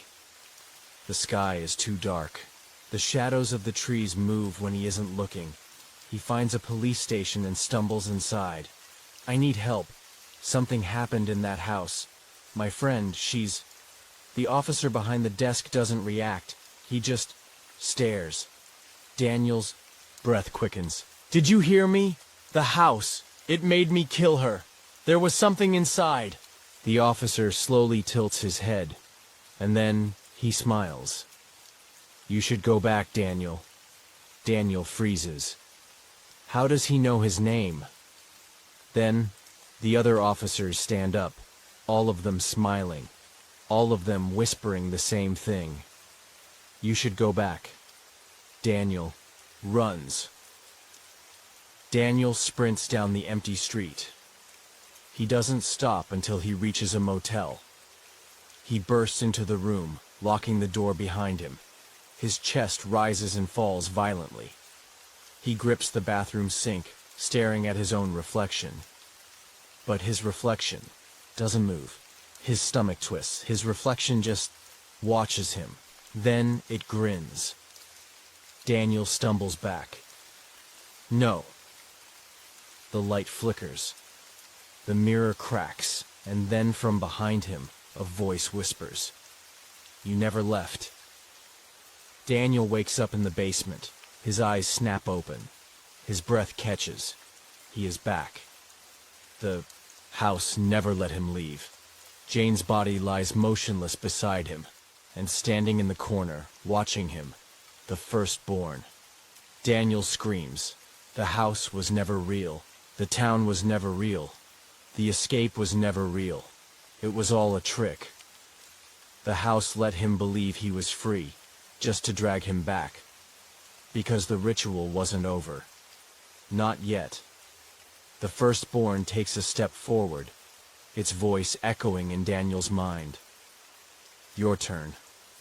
The sky is too dark. The shadows of the trees move when he isn't looking. He finds a police station and stumbles inside. I need help. Something happened in that house. My friend, she's... The officer behind the desk doesn't react. He just stares. Daniel's breath quickens. Did you hear me? The house. It made me kill her. There was something inside. The officer slowly tilts his head, and then he smiles. You should go back, Daniel. Daniel freezes. How does he know his name? Then, the other officers stand up, all of them smiling, all of them whispering the same thing. You should go back. Daniel runs. Daniel sprints down the empty street. He doesn't stop until he reaches a motel. He bursts into the room, locking the door behind him. His chest rises and falls violently. He grips the bathroom sink, staring at his own reflection. But his reflection doesn't move. His stomach twists. His reflection just watches him. Then it grins. Daniel stumbles back. No. The light flickers. The mirror cracks, and then from behind him, a voice whispers, "You never left." Daniel wakes up in the basement. His eyes snap open. His breath catches. He is back. The house never let him leave. Jane's body lies motionless beside him, and standing in the corner, watching him, the firstborn. Daniel screams. The house was never real. The town was never real. The escape was never real. It was all a trick. The house let him believe he was free, just to drag him back. Because the ritual wasn't over. Not yet. The firstborn takes a step forward, its voice echoing in Daniel's mind. Your turn.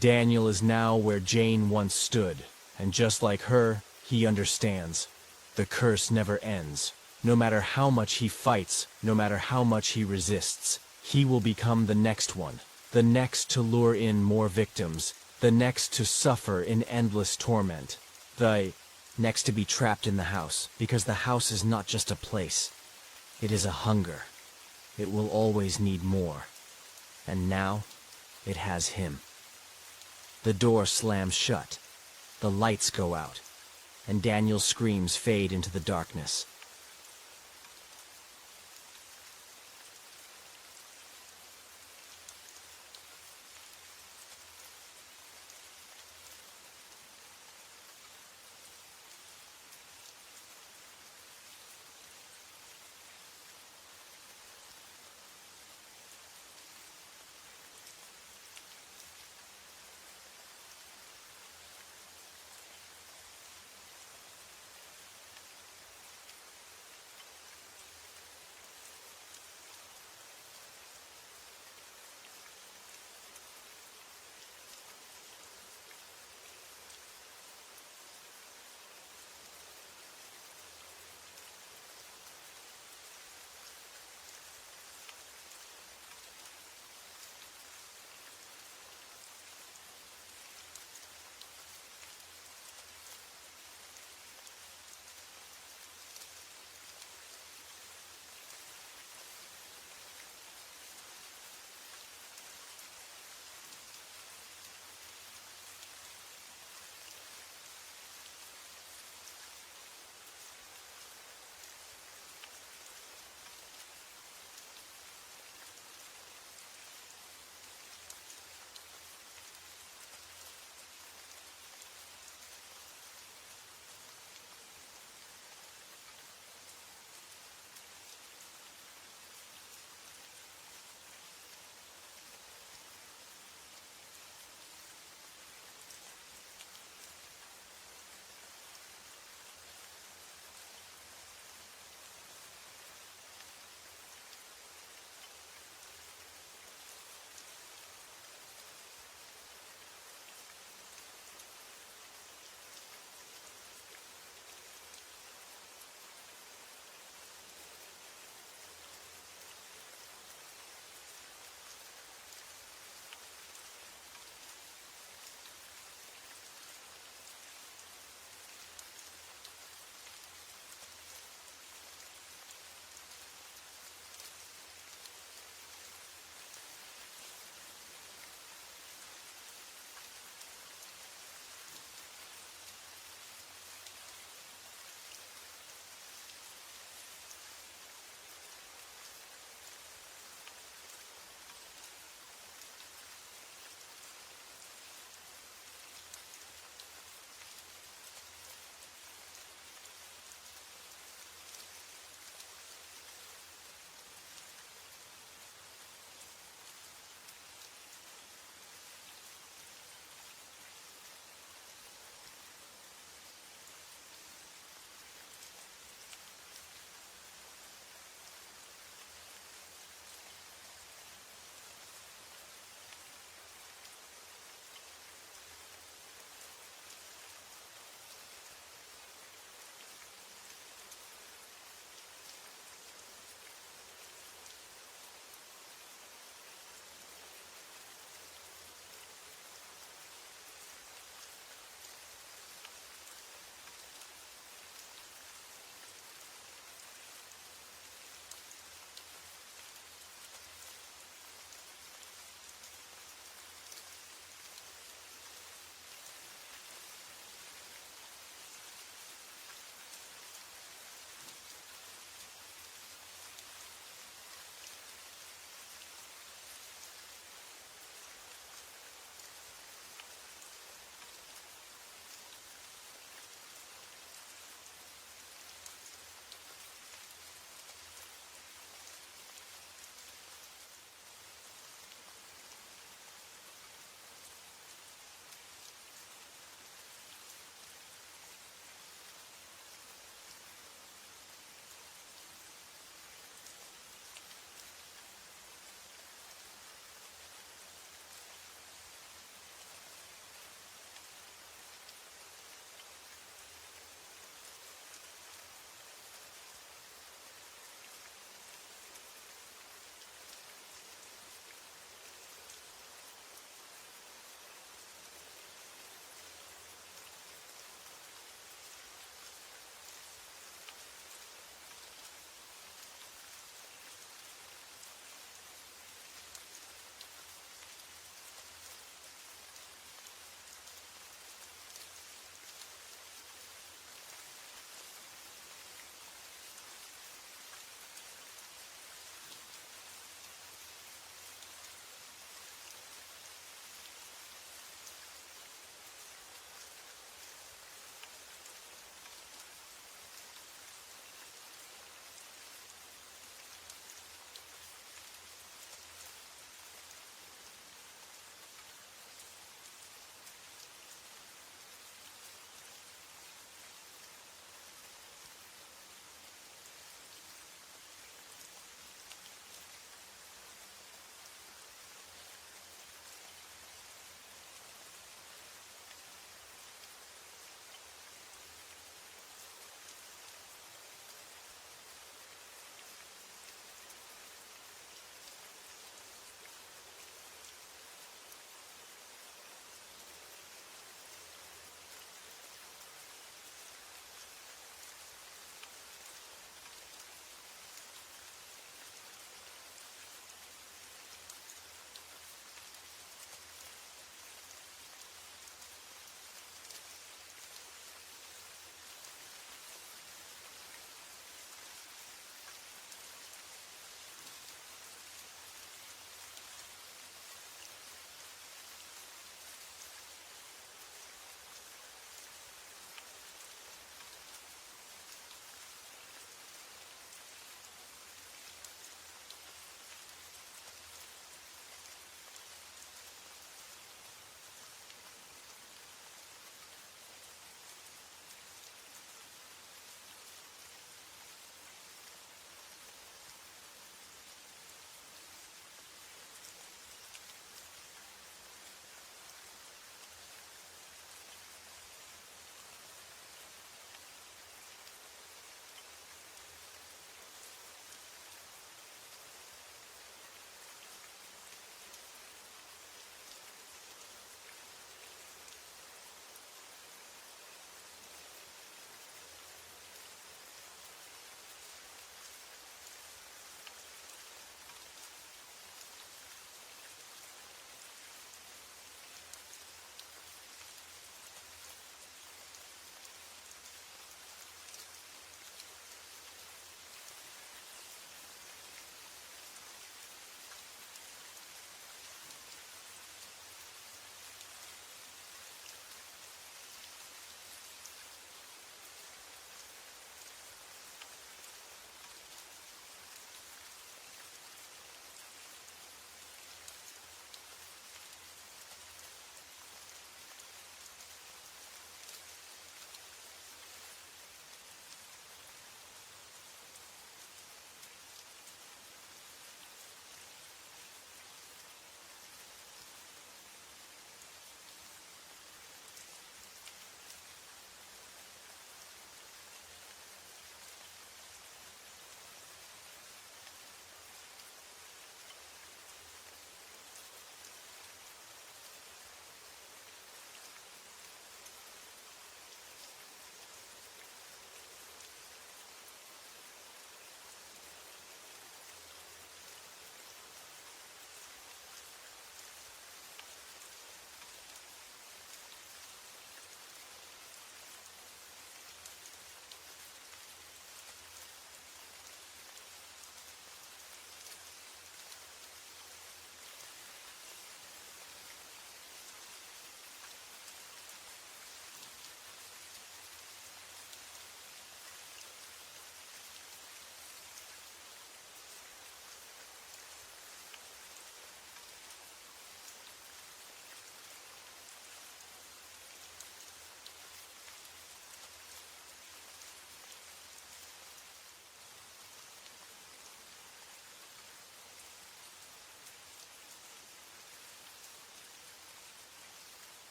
Daniel is now where Jane once stood, and just like her, he understands. The curse never ends. No matter how much he fights, no matter how much he resists, he will become the next one, the next to lure in more victims, the next to suffer in endless torment, the next to be trapped in the house, because the house is not just a place. It is a hunger. It will always need more. And now, it has him. The door slams shut. The lights go out, and Daniel's screams fade into the darkness.